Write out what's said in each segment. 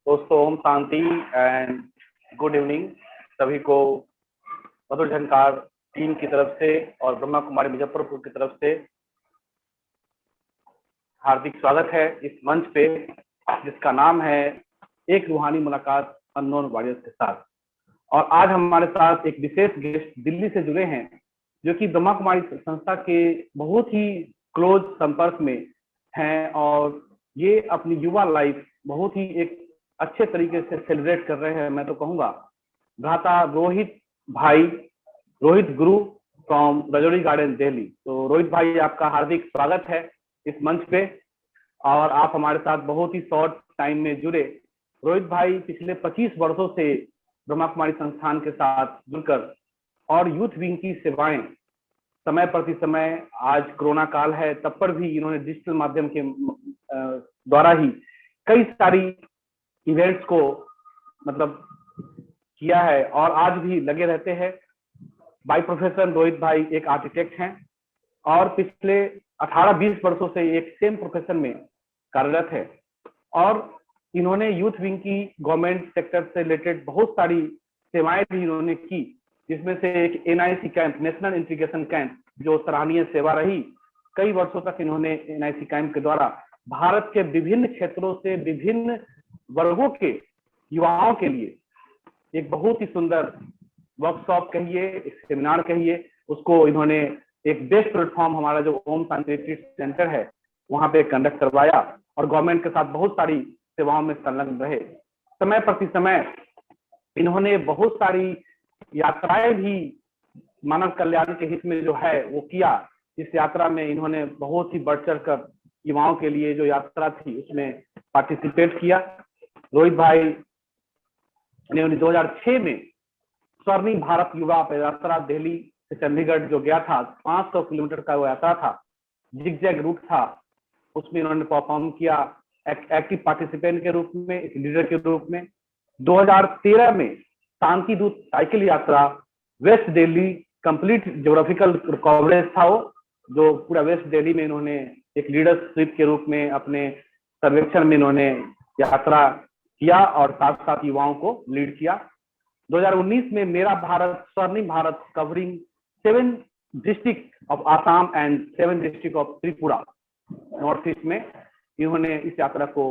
दोस्तों Om Shanti and good evening सभी को मधुर झंकार टीम की तरफ से और ब्रह्मा कुमारी मुजफ्फरपुर की तरफ से हार्दिक स्वागत है इस मंच पे जिसका नाम है एक रूहानी मुलाकात अननोन वॉरियर्स के साथ। और आज हमारे साथ एक विशेष गेस्ट दिल्ली से जुड़े हैं जो कि ब्रह्मा कुमारी संस्था के बहुत ही क्लोज संपर्क में हैं और ये अपनी युवा लाइफ बहुत ही एक अच्छे तरीके से सेलिब्रेट कर रहे हैं। मैं तो कहूँगा भ्राता रोहित गुरु फ्रॉम रजौरी गार्डन दिल्ली। तो रोहित भाई आपका हार्दिक स्वागत है इस मंच पे और आप हमारे साथ बहुत ही शॉर्ट टाइम में जुड़े। रोहित भाई पिछले 25 वर्षों से ब्रह्मा कुमारी संस्थान के साथ जुड़कर और यूथ विंग की सेवाएं समय प्रति समय, आज कोरोना काल है तब पर भी इन्होंने डिजिटल माध्यम के द्वारा ही कई सारी इवेंट्स को मतलब किया है और आज भी लगे रहते हैं। बाय प्रोफेशन रोहित भाई एक आर्किटेक्ट हैं और पिछले 18-20 वर्षों से एक सेम प्रोफेशन में कार्यरत है और इन्होंने यूथ विंग की गवर्नमेंट सेक्टर से रिलेटेड बहुत सारी सेवाएं भी इन्होंने की, जिसमें से एक NIC camp, national integration camp, जो सराहनीय सेवा रही। कई वर्षों तक इन्होंने NIC कैंप के द्वारा भारत के विभिन्न क्षेत्रों से विभिन्न वर्गों के युवाओं के लिए एक बहुत ही सुंदर वर्कशॉप कहिए, एक सेमिनार कहिए, उसको इन्होंने एक बेस्ट प्लेटफॉर्म हमारा जो ओम शांति सेंटर है वहां पे कंडक्ट करवाया और गवर्नमेंट के साथ बहुत सारी सेवाओं में संलग्न रहे। समय प्रति समय इन्होंने बहुत सारी यात्राएं भी मानव कल्याण के हित में जो है वो किया। इस यात्रा में इन्होंने बहुत ही बढ़ चढ़ कर युवाओं के लिए जो यात्रा थी उसमें पार्टिसिपेट किया। रोहित भाई ने 2006 में स्वर्णिम भारत युवा यात्रा दिल्ली से चंडीगढ़ जो गया था, 500 किलोमीटर का वो यात्रा था, जिगजैग रूट था, उसमें इन्होंने परफॉर्म किया एक्टिव पार्टिसिपेंट के रूप में, एक लीडर के रूप में। 2013 में शांति दूत साइकिल यात्रा west Delhi complete geographical coverage था वो, जो पूरा वेस्ट दिल्ली में इन्होंने एक लीडरशिप के रूप में अपने सर्वेक्षण में इन्होंने यात्रा किया और साथ साथ युवाओं को लीड किया। 2019 में मेरा भारत स्वर्णिम Bharat covering 7 district of Assam and 7 district of Tripura north east में इन्होंने इस यात्रा को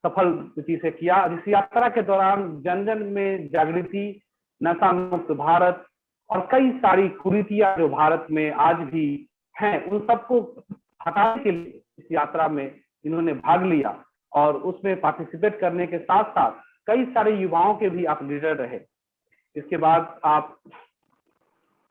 सफल रीति से किया। इस यात्रा के दौरान जन जन में जागृति, नशा मुक्त भारत और कई सारी कुरीतियां जो भारत में आज भी हैं उन सबको हटाने के लिए इस यात्रा में इन्होंने भाग लिया और उसमें पार्टिसिपेट करने के साथ साथ कई सारे युवाओं के भी आप लीडर रहे। इसके बाद आप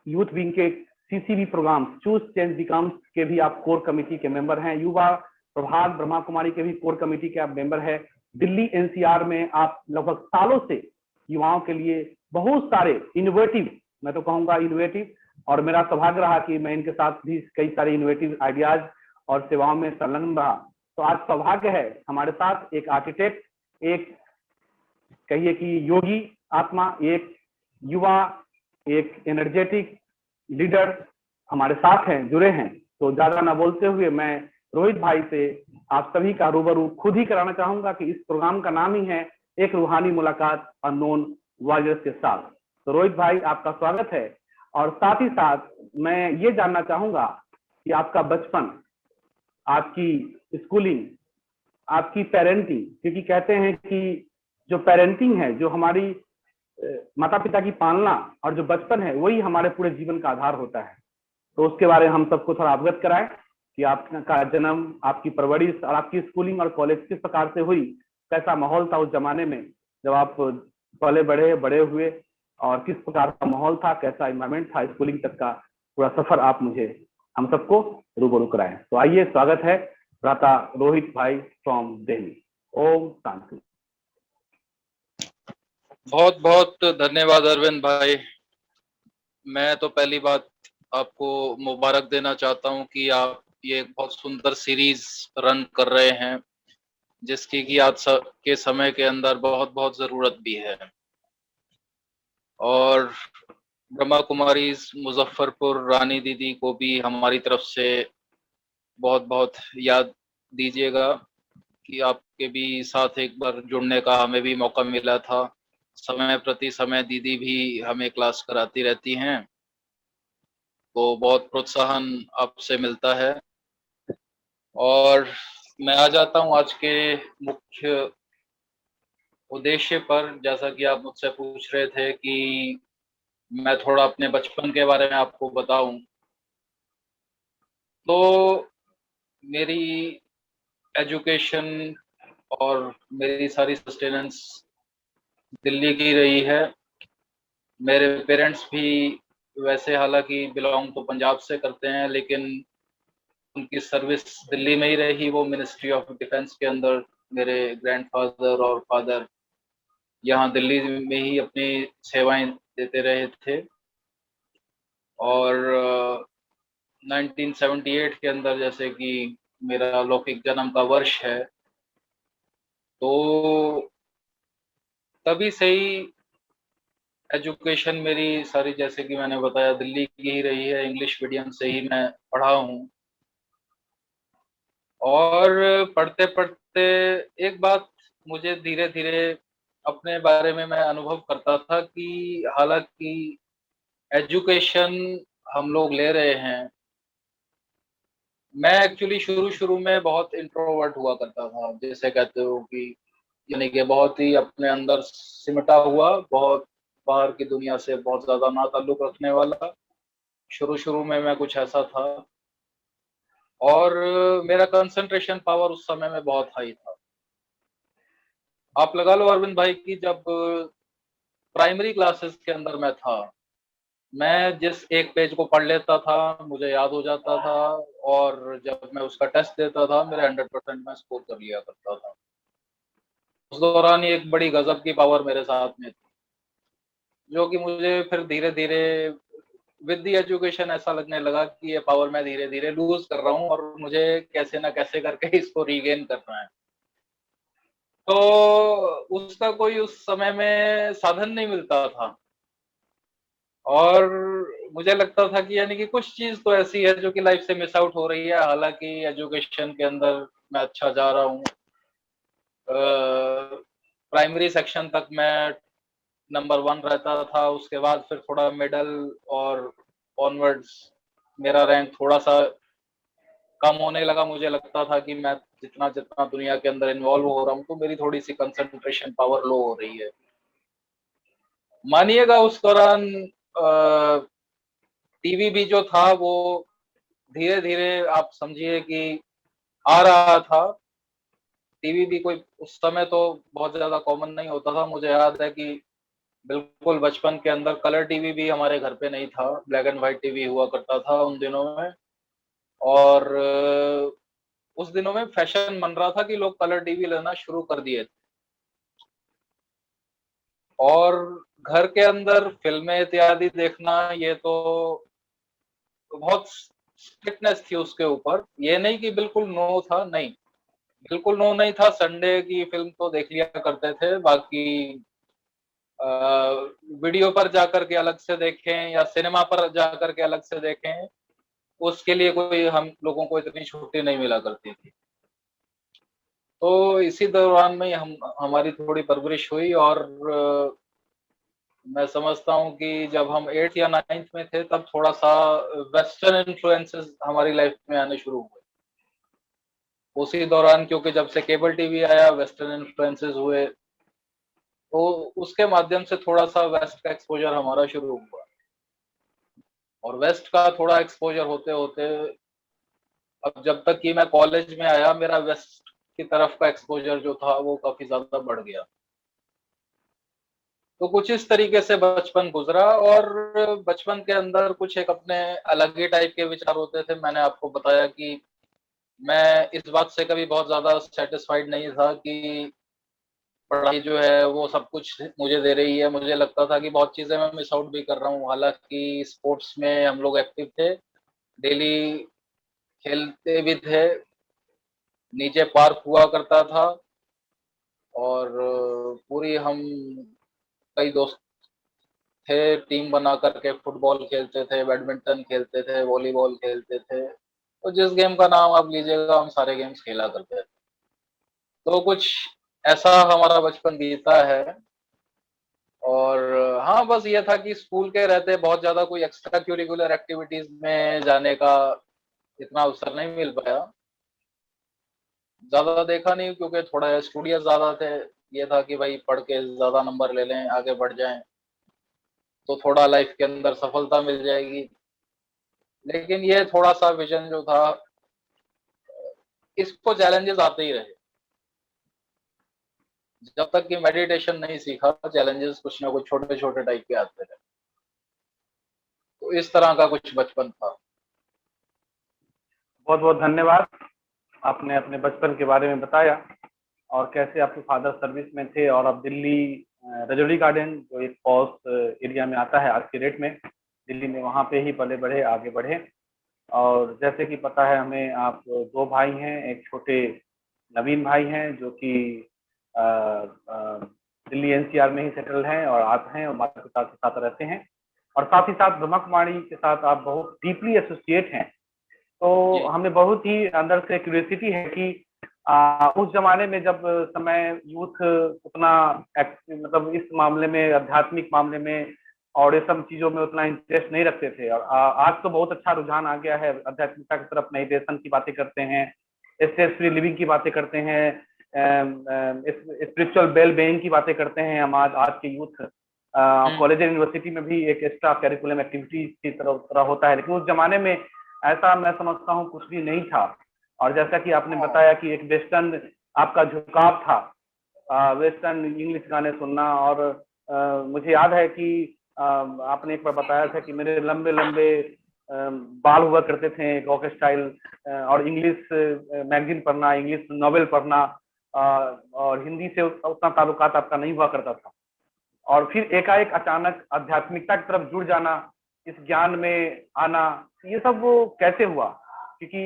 यूथ विंग के CCV programme choose change becomes के भी आप कोर कमेटी के मेंबर हैं। युवा प्रभाग ब्रह्मा कुमारी के भी कोर कमेटी के आप मेंबर हैं। दिल्ली NCR में आप लगभग सालों से युवाओं के लिए बहुत सारे इनोवेटिव, मैं तो कहूंगा इनोवेटिव, और मेरा सौभाग्य रहा कि मैं इनके साथ भी कई सारे इनोवेटिव आइडियाज और सेवाओं में संलग्न रहा। तो आज सौभाग्य है हमारे साथ एक आर्किटेक्ट, एक कहिए कि योगी आत्मा, एक युवा, एक एनर्जेटिक लीडर हमारे साथ हैं, जुड़े हैं। तो ज्यादा ना बोलते हुए मैं रोहित भाई से आप सभी का रूबरू खुद ही कराना चाहूंगा कि इस प्रोग्राम का नाम ही है एक रूहानी मुलाकात अननोन वॉरियर्स के साथ। तो रोहित भाई आपका स्वागत है और साथ ही साथ मैं ये जानना चाहूंगा कि आपका बचपन, आपकी स्कूलिंग, आपकी पेरेंटिंग, क्योंकि कहते हैं कि जो पेरेंटिंग है, जो हमारी माता पिता की पालना और जो बचपन है वही हमारे पूरे जीवन का आधार होता है। तो उसके बारे में हम सबको थोड़ा अवगत कराएं कि आपका जन्म, आपकी परवरिश और आपकी स्कूलिंग और कॉलेज किस प्रकार से हुई, कैसा माहौल था उस जमाने में जब आप पले बड़े हुए और किस प्रकार का माहौल था, कैसा एनवायरमेंट था, स्कूलिंग तक का पूरा सफर आप मुझे हम सबको रूबरू कराएं। तो आइए, स्वागत है भ्राता रोहित भाई फ्रॉम दिल्ली। ओम शांति। बहुत बहुत धन्यवाद अरविंद भाई। मैं तो पहली बात आपको मुबारक देना चाहता हूं कि आप ये बहुत सुंदर सीरीज रन कर रहे हैं, जिसकी कि आज के समय के अंदर बहुत बहुत जरूरत भी है। और ब्रह्मा कुमारी मुजफ्फरपुर रानी दीदी को भी हमारी तरफ से बहुत बहुत याद दीजिएगा कि आप आपके भी साथ एक बार जुड़ने का हमें भी मौका मिला था। समय प्रति समय दीदी भी हमें क्लास कराती रहती हैं, तो बहुत प्रोत्साहन आपसे मिलता है। और मैं आ जाता हूँ आज के मुख्य उद्देश्य पर। जैसा कि आप मुझसे पूछ रहे थे कि मैं थोड़ा अपने बचपन के बारे में आपको बताऊं, तो मेरी एजुकेशन और मेरी सारी सस्टेनेंस दिल्ली की रही है। मेरे पेरेंट्स भी वैसे हालांकि बिलोंग तो पंजाब से करते हैं, लेकिन उनकी सर्विस दिल्ली में ही रही। वो मिनिस्ट्री ऑफ डिफेंस के अंदर मेरे ग्रैंडफादर और फादर यहाँ दिल्ली में ही अपनी सेवाएं देते रहे थे। और 1978 के अंदर, जैसे कि मेरा लौकिक जन्म का वर्ष है, तो तभी से ही एजुकेशन मेरी सारी, जैसे कि मैंने बताया, दिल्ली की ही रही है। इंग्लिश मीडियम से ही मैं पढ़ा हूँ। और पढ़ते पढ़ते एक बात मुझे धीरे धीरे अपने बारे में मैं अनुभव करता था कि हालांकि एजुकेशन हम लोग ले रहे हैं, मैं एक्चुअली शुरू शुरू में बहुत इंट्रोवर्ट हुआ करता था, जैसे कहते हो कि यानी कि बहुत ही अपने अंदर सिमटा हुआ, बहुत बाहर की दुनिया से बहुत ज्यादा ना ताल्लुक रखने वाला। शुरू शुरू में मैं कुछ ऐसा था। और मेरा कंसंट्रेशन पावर उस समय में बहुत हाई था। आप लगा लो अरविंद भाई की जब प्राइमरी क्लासेस के अंदर मैं था, मैं जिस एक पेज को पढ़ लेता था मुझे याद हो जाता था। और जब मैं उसका टेस्ट देता था मेरे 100% में स्कोर कर लिया करता था। उस दौरान ही एक बड़ी गजब की पावर मेरे साथ में थी, जो कि मुझे फिर धीरे धीरे विद दी एजुकेशन ऐसा लगने लगा कि ये पावर मैं धीरे धीरे लूज कर रहा हूँ और मुझे कैसे ना कैसे करके इसको रीगेन करना है। तो उसका कोई उस समय में साधन नहीं मिलता था। और मुझे लगता था कि यानी कि कुछ चीज तो ऐसी है जो कि लाइफ से मिस आउट हो रही है। हालांकि एजुकेशन के अंदर मैं अच्छा जा रहा हूँ। प्राइमरी सेक्शन तक मैं नंबर 1 रहता था, उसके बाद फिर थोड़ा मिडल और ऑनवर्ड्स मेरा रैंक थोड़ा सा कम होने लगा। मुझे लगता था कि मैं जितना जितना दुनिया के अंदर इन्वॉल्व हो रहा हूँ तो मेरी थोड़ी सी कंसंट्रेशन पावर लो हो रही है। मानिएगा उस दौरान टीवी भी जो था वो धीरे धीरे आप समझिए कि आ रहा था। टीवी भी कोई उस समय तो बहुत ज्यादा कॉमन नहीं होता था। मुझे याद है कि बिल्कुल बचपन के अंदर कलर टीवी भी हमारे घर पे नहीं था, ब्लैक एंड व्हाइट टीवी हुआ करता था उन दिनों में। और उस दिनों में फैशन बन रहा था कि लोग कलर टीवी लेना शुरू कर दिए थे। और घर के अंदर फिल्में इत्यादि देखना, ये तो बहुत स्ट्रिक्टनेस थी उसके ऊपर। ये नहीं कि बिल्कुल नो था, नहीं, बिल्कुल नो नहीं था। संडे की फिल्म तो देख लिया करते थे, बाकी वीडियो पर जाकर के अलग से देखें या सिनेमा पर जाकर के अलग से देखें, उसके लिए कोई हम लोगों को इतनी छुट्टी नहीं मिला करती थी। तो इसी दौरान में हम हमारी थोड़ी परवरिश हुई। और मैं समझता हूँ कि जब हम 8th या 9th में थे तब थोड़ा सा वेस्टर्न इन्फ्लुएंसेस हमारी लाइफ में आने शुरू हुए। उसी दौरान, क्योंकि जब से केबल टीवी आया वेस्टर्न इन्फ्लुएंसेस हुए, तो उसके माध्यम से थोड़ा सा वेस्ट का एक्सपोजर हमारा शुरू हुआ। और वेस्ट का थोड़ा एक्सपोजर होते होते अब जब तक कि मैं कॉलेज में आया, मेरा वेस्ट की तरफ का एक्सपोजर जो था वो काफी ज्यादा बढ़ गया। तो कुछ इस तरीके से बचपन गुजरा। और बचपन के अंदर कुछ एक अपने अलग ही टाइप के विचार होते थे। मैंने आपको बताया कि मैं इस बात से कभी बहुत ज्यादा सेटिस्फाइड नहीं था कि पढ़ाई जो है वो सब कुछ मुझे दे रही है। मुझे लगता था कि बहुत चीजें मैं मिस आउट भी कर रहा हूँ। हालांकि स्पोर्ट्स में हम लोग एक्टिव थे, डेली खेलते भी थे, नीचे पार्क हुआ करता था। और पूरी हम कई दोस्त थे, टीम बना करके फुटबॉल खेलते थे, बैडमिंटन खेलते थे, वॉलीबॉल खेलते थे। तो जिस गेम का नाम आप लीजिएगा हम सारे गेम्स खेला करते थे। तो कुछ ऐसा हमारा बचपन बीता है। और हाँ, बस ये था कि स्कूल के रहते बहुत ज्यादा कोई एक्स्ट्रा करिकुलर एक्टिविटीज में जाने का इतना अवसर नहीं मिल पाया। ज्यादा देखा नहीं क्योंकि थोड़ा स्टूडियस ज्यादा थे। ये था कि भाई पढ़ के ज्यादा नंबर ले लें, आगे बढ़ जाएं, तो थोड़ा लाइफ के अंदर सफलता मिल जाएगी। लेकिन ये थोड़ा सा विजन जो था, इसको चैलेंजेस आते ही रहे। जब तक कि मेडिटेशन नहीं सीखा, चैलेंजेस कुछ ना कुछ छोटे छोटे टाइप के आते रहे। तो इस तरह का कुछ बचपन था। बहुत बहुत धन्यवाद। आपने अपने बचपन के बारे में बताया और कैसे आपके फादर सर्विस में थे और अब दिल्ली रजौरी गार्डन जो एक पॉश एरिया में आता है आज के डेट में, दिल्ली में, वहाँ पे ही पले बढ़े, आगे बढ़े। और जैसे कि पता है हमें, आप दो भाई हैं, एक छोटे नवीन भाई हैं जो कि अ, अ, दिल्ली एनसीआर में ही सेटल हैं और आते हैं और माता पिता के साथ रहते हैं। और साथ ही साथ ब्रह्मा कुमारी के साथ आप बहुत डीपली एसोसिएट हैं। तो जी। हमें बहुत ही अंदर से क्यूरियोसिटी है कि उस जमाने में जब समय यूथ उतना मतलब इस मामले में, आध्यात्मिक मामले में और ये सब चीजों में उतना इंटरेस्ट नहीं रखते थे। और आज तो बहुत अच्छा रुझान आ गया है आध्यात्मिकता की तरफ, मेडिटेशन की बातें करते हैं, स्ट्रेस फ्री लिविंग की बातें करते हैं, स्पिरिचुअल वेल बीइंग की बातें करते हैं। हम आज आज के यूथ कॉलेज यूनिवर्सिटी में भी एक एक्स्ट्रा करिकुलम एक्टिविटी की तरह होता है, लेकिन उस जमाने में ऐसा मैं समझता हूँ कुछ भी नहीं था। और जैसा कि आपने बताया कि एक वेस्टर्न आपका झुकाव था, वेस्टर्न इंग्लिश गाने सुनना। और मुझे याद है कि आपने एक बार बताया था कि मेरे लंबे लंबे बाल हुआ करते थे, रॉक स्टाइल, और इंग्लिश मैगजीन पढ़ना, इंग्लिश नॉवेल पढ़ना, और हिंदी से उतना ताल्लुकात आपका नहीं हुआ करता था। और फिर एकाएक अचानक आध्यात्मिकता की तरफ जुड़ जाना, इस ज्ञान में आना, ये सब वो कैसे हुआ? क्योंकि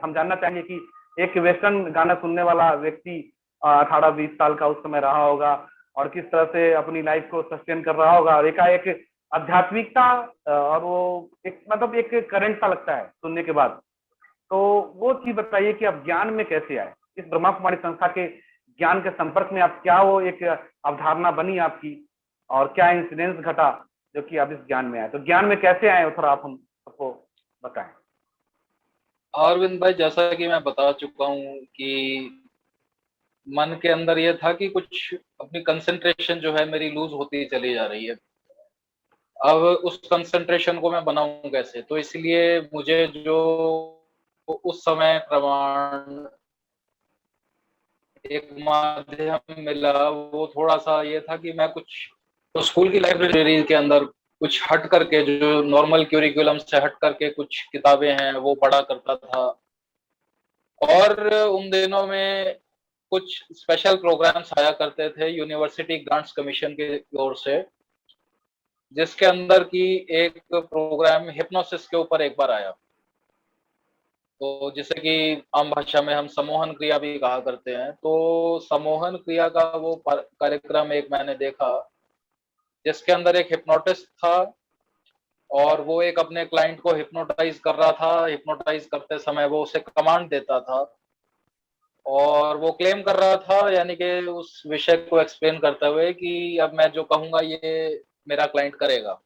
हम जानना चाहेंगे कि एक वेस्टर्न गाना सुनने वाला व्यक्ति 18-20 साल का उस समय रहा होगा और किस तरह से अपनी लाइफ को सस्टेन कर रहा होगा, और एकाएक आध्यात्मिकता, और वो एक मतलब एक करंट सा लगता है सुनने के बाद। तो वो चीज बताइए कि आप ज्ञान में कैसे आए, इस ब्रह्मा कुमारी संस्था के ज्ञान के संपर्क में आप क्या, वो एक अवधारणा बनी आपकी, और क्या इंसिडेंस घटा जो कि आप इस ज्ञान में आए? तो ज्ञान में कैसे आए, थोड़ा आप हम सबको बताएं। अरविंद भाई, जैसा कि मैं बता चुका हूँ कि मन के अंदर ये था कि कुछ अपनी कंसंट्रेशन जो है मेरी लूज होती चली जा रही है। अब उस कंसंट्रेशन को मैं बनाऊं कैसे, तो इसलिए मुझे जो उस समय प्रमाण एक माध्यम मिला, वो थोड़ा सा ये था कि मैं कुछ तो स्कूल की लाइब्रेरी के अंदर कुछ हट करके, जो नॉर्मल क्यूरिकुलम से हट करके कुछ किताबें हैं वो पढ़ा करता था। और उन दिनों में कुछ स्पेशल प्रोग्राम्स आया करते थे यूनिवर्सिटी ग्रांट्स कमीशन की ओर से, जिसके अंदर की एक प्रोग्राम हिप्नोसिस के ऊपर एक बार आया। तो जिसे कि आम भाषा में हम सम्मोहन क्रिया भी कहा करते हैं। तो सम्मोहन क्रिया का वो कार्यक्रम एक मैंने देखा, जिसके अंदर एक हिप्नोटिस्ट था और वो एक अपने क्लाइंट को हिप्नोटाइज कर रहा था। हिप्नोटाइज करते समय वो उसे कमांड देता था और वो क्लेम कर रहा था, यानी कि उस विषय को एक्सप्लेन करते हुए कि अब मैं जो कहूंगा ये मेरा क्लाइंट करेगा।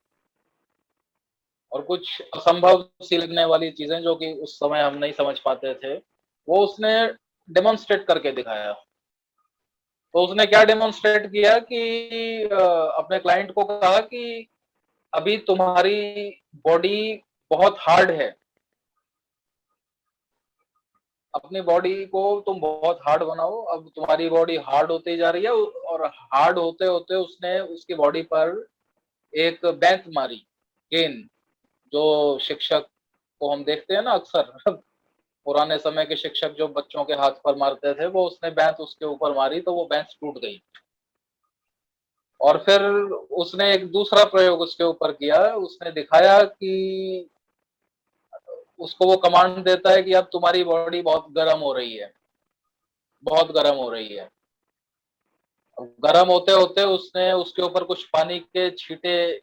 और कुछ असंभव सी लगने वाली चीजें जो कि उस समय हम नहीं समझ पाते थे, वो उसने डेमोन्स्ट्रेट करके दिखाया। तो उसने क्या डेमोन्स्ट्रेट किया कि अपने क्लाइंट को कहा कि अभी तुम्हारी बॉडी बहुत हार्ड है, अपनी बॉडी को तुम बहुत हार्ड बनाओ। अब तुम्हारी बॉडी हार्ड होती जा रही है, और हार्ड होते होते उसने उसकी बॉडी पर एक बैंत मारी, गेंद। जो शिक्षक को हम देखते हैं ना अक्सर पुराने समय के शिक्षक जो बच्चों के हाथ पर मारते थे, वो उसने बैंत उसके ऊपर मारी तो वो बैंत टूट गई। और फिर उसने एक दूसरा प्रयोग उसके ऊपर किया। उसने दिखाया कि उसको वो कमांड देता है कि अब तुम्हारी बॉडी बहुत गर्म हो रही है, बहुत गर्म हो रही है। गर्म होते होते उसने उसके ऊपर कुछ पानी के छींटे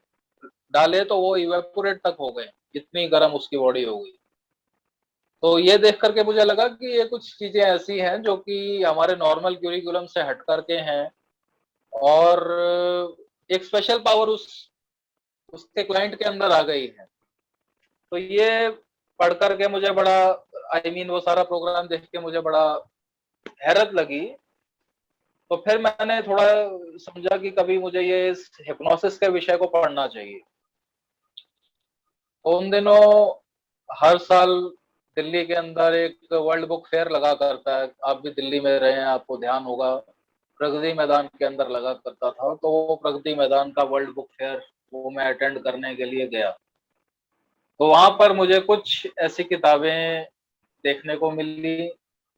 डाले तो वो इवेपोरेट तक हो गए, इतनी गर्म उसकी बॉडी हो गई। तो ये देख करके मुझे लगा कि ये कुछ चीजें ऐसी हैं जो कि हमारे नॉर्मल क्यूरिकुलम से हट करके हैं, और एक स्पेशल पावर उसके क्लाइंट के अंदर आ गई है। तो ये पढ़ करके मुझे बड़ा, वो सारा प्रोग्राम देख के मुझे बड़ा हैरत लगी। तो फिर मैंने थोड़ा समझा कि कभी मुझे ये इस हिप्नोसिस के विषय को पढ़ना चाहिए। तो उन दिनों हर साल दिल्ली के अंदर एक वर्ल्ड बुक फेयर लगा करता है, आप भी दिल्ली में रहे हैं, आपको ध्यान होगा, प्रगति मैदान के अंदर लगा करता था। तो वो प्रगति मैदान का वर्ल्ड बुक फेयर, वो मैं अटेंड करने के लिए गया। तो वहां पर मुझे कुछ ऐसी किताबें देखने को मिली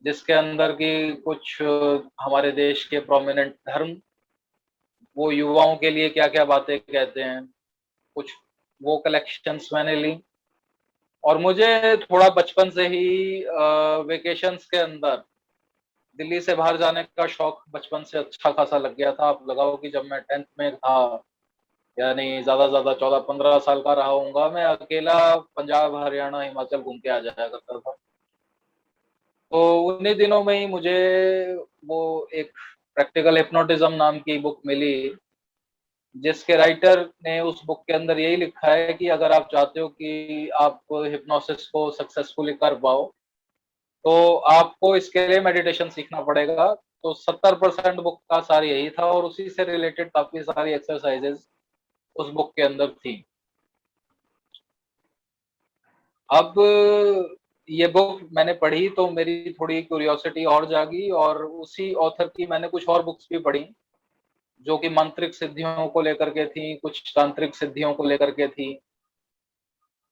जिसके अंदर की कुछ हमारे देश के प्रोमिनेंट धर्म, वो युवाओं के लिए क्या क्या बातें कहते हैं, कुछ वो कलेक्शंस मैंने ली। और मुझे थोड़ा बचपन से ही वेकेशंस के अंदर दिल्ली से बाहर जाने का शौक बचपन से अच्छा खासा लग गया था। आप लगाओ कि जब मैं 10th में था, यानी ज्यादा 14-15 साल का रहा हूँगा, मैं अकेला पंजाब, हरियाणा, हिमाचल घूम के आ जाया करता था। तो उन्हीं दिनों में ही मुझे वो एक प्रैक्टिकल हिप्नोटिज्म नाम की बुक मिली, जिसके राइटर ने उस बुक के अंदर यही लिखा है कि अगर आप चाहते हो कि आप हिप्नोसिस को सक्सेसफुली कर पाओ, तो आपको इसके लिए मेडिटेशन सीखना पड़ेगा। तो 70% बुक का सार यही था, और उसी से रिलेटेड काफी सारी एक्सरसाइजेज उस बुक के अंदर थी। अब ये बुक मैंने पढ़ी तो मेरी थोड़ी क्यूरियोसिटी और जागी, और उसी ऑथर की मैंने कुछ और बुक्स भी पढ़ी जो कि मांत्रिक सिद्धियों को लेकर के थी, कुछ तांत्रिक सिद्धियों को लेकर के थी।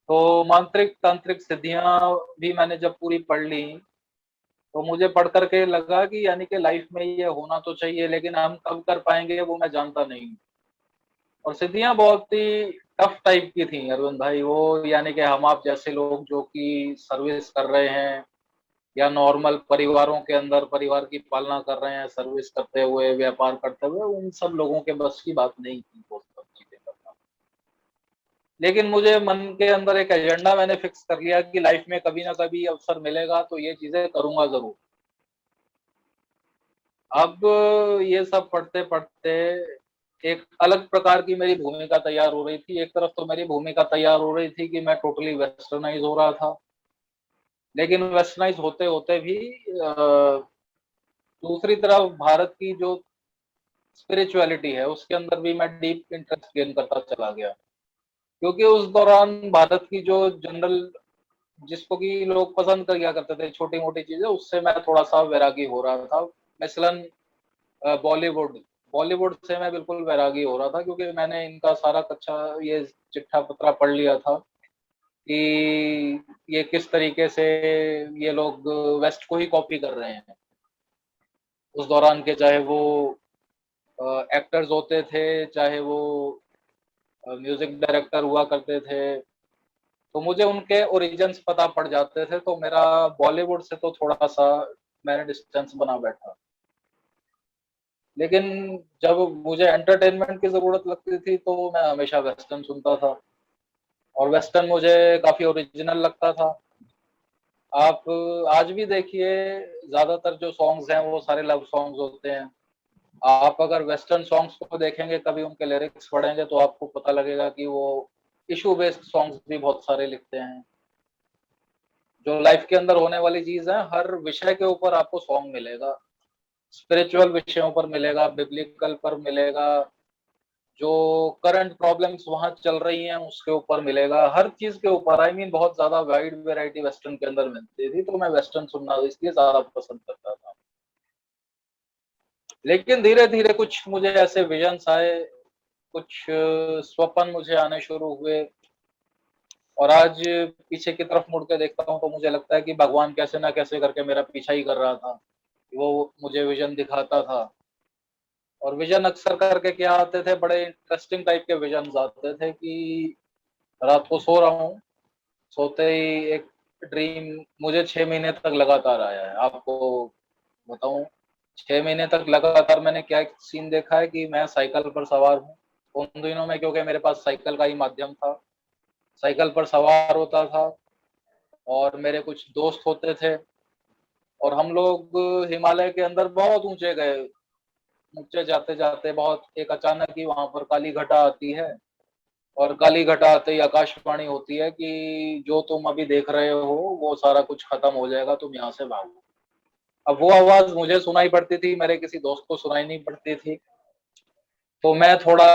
तो मांत्रिक तांत्रिक सिद्धियां भी मैंने जब पूरी पढ़ ली, तो मुझे पढ़ करके लगा कि यानी कि लाइफ में ये होना तो चाहिए, लेकिन हम कब कर पाएंगे वो मैं जानता नहीं। और सिद्धियां बहुत ही टफ टाइप की थी अरविंद भाई, वो यानी कि हम आप जैसे लोग जो कि सर्विस कर रहे हैं, या नॉर्मल परिवारों के अंदर परिवार की पालना कर रहे हैं, सर्विस करते हुए, व्यापार करते हुए, उन सब लोगों के बस की बात नहीं थी वो सब चीजें करना। लेकिन मुझे मन के अंदर एक एजेंडा मैंने फिक्स कर लिया कि लाइफ में कभी ना कभी अवसर मिलेगा तो ये चीजें करूंगा जरूर। अब ये सब पढ़ते पढ़ते एक अलग प्रकार की मेरी भूमिका तैयार हो रही थी। एक तरफ तो मेरी भूमिका तैयार हो रही थी कि मैं टोटली वेस्टर्नाइज हो रहा था, लेकिन वेस्टर्नाइज होते होते भी दूसरी तरफ भारत की जो स्पिरिचुअलिटी है उसके अंदर भी मैं डीप इंटरेस्ट गेन करता चला गया। क्योंकि उस दौरान भारत की जो जनरल, जिसको कि लोग पसंद कर किया करते थे छोटी मोटी चीजें, उससे मैं थोड़ा सा वैरागी हो रहा था। मसलन बॉलीवुड, बॉलीवुड से मैं बिल्कुल वैरागी हो रहा था, क्योंकि मैंने इनका सारा कच्चा ये चिट्ठा पत्रा पढ़ लिया था कि ये किस तरीके से ये लोग वेस्ट को ही कॉपी कर रहे हैं। उस दौरान के चाहे वो एक्टर्स होते थे, चाहे वो म्यूजिक डायरेक्टर हुआ करते थे, तो मुझे उनके ओरिजिन्स पता पड़ जाते थे। तो मेरा बॉलीवुड से तो थोड़ा सा मैंने डिस्टेंस बना बैठा। लेकिन जब मुझे एंटरटेनमेंट की जरूरत लगती थी तो मैं हमेशा वेस्टर्न सुनता था, और वेस्टर्न मुझे काफी ओरिजिनल लगता था। आप आज भी देखिए, ज्यादातर जो सॉन्ग्स हैं वो सारे लव सॉन्ग्स होते हैं। आप अगर वेस्टर्न सॉन्ग्स को देखेंगे, कभी उनके लिरिक्स पढ़ेंगे, तो आपको पता लगेगा कि वो इशू बेस्ड सॉन्ग्स भी बहुत सारे लिखते हैं। जो लाइफ के अंदर होने वाली चीज है, हर विषय के ऊपर आपको सॉन्ग मिलेगा। स्पिरिचुअल विषयों पर मिलेगा, बिब्लिकल पर मिलेगा, जो करंट प्रॉब्लम्स वहां चल रही हैं उसके ऊपर मिलेगा, हर चीज के ऊपर। बहुत ज्यादा वाइड वैरायटी वेस्टर्न के अंदर मिलती थी, तो मैं वेस्टर्न सुनना इसलिए ज्यादा पसंद करता था। लेकिन धीरे धीरे कुछ मुझे ऐसे विजन्स आए, कुछ स्वप्न मुझे आने शुरू हुए, और आज पीछे की तरफ मुड़ के देखता हूँ तो मुझे लगता है कि भगवान कैसे ना कैसे करके मेरा पीछा ही कर रहा था। वो मुझे विजन दिखाता था, और विजन अक्सर करके क्या आते थे, बड़े इंटरेस्टिंग टाइप के विजन आते थे कि रात को सो रहा हूँ, सोते ही एक ड्रीम मुझे 6 महीने तक लगातार आया है। आपको बताऊं, 6 महीने तक लगातार मैंने क्या सीन देखा है कि मैं साइकिल पर सवार हूँ। उन दिनों में क्योंकि मेरे पास साइकिल का ही माध्यम था, साइकिल पर सवार होता था, और मेरे कुछ दोस्त होते थे, और हम लोग हिमालय के अंदर बहुत ऊंचे गए। ऊंचे जाते जाते बहुत एक अचानक ही वहां पर काली घटा आती है, और काली घटा आते ही आकाशवाणी होती है कि जो तुम अभी देख रहे हो वो सारा कुछ खत्म हो जाएगा, तुम यहाँ से भागो। अब वो आवाज मुझे सुनाई पड़ती थी, मेरे किसी दोस्त को सुनाई नहीं पड़ती थी। तो मैं थोड़ा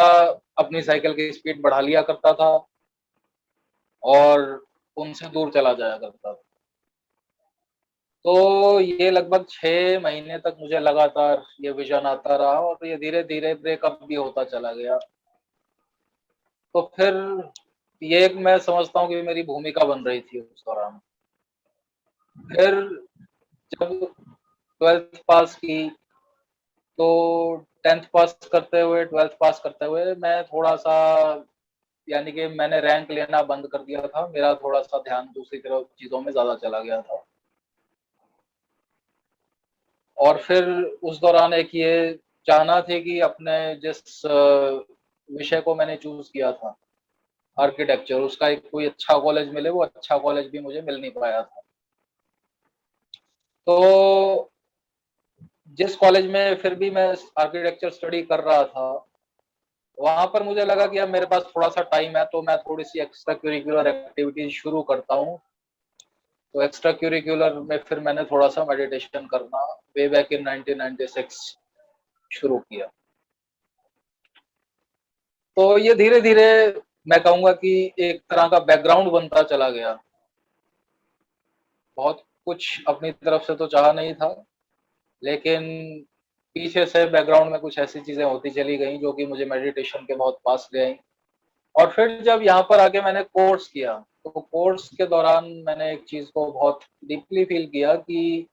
अपनी साइकिल की स्पीड बढ़ा लिया करता था और उनसे दूर चला जाया करता था। तो ये लगभग 6 महीने तक मुझे लगातार ये विजन आता रहा, और ये धीरे धीरे ब्रेकअप भी होता चला गया। तो फिर ये एक मैं समझता हूँ कि मेरी भूमिका बन रही थी उस दौरान। फिर जब 12th पास की, तो 10th पास करते हुए, 12th पास करते हुए मैं थोड़ा सा, यानी कि मैंने रैंक लेना बंद कर दिया था। मेरा थोड़ा सा ध्यान दूसरी तरफ चीजों में ज्यादा चला गया था। और फिर उस दौरान एक ये चाहना थी कि अपने जिस विषय को मैंने चूज किया था, आर्किटेक्चर, उसका एक कोई अच्छा कॉलेज मिले। वो अच्छा कॉलेज भी मुझे मिल नहीं पाया था। तो जिस कॉलेज में फिर भी मैं आर्किटेक्चर स्टडी कर रहा था, वहां पर मुझे लगा कि अब मेरे पास थोड़ा सा टाइम है, तो मैं थोड़ी सी एक्स्ट्रा करिकुलर एक्टिविटीज शुरू करता हूँ। तो एक्स्ट्रा करिकुलर में फिर मैंने थोड़ा सा मेडिटेशन करना वे बैक इन 1996 शुरू किया। तो ये धीरे धीरे मैं कहूंगा कि एक तरह का बैकग्राउंड बनता चला गया। बहुत कुछ अपनी तरफ से तो चाहा नहीं था, लेकिन पीछे से बैकग्राउंड में कुछ ऐसी चीजें होती चली गई जो कि मुझे मेडिटेशन के बहुत पास ले आई। और फिर जब यहाँ पर आके मैंने कोर्स किया, तो कोर्स के दौरान मैंने एक चीज को बहुत डीपली फील किया कि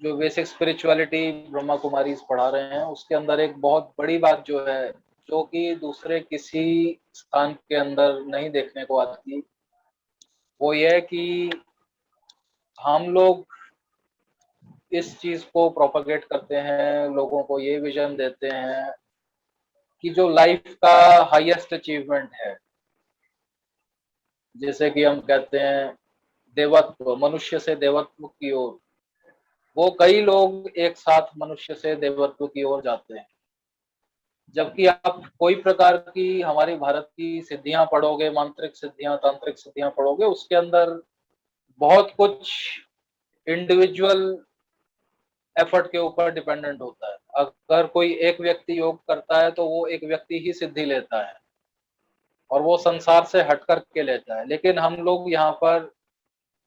जो बेसिक स्पिरिचुअलिटी ब्रह्मा कुमारी पढ़ा रहे हैं, उसके अंदर एक बहुत बड़ी बात जो है, जो कि दूसरे किसी स्थान के अंदर नहीं देखने को आती, वो ये है कि हम लोग इस चीज को प्रोपेगेट करते हैं, लोगों को ये विजन देते हैं कि जो लाइफ का हाईएस्ट अचीवमेंट है, जैसे कि हम कहते हैं देवत्व, मनुष्य से देवत्व की ओर, वो कई लोग एक साथ मनुष्य से देवत्व की ओर जाते हैं। जबकि आप कोई प्रकार की हमारी भारत की सिद्धियां पढ़ोगे, मांत्रिक सिद्धियां, तांत्रिक सिद्धियां पढ़ोगे, उसके अंदर बहुत कुछ इंडिविजुअल एफर्ट के ऊपर डिपेंडेंट होता है। अगर कोई एक व्यक्ति योग करता है तो वो एक व्यक्ति ही सिद्धि लेता है, और वो संसार से हट कर के लेता है। लेकिन हम लोग यहाँ पर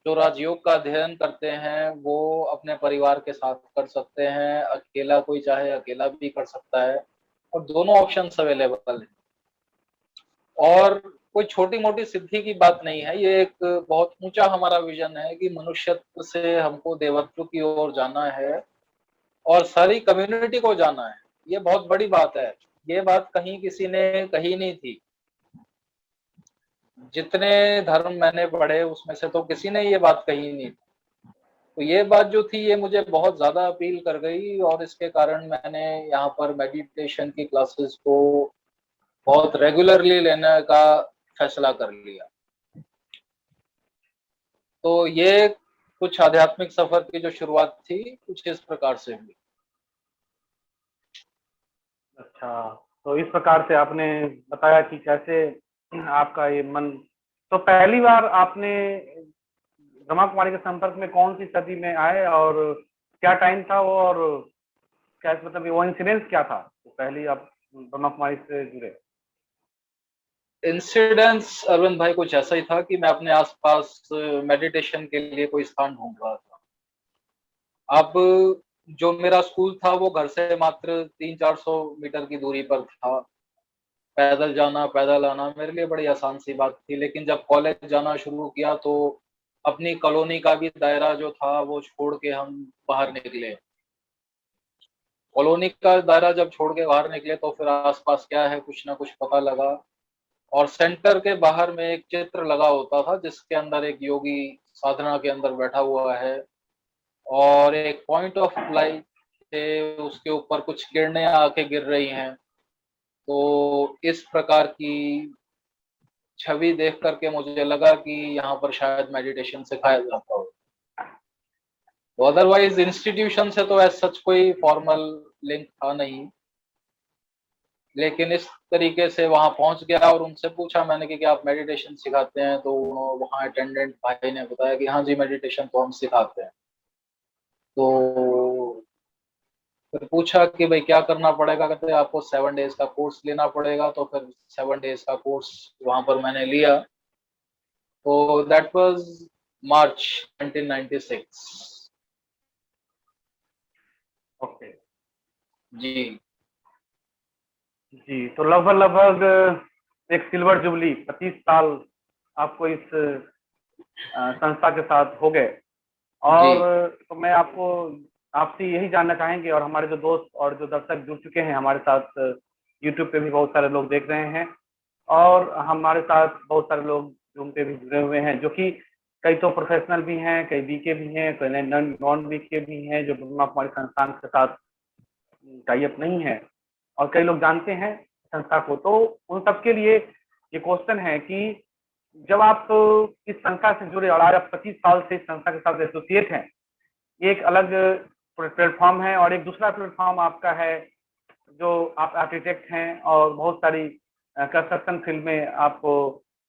जो राजयोग का अध्ययन करते हैं, वो अपने परिवार के साथ कर सकते हैं, अकेला कोई चाहे अकेला भी कर सकता है, और दोनों ऑप्शंस अवेलेबल हैं। और कोई छोटी मोटी सिद्धि की बात नहीं है, ये एक बहुत ऊंचा हमारा विजन है कि मनुष्यत्व से हमको देवत्व की ओर जाना है, और सारी कम्युनिटी को जाना है। ये बहुत बड़ी बात है। ये बात कहीं किसी ने कही नहीं थी। जितने धर्म मैंने पढ़े उसमें से तो किसी ने ये बात कही नहीं। तो ये बात जो थी, ये मुझे बहुत ज्यादा अपील कर गई, और इसके कारण मैंने यहाँ पर मेडिटेशन की क्लासेस को बहुत रेगुलरली लेने का फैसला कर लिया। तो ये कुछ आध्यात्मिक सफर की जो शुरुआत थी, कुछ इस प्रकार से हुई। अच्छा, तो इस प्रकार से आपने बताया कि कैसे आपका ये मन, तो पहली बार आपने ब्रह्मा कुमारी के संपर्क में कौन सी सदी में आए, और क्या टाइम था वो, और क्या मतलब वो इंसिडेंस क्या था, तो पहली आप ब्रह्मा कुमारी से जुड़े? इंसिडेंस अरविंद भाई कुछ ऐसा ही था कि मैं अपने आसपास मेडिटेशन के लिए कोई स्थान ढूंढ रहा था। अब जो मेरा स्कूल था वो घर से मात्र 300-400 मीटर की दूरी पर था। पैदल जाना पैदल आना मेरे लिए बड़ी आसान सी बात थी। लेकिन जब कॉलेज जाना शुरू किया, तो अपनी कॉलोनी का भी दायरा जो था वो छोड़ के हम बाहर निकले। कॉलोनी का दायरा जब छोड़ के बाहर निकले, तो फिर आसपास क्या है कुछ ना कुछ पता लगा। और सेंटर के बाहर में एक चित्र लगा होता था, जिसके अंदर एक योगी साधना के अंदर बैठा हुआ है, और एक पॉइंट ऑफ लाइट से उसके ऊपर कुछ किरणें आके गिर रही हैं। तो इस प्रकार की छवि देख करके मुझे लगा कि यहाँ पर शायद मेडिटेशन सिखाया जाता हो। तो अदरवाइज इंस्टीट्यूशन से तो ऐसा सच कोई फॉर्मल लिंक था नहीं, लेकिन इस तरीके से वहां पहुंच गया और उनसे पूछा मैंने कि क्या आप मेडिटेशन सिखाते हैं, तो वहां अटेंडेंट भाई ने बताया कि हाँ जी मेडिटेशन तो हम सिखाते हैं। तो फिर पूछा कि भाई क्या करना पड़ेगा, कहते आपको 7 डेज का कोर्स लेना पड़ेगा। तो फिर 7 डेज का कोर्स वहां पर मैंने लिया। तो दैट वाज मार्च 1996। ओके जी जी, तो लगभग लगभग एक सिल्वर जुबली 25 साल आपको इस संस्था के साथ हो गए। जी और तो मैं आपको आपसे यही जानना चाहेंगे, और हमारे जो दोस्त और जो दर्शक जुड़ चुके हैं हमारे साथ, यूट्यूब पे भी बहुत सारे लोग देख रहे हैं, और हमारे साथ बहुत सारे लोग जूम पे भी जुड़े हुए हैं, जो कि कई तो प्रोफेशनल भी हैं, कई बीके भी हैं, कई नॉन बीके भी हैं, जो ब्रह्मा कुमारी संस्थान के साथ टाई अप नहीं है, और कई लोग जानते हैं संस्था को। तो उन सबके लिए ये क्वेश्चन है कि जब आप इस संस्था से जुड़े और आज आप 25 साल से इस संस्था के साथ एसोसिएट हैं, ये एक अलग प्लेटफॉर्म है, और एक दूसरा प्लेटफॉर्म आपका है जो आप आर्किटेक्ट हैं और बहुत सारी कंस्ट्रक्शन फील्ड में आपको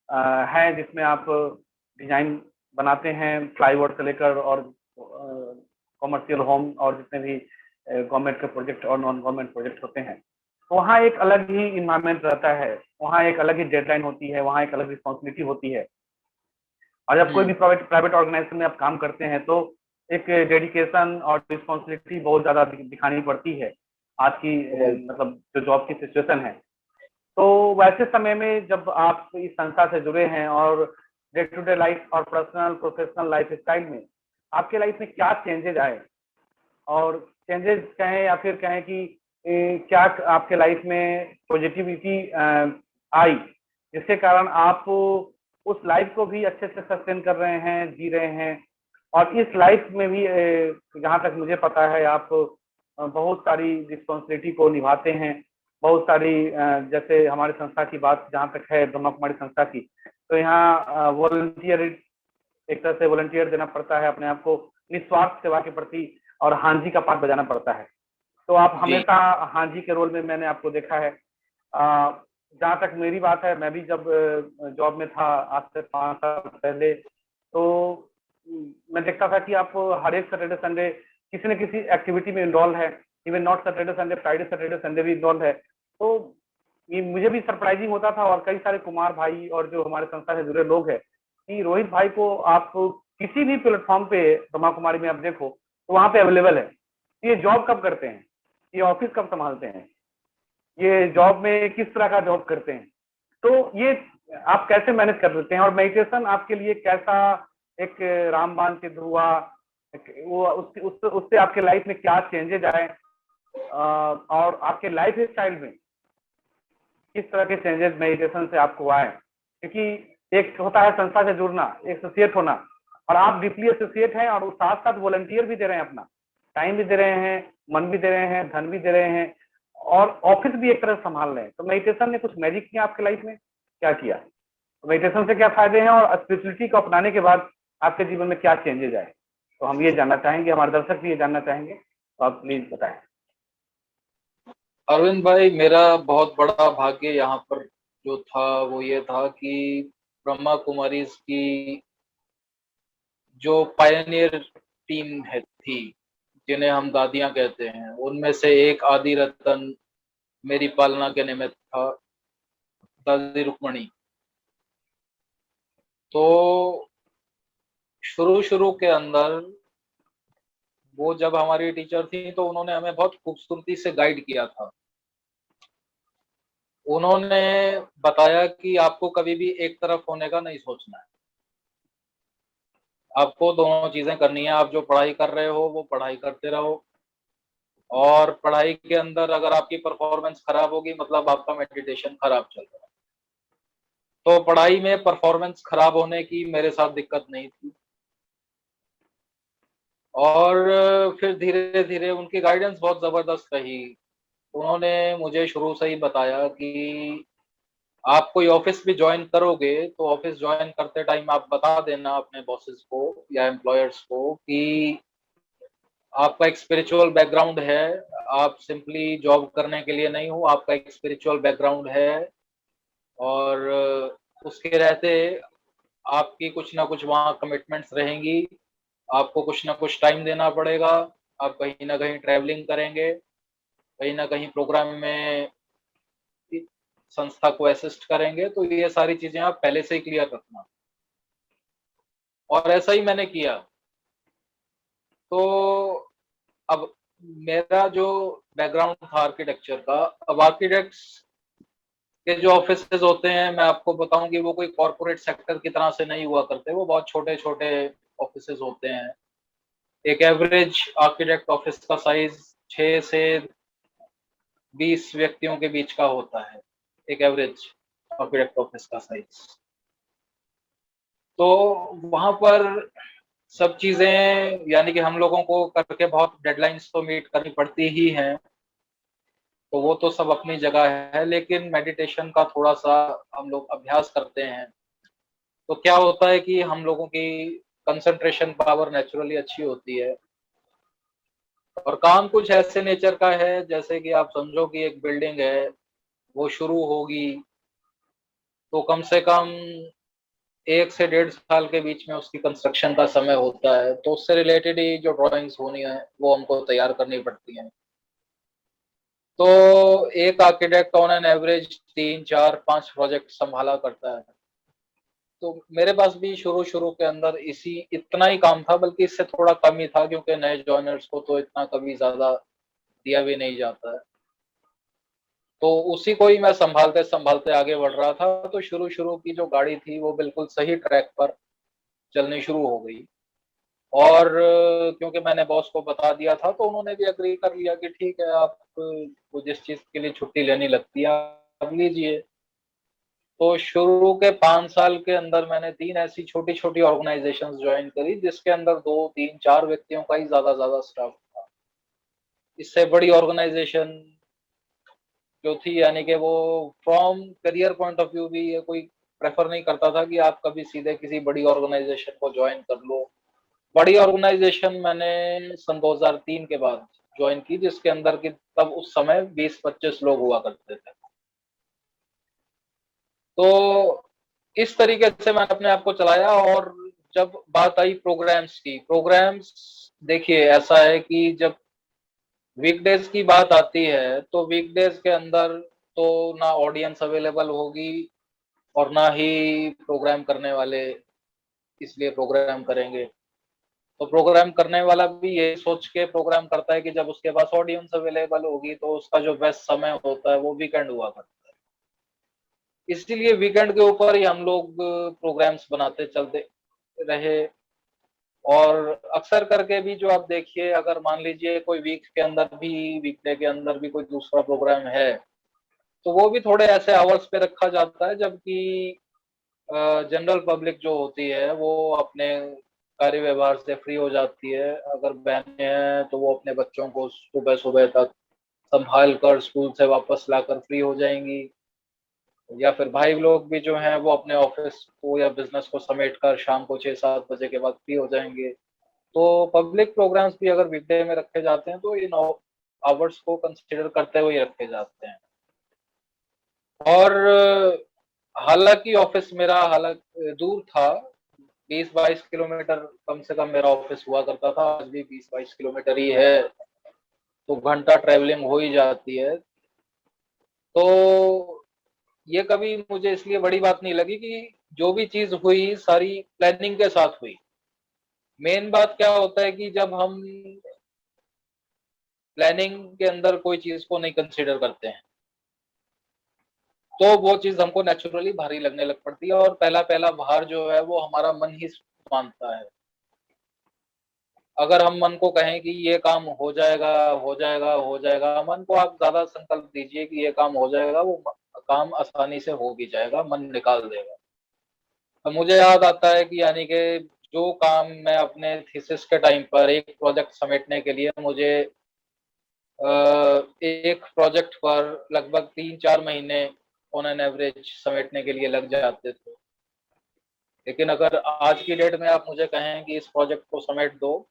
है, जिसमें आप डिजाइन बनाते हैं फ्लाईओवर से लेकर और कॉमर्शियल होम और जितने भी गवर्नमेंट के प्रोजेक्ट और नॉन गवर्नमेंट प्रोजेक्ट होते हैं। तो वहाँ एक अलग ही इन्वायरमेंट रहता है, वहाँ एक अलग ही डेडलाइन होती है, वहाँ एक अलग रिस्पॉन्सिबिलिटी होती है। और जब कोई भी प्राइवेट ऑर्गेनाइजेशन में आप काम करते हैं तो एक डेडिकेशन और रिस्पॉन्सिबिलिटी बहुत ज़्यादा दिखानी पड़ती है आज की मतलब जो जॉब की सिचुएशन है। तो वैसे समय में जब आप इस संस्था से जुड़े हैं और डे टू डे लाइफ और पर्सनल प्रोफेशनल लाइफ स्टाइल में आपके लाइफ में क्या चेंजेज आए, और चेंजेस कहें या फिर कहें कि क्या आपके लाइफ में पॉजिटिविटी आई, जिसके कारण आप उस लाइफ को भी अच्छे से सस्टेन कर रहे हैं, जी रहे हैं, और इस लाइफ में भी जहाँ तक मुझे पता है आप बहुत सारी रिस्पॉन्सिबिलिटी को निभाते हैं, बहुत सारी जैसे हमारी संस्था की बात जहाँ तक है ब्रह्मा कुमारी संस्था की, तो यहाँ वॉलंटियर एक तरह से वॉलंटियर देना पड़ता है अपने आप को निस्वार्थ सेवा के प्रति, और हाँ जी का पाठ बजाना पड़ता है। तो आप जी हमेशा हाँ जी के रोल में मैंने आपको देखा है। जहाँ तक मेरी बात है, मैं भी जब जॉब में था आज से 5 साल पहले, तो मैं देखता था कि आप हर एक सैटरडे संडे किसी न किसी एक्टिविटी में इन्वॉल्व है, even not Saturday Sunday, Friday Saturday Sunday भी इन्वॉल्व है। तो ये मुझे भी सरप्राइजिंग होता था, और कई सारे कुमार भाई और जो हमारे संस्था से जुड़े लोग हैं कि रोहित भाई को आप किसी भी प्लेटफॉर्म पे ब्रह्मा कुमारी में आप देखो तो वहां पे अवेलेबल है। ये जॉब कब करते हैं, ये ऑफिस कब संभालते हैं, ये जॉब में किस तरह का जॉब करते हैं, तो ये आप कैसे मैनेज कर लेते हैं, और मेडिटेशन आपके लिए कैसा एक रामबाण सिद्ध हुआ, वो उससे आपके लाइफ में क्या चेंजेज आए, और आपके लाइफ स्टाइल में किस तरह के चेंजेस मेडिटेशन से आपको आए, क्योंकि एक होता है संस्था से जुड़ना, एसोसिएट होना, और आप डीपली एसोसिएट हैं और साथ साथ वॉलंटियर भी दे रहे हैं, अपना टाइम भी दे रहे हैं, मन भी दे रहे हैं, धन भी दे रहे हैं, और ऑफिस भी एक तरह से संभाल रहे हैं। तो मेडिटेशन ने कुछ मैजिक किया आपके लाइफ में, क्या किया, तो मेडिटेशन से क्या फायदे हैं, और स्पिरिचुअलिटी को अपनाने के बाद आपके जीवन में क्या चेंजेस आए, तो हम ये जानना चाहेंगे, हमारे दर्शक भी ये जानना चाहेंगे, तो आप प्लीज बताएं। अरविंद भाई, मेरा बहुत बड़ा भाग्य यहाँ पर जो था वो ये था कि ब्रह्मा कुमारीज की जो पायनियर टीम है थी, जिन्हें हम दादियां कहते हैं, उनमें से एक आदि रतन मेरी पालना के निमित्त था, दादी रुक्मणी। तो शुरू शुरू के अंदर वो जब हमारी टीचर थी तो उन्होंने हमें बहुत खूबसूरती से गाइड किया था। उन्होंने बताया कि आपको कभी भी एक तरफ होने का नहीं सोचना है, आपको दोनों चीजें करनी है। आप जो पढ़ाई कर रहे हो वो पढ़ाई करते रहो, और पढ़ाई के अंदर अगर आपकी परफॉर्मेंस खराब होगी मतलब आपका मेडिटेशन खराब चल रहा है। तो पढ़ाई में परफॉर्मेंस खराब होने की मेरे साथ दिक्कत नहीं थी, और फिर धीरे धीरे उनकी गाइडेंस बहुत जबरदस्त रही। उन्होंने मुझे शुरू से ही बताया कि आप कोई ऑफिस भी ज्वाइन करोगे तो ऑफिस ज्वाइन करते टाइम आप बता देना अपने बॉसेस को या एम्प्लॉयर्स को कि आपका एक स्पिरिचुअल बैकग्राउंड है, आप सिंपली जॉब करने के लिए नहीं हो, आपका एक स्पिरिचुअल बैकग्राउंड है और उसके रहते आपकी कुछ ना कुछ वहाँ कमिटमेंट्स रहेंगी, आपको कुछ ना कुछ टाइम देना पड़ेगा, आप कहीं ना कहीं ट्रैवलिंग करेंगे, कहीं ना कहीं प्रोग्राम में संस्था को असिस्ट करेंगे, तो ये सारी चीजें आप पहले से ही क्लियर रखना। और ऐसा ही मैंने किया। तो अब मेरा जो बैकग्राउंड था आर्किटेक्चर का, अब आर्किटेक्ट्स के जो ऑफिसेज होते हैं, मैं आपको बताऊं कि वो कोई कॉर्पोरेट सेक्टर की तरह से नहीं हुआ करते, वो बहुत छोटे छोटे ऑफिसेज होते हैं। एक एवरेज आर्किटेक्ट ऑफिस का साइज 6 से 20 व्यक्तियों के बीच का होता है, एक एवरेज आर्किटेक्ट ऑफिस का साइज। तो वहां पर सब चीजें यानी कि हम लोगों को करके बहुत डेडलाइंस तो मीट करनी पड़ती ही हैं, तो वो तो सब अपनी जगह है, लेकिन मेडिटेशन का थोड़ा सा हम लोग अभ्यास करते हैं तो क्या होता है कि हम लोगों की कंसंट्रेशन पावर नेचुरली अच्छी होती है। और काम कुछ ऐसे नेचर का है जैसे कि आप समझो कि एक बिल्डिंग है, वो शुरू होगी तो कम से कम 1 से 1.5 साल के बीच में उसकी कंस्ट्रक्शन का समय होता है, तो उससे रिलेटेड ही जो ड्राइंग्स होनी है वो हमको तैयार करनी पड़ती हैं। तो एक architect on an average 3 4 5 project संभाला करता है। तो मेरे पास भी शुरू शुरू के अंदर इसी इतना ही काम था, बल्कि इससे थोड़ा कम ही था, क्योंकि नए जॉइनर्स को तो इतना कभी ज्यादा दिया भी नहीं जाता है। तो उसी को ही मैं संभालते संभालते आगे बढ़ रहा था, तो शुरू शुरू की जो गाड़ी थी वो बिल्कुल सही ट्रैक पर चलनी शुरू हो गई। और क्योंकि मैंने बॉस को बता दिया था तो उन्होंने भी एग्री कर लिया कि ठीक है, आप को जिस चीज के लिए छुट्टी लेनी लगती है आप लीजिए। तो शुरू के 5 साल के अंदर मैंने 3 ऐसी छोटी छोटी ऑर्गेनाइजेशंस ज्वाइन करी जिसके अंदर 2 3 4 व्यक्तियों का ही ज्यादा ज्यादा स्टाफ था। इससे बड़ी ऑर्गेनाइजेशन जो थी, यानी कि वो from career point of view भी ये कोई प्रेफर नहीं करता था कि आप कभी सीधे किसी बड़ी ऑर्गेनाइजेशन को ज्वाइन कर लो। बड़ी ऑर्गेनाइजेशन मैंने सन 2003 के बाद ज्वाइन की, जिसके अंदर की तब उस समय 20 25 लोग हुआ करते थे। तो इस तरीके से मैंने अपने आप को चलाया। और जब बात आई प्रोग्राम्स की, प्रोग्राम्स देखिए ऐसा है कि जब वीकडेज की बात आती है तो वीकडेज के अंदर तो ना ऑडियंस अवेलेबल होगी और ना ही प्रोग्राम करने वाले इसलिए प्रोग्राम करेंगे। तो प्रोग्राम करने वाला भी ये सोच के प्रोग्राम करता है कि जब उसके पास ऑडियंस अवेलेबल होगी तो उसका जो बेस्ट समय होता है वो वीकेंड हुआ करता है। इसीलिए वीकेंड के ऊपर ही हम लोग प्रोग्राम्स बनाते चलते रहे। और अक्सर करके भी जो आप देखिए, अगर मान लीजिए कोई वीक के अंदर भी, वीकडे के अंदर भी कोई दूसरा प्रोग्राम है तो वो भी थोड़े ऐसे आवर्स पे रखा जाता है जबकि जनरल पब्लिक जो होती है वो अपने कार्य व्यवहार से फ्री हो जाती है। अगर बहनें हैं तो वो अपने बच्चों को सुबह सुबह तक संभाल कर स्कूल से वापस लाकर फ्री हो जाएंगी, या फिर भाई लोग भी जो हैं वो अपने ऑफिस को या बिजनेस को समेट कर शाम को 6 7 बजे के बाद फ्री हो जाएंगे। तो पब्लिक प्रोग्राम्स भी अगर वीकडे में रखे जाते हैं तो इन आवर्स को कंसिडर करते हुए रखे जाते हैं। और हालांकि ऑफिस मेरा हालांकि दूर था, 20 22 किलोमीटर कम से कम मेरा ऑफिस हुआ करता था, आज भी 20 22 किलोमीटर ही है, तो घंटा ट्रेवलिंग हो ही जाती है। तो ये कभी मुझे इसलिए बड़ी बात नहीं लगी कि जो भी चीज हुई सारी प्लानिंग के साथ हुई। मेन बात क्या होता है कि जब हम प्लानिंग के अंदर कोई चीज को नहीं कंसीडर करते हैं तो वो चीज हमको नेचुरली भारी लगने लग पड़ती है, और पहला पहला भार जो है वो हमारा मन ही मानता है। अगर हम मन को कहें कि ये काम हो जाएगा हो जाएगा हो जाएगा, मन को आप ज्यादा संकल्प दीजिए कि ये काम हो जाएगा, वो काम आसानी से हो भी जाएगा, मन निकाल देगा। तो मुझे याद आता है कि यानी कि जो काम मैं अपने थीसिस के टाइम पर एक प्रोजेक्ट समेटने के लिए मुझे एक प्रोजेक्ट पर लगभग 3 4 महीने ऑन एन एवरेज समेटने के लिए लग जाते थे। लेकिन अगर आज की डेट में आप मुझे कहें कि इस प्रोजेक्ट को समेट दो,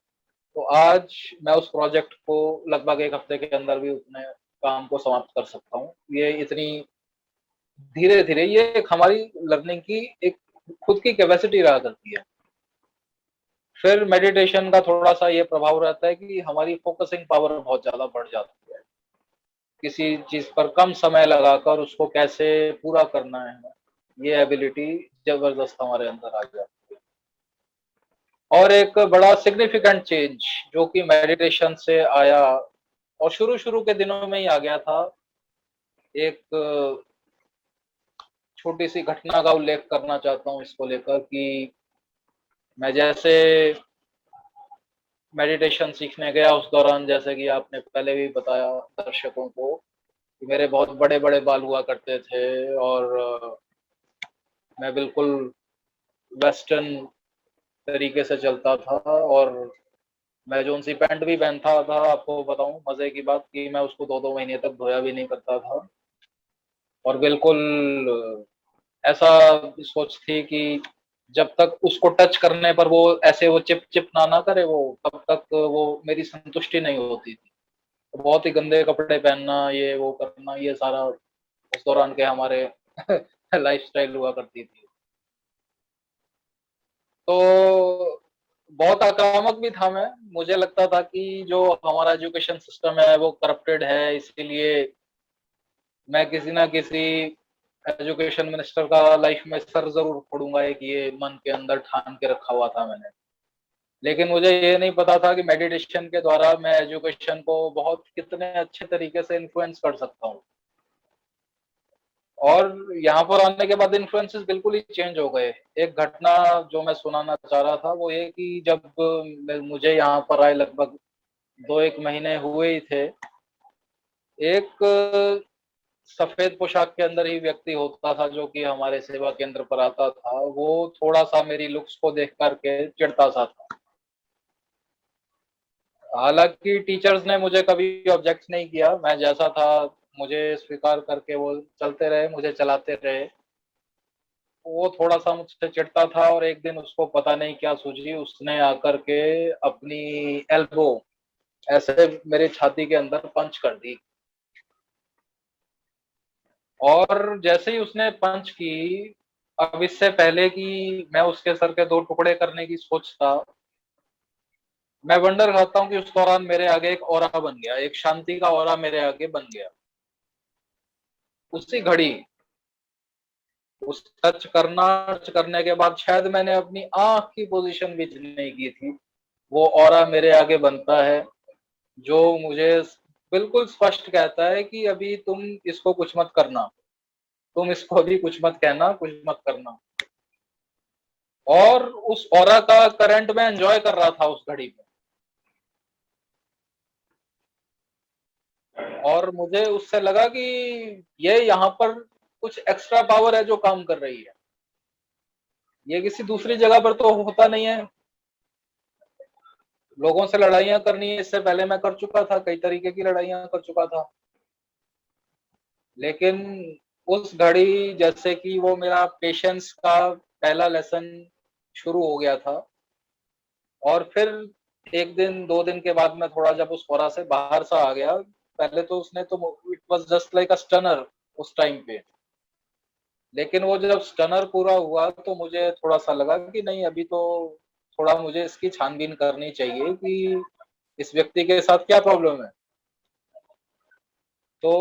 तो आज मैं उस प्रोजेक्ट को लगभग 1 हफ्ते के अंदर भी उतने काम को समाप्त कर सकता हूँ। ये इतनी धीरे-धीरे ये एक हमारी लर्निंग की एक खुद की कैपेसिटी रहा करती है। फिर मेडिटेशन का थोड़ा-सा ये प्रभाव रहता है कि हमारी फोकसिंग पावर बहुत ज़्यादा बढ़ जाती है। किसी चीज़ पर कम समय लगाकर उसको कैसे पूरा करना है, ये एबिलिटी ज़बरदस्त हमारे अंदर आ जाती है। और एक बड़ा सिग्निफिकेंट चेंज जो कि मेडिटेशन से आया और शुरू-शुरू के दिनों में ही आ गया था, एक छोटी-सी घटना का उल्लेख करना चाहता हूँ इसको लेकर कि मैं जैसे मेडिटेशन सीखने गया उस दौरान, जैसे कि आपने पहले भी बताया दर्शकों को, कि मेरे बहुत बड़े-बड़े बाल हुआ करते थे और मैं बिल्कुल वेस्टर्न तरीके से चलता था और मैं जोन-सी पैंट भी पहनता था, आपको बताऊँ मज़े की बात कि मैं उसको 2-2 महीने तक धोया भी नहीं करता था। और बिल्कुल ऐसा सोच थी कि जब तक उसको टच करने पर वो ऐसे वो चिप-चिप ना करे वो, तब तक वो मेरी संतुष्टि नहीं होती थी। बहुत ही गंदे कपड़े पहनना, ये वो करना, ये सारा उस दौरान के हमारे लाइफ़स्टाइल हुआ करती थी। तो बहुत आक्रामक भी था मैं, मुझे लगता था कि जो हमारा एजुकेशन सिस्टम है वो करप्टेड है, इसीलिए मैं किसी न किसी एजुकेशन मिनिस्टर का लाइफ में सर ज़रूर फोड़ूँगा, एक ये मन के अंदर ठान के रखा हुआ था मैंने। लेकिन मुझे ये नहीं पता था कि मेडिटेशन के द्वारा मैं एजुकेशन को बहुत कितने अच्छे तरीके से इन्फ्लुएंस कर सकता हूँ। और यहाँ पर आने के बाद इन्फ्लुएंसेस बिल्कुल ही चेंज हो गए। एक घटना जो मैं सुनाना चाह रहा था वो ये कि जब मुझे यहाँ पर आए लगभग 2-1 महीने हुए ही थे, एक सफ़ेद पोशाक के अंदर ही व्यक्ति होता था जो कि हमारे सेवा केंद्र पर आता था, वो थोड़ा-सा मेरी लुक्स को देख कर के चिढ़ता-सा था। हालाँकि टीचर्स ने मुझे कभी ऑब्जेक्ट नहीं किया, मैं जैसा था मुझे स्वीकार करके वो चलते रहे, मुझे चलाते रहे। वो थोड़ा-सा मुझसे चिढ़ता था और एक दिन उसको पता नहीं क्या सूझी, उसने आकर के अपनी एल्बो ऐसे मेरे छाती के अंदर पंच कर दी। और जैसे ही उसने पंच की, अब इससे पहले कि मैं उसके सर के 2 टुकड़े करने की सोचता, मैं वंडर खाता हूँ कि उस दौरान मेरे आगे एक ऑरा बन गया, एक शांति का ऑरा मेरे आगे बन गया। उसी घड़ी उस टच करने के बाद शायद मैंने अपनी आँख की पोज़ीशन भी चेंज नहीं की थी। वो ऑरा मेरे आगे बनता है, जो मुझे बिल्कुल स्पष्ट कहता है कि अभी तुम इसको कुछ मत करना, तुम इसको अभी कुछ मत कहना, कुछ मत करना। और उस ऑरा का करंट मैं एन्जॉय कर रहा था उस घड़ी में। और मुझे उससे लगा कि ये यहाँ पर कुछ एक्स्ट्रा पावर है जो काम कर रही है। ये किसी दूसरी जगह पर तो होता नहीं है। लोगों से लड़ाइयाँ करनी है, इससे पहले मैं कर चुका था, कई तरीके की लड़ाइयाँ कर चुका था। लेकिन उस घड़ी जैसे कि वो मेरा पेशेंस का पहला लेसन शुरू हो गया था। और फिर 1 दिन, 2 दिन के बाद मैं थोड़ा जब उस होरा से बाहर सा आ गया, पहले तो उसने तो it was just like a stunner उस टाइम पे। लेकिन वो जब स्टनर पूरा हुआ तो मुझे थोड़ा-सा लगा कि नहीं अभी तो थोड़ा मुझे इसकी छानबीन करनी चाहिए कि इस व्यक्ति के साथ क्या प्रॉब्लम है। तो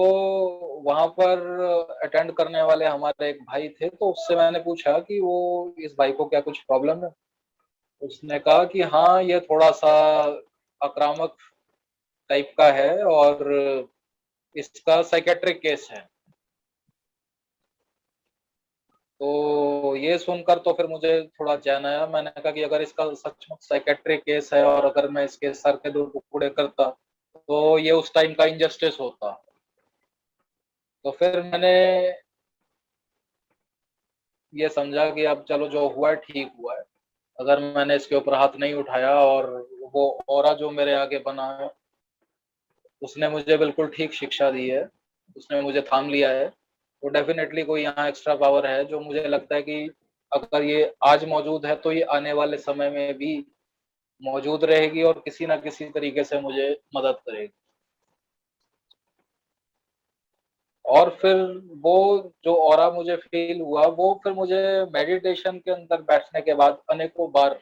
वहाँ पर अटेंड करने वाले हमारे एक भाई थे, तो उससे मैंने पूछा कि वो इस भाई को क्या कुछ प्रॉब्लम है? उसने कहा कि हाँ, ये थोड़ा-सा आक्रामक टाइप का है और इसका साइकियाट्रिक केस है। तो ये सुनकर तो फिर मुझे थोड़ा चैन आया। मैंने कहा कि अगर इसका सचमुच साइकियाट्रिक केस है और अगर मैं इसके सर के 2 टुकड़े करता, तो ये उस टाइम का इनजस्टिस होता। तो फिर मैंने ये समझा कि अब चलो जो हुआ है ठीक हुआ है। अगर मैंने इसके ऊपर हाथ नहीं उठाया और वो ऑरा जो मेरे आगे बना है, उसने मुझे बिल्कुल ठीक शिक्षा दी है। उसने मुझे थाम लिया है तो डेफिनेटली कोई यहाँ एक्स्ट्रा पावर है जो मुझे लगता है कि अगर ये आज मौजूद है तो ये आने वाले समय में भी मौजूद रहेगी और किसी ना किसी तरीके से मुझे मदद करेगी। और फिर वो जो ऑरा मुझे फील हुआ वो फिर मुझे मेडिटेशन के अंदर बैठने के बाद अनेकों बार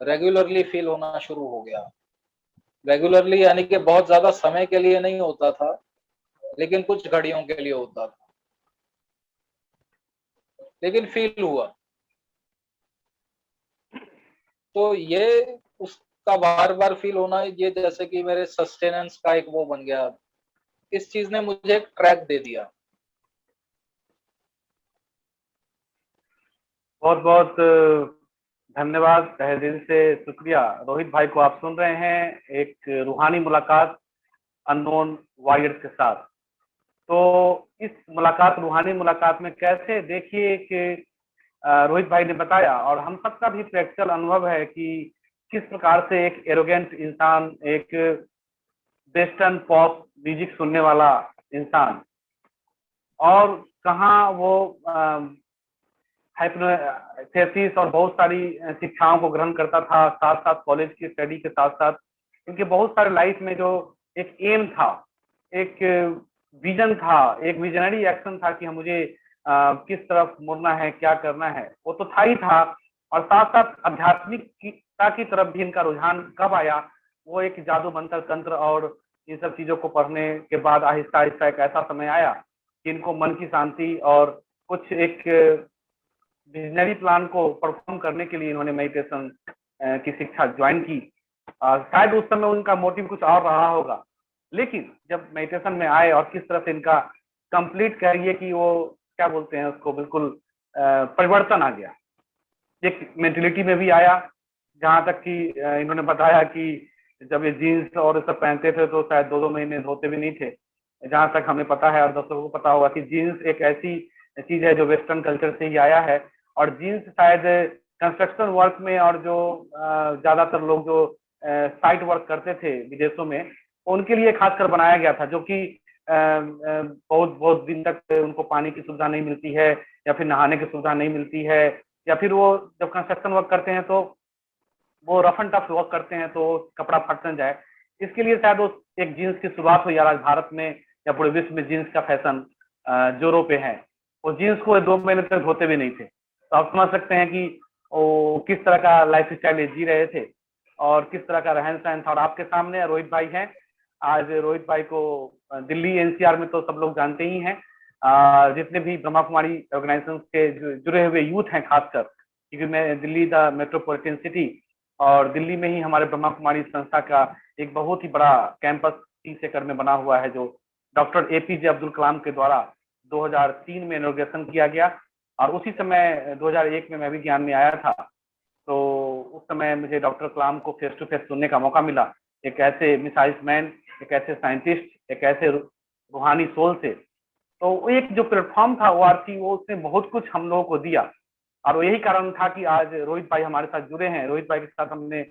रेगुलरली फील होना शुरू हो गया। रेगुलरली यानी कि बहुत ज्यादा समय के लिए नहीं होता था, लेकिन कुछ घड़ियों के लिए होता था, लेकिन फील हुआ। तो ये उसका बार बार फील होना, ये जैसे कि मेरे सस्टेनेंस का एक वो बन गया। इस चीज ने मुझे एक ट्रैक दे दिया। बहुत बहुत धन्यवाद, तहे दिल से शुक्रिया। रोहित भाई को आप सुन रहे हैं, एक रूहानी मुलाकात अननोन वॉरियर्स के साथ। तो इस मुलाकात, रूहानी मुलाकात में कैसे, देखिए कि रोहित भाई ने बताया और हम सबका भी प्रैक्टिकल अनुभव है कि किस प्रकार से एक एरोगेंट इंसान, एक वेस्टर्न पॉप म्यूजिक सुनने वाला इंसान, और कहाँ वो हाइप्नोथेसिस और बहुत सारी शिक्षाओं को ग्रहण करता था, साथ साथ कॉलेज की स्टडी के साथ साथ। क्योंकि बहुत सारे लाइफ में जो एक एम था, एक विजन था, एक विजनरी एक्शन था कि मुझे किस तरफ मुड़ना है, क्या करना है, वो तो था ही था। और साथ साथ आध्यात्मिकता की तरफ भी इनका रुझान कब आया, वो एक जादू मंत्र तंत्र और इन सब चीजों को पढ़ने के बाद आहिस्ता आहिस्ता एक ऐसा समय आया कि इनको मन की शांति और कुछ एक विजनरी प्लान को परफॉर्म करने के लिए इन्होंने मेडिटेशन की शिक्षा ज्वाइन की। शायद उस समय उनका मोटिव कुछ और रहा होगा, लेकिन जब मेडिटेशन में आए और किस तरह से इनका कंप्लीट करिए कि वो क्या बोलते हैं उसको, बिल्कुल परिवर्तन आ गया, एक मेंटेलिटी में भी आया। जहां तक कि इन्होंने बताया कि जब ये जीन्स और सब पहनते थे तो शायद 2-2 महीने धोते भी नहीं थे। जहां तक हमें पता है और दर्शकों को पता होगा कि जीन्स एक ऐसी चीज है जो वेस्टर्न कल्चर से ही आया है। और जीन्स शायद कंस्ट्रक्शन वर्क में और जो ज्यादातर लोग जो साइट वर्क करते थे विदेशों में, उनके लिए खासकर बनाया गया था, जो कि बहुत बहुत दिन तक उनको पानी की सुविधा नहीं मिलती है या फिर नहाने की सुविधा नहीं मिलती है, या फिर वो जब कंस्ट्रक्शन वर्क करते हैं तो वो रफ एंड टफ वर्क करते हैं तो कपड़ा फट न जाए। इसके लिए शायद वो एक जीन्स की शुरुआत हुई। आज भारत में या पूरे विश्व में जीन्स का फैशन जोरों पे है। वो जीन्स को 2 महीने तक धोते भी नहीं थे। तो आप समझ सकते हैं कि वो किस तरह का लाइफ स्टाइल जी रहे थे और किस तरह का रहन सहन था। और आपके सामने रोहित भाई हैं। आज रोहित भाई को दिल्ली एनसीआर में तो सब लोग जानते ही हैं। जितने भी ब्रह्मा कुमारी ऑर्गेनाइजेशन के जुड़े हुए यूथ हैं खासकर, क्योंकि मैं दिल्ली द मेट्रोपॉलिटन सिटी और दिल्ली में ही हमारे ब्रह्मा कुमारी संस्था का एक बहुत ही बड़ा कैंपस 30 एकड़ में बना हुआ है, जो डॉक्टर एपीजे अब्दुल कलाम के द्वारा 2003 में इनॉग्रेशन किया गया। और उसी समय 2001 में मैं भी ज्ञान में आया था। तो उस समय मुझे डॉक्टर कलाम को फेस टू फेस सुनने का मौका मिला, एक ऐसे मिसाइल मैन, एक ऐसे साइंटिस्ट, एक ऐसे रूहानी सोल से। तो एक जो प्लेटफॉर्म था वो आरती, वो उसने बहुत कुछ हम लोगों को दिया। और यही कारण था कि आज रोहित भाई हमारे साथ जुड़े हैं। रोहित भाई के साथ हमने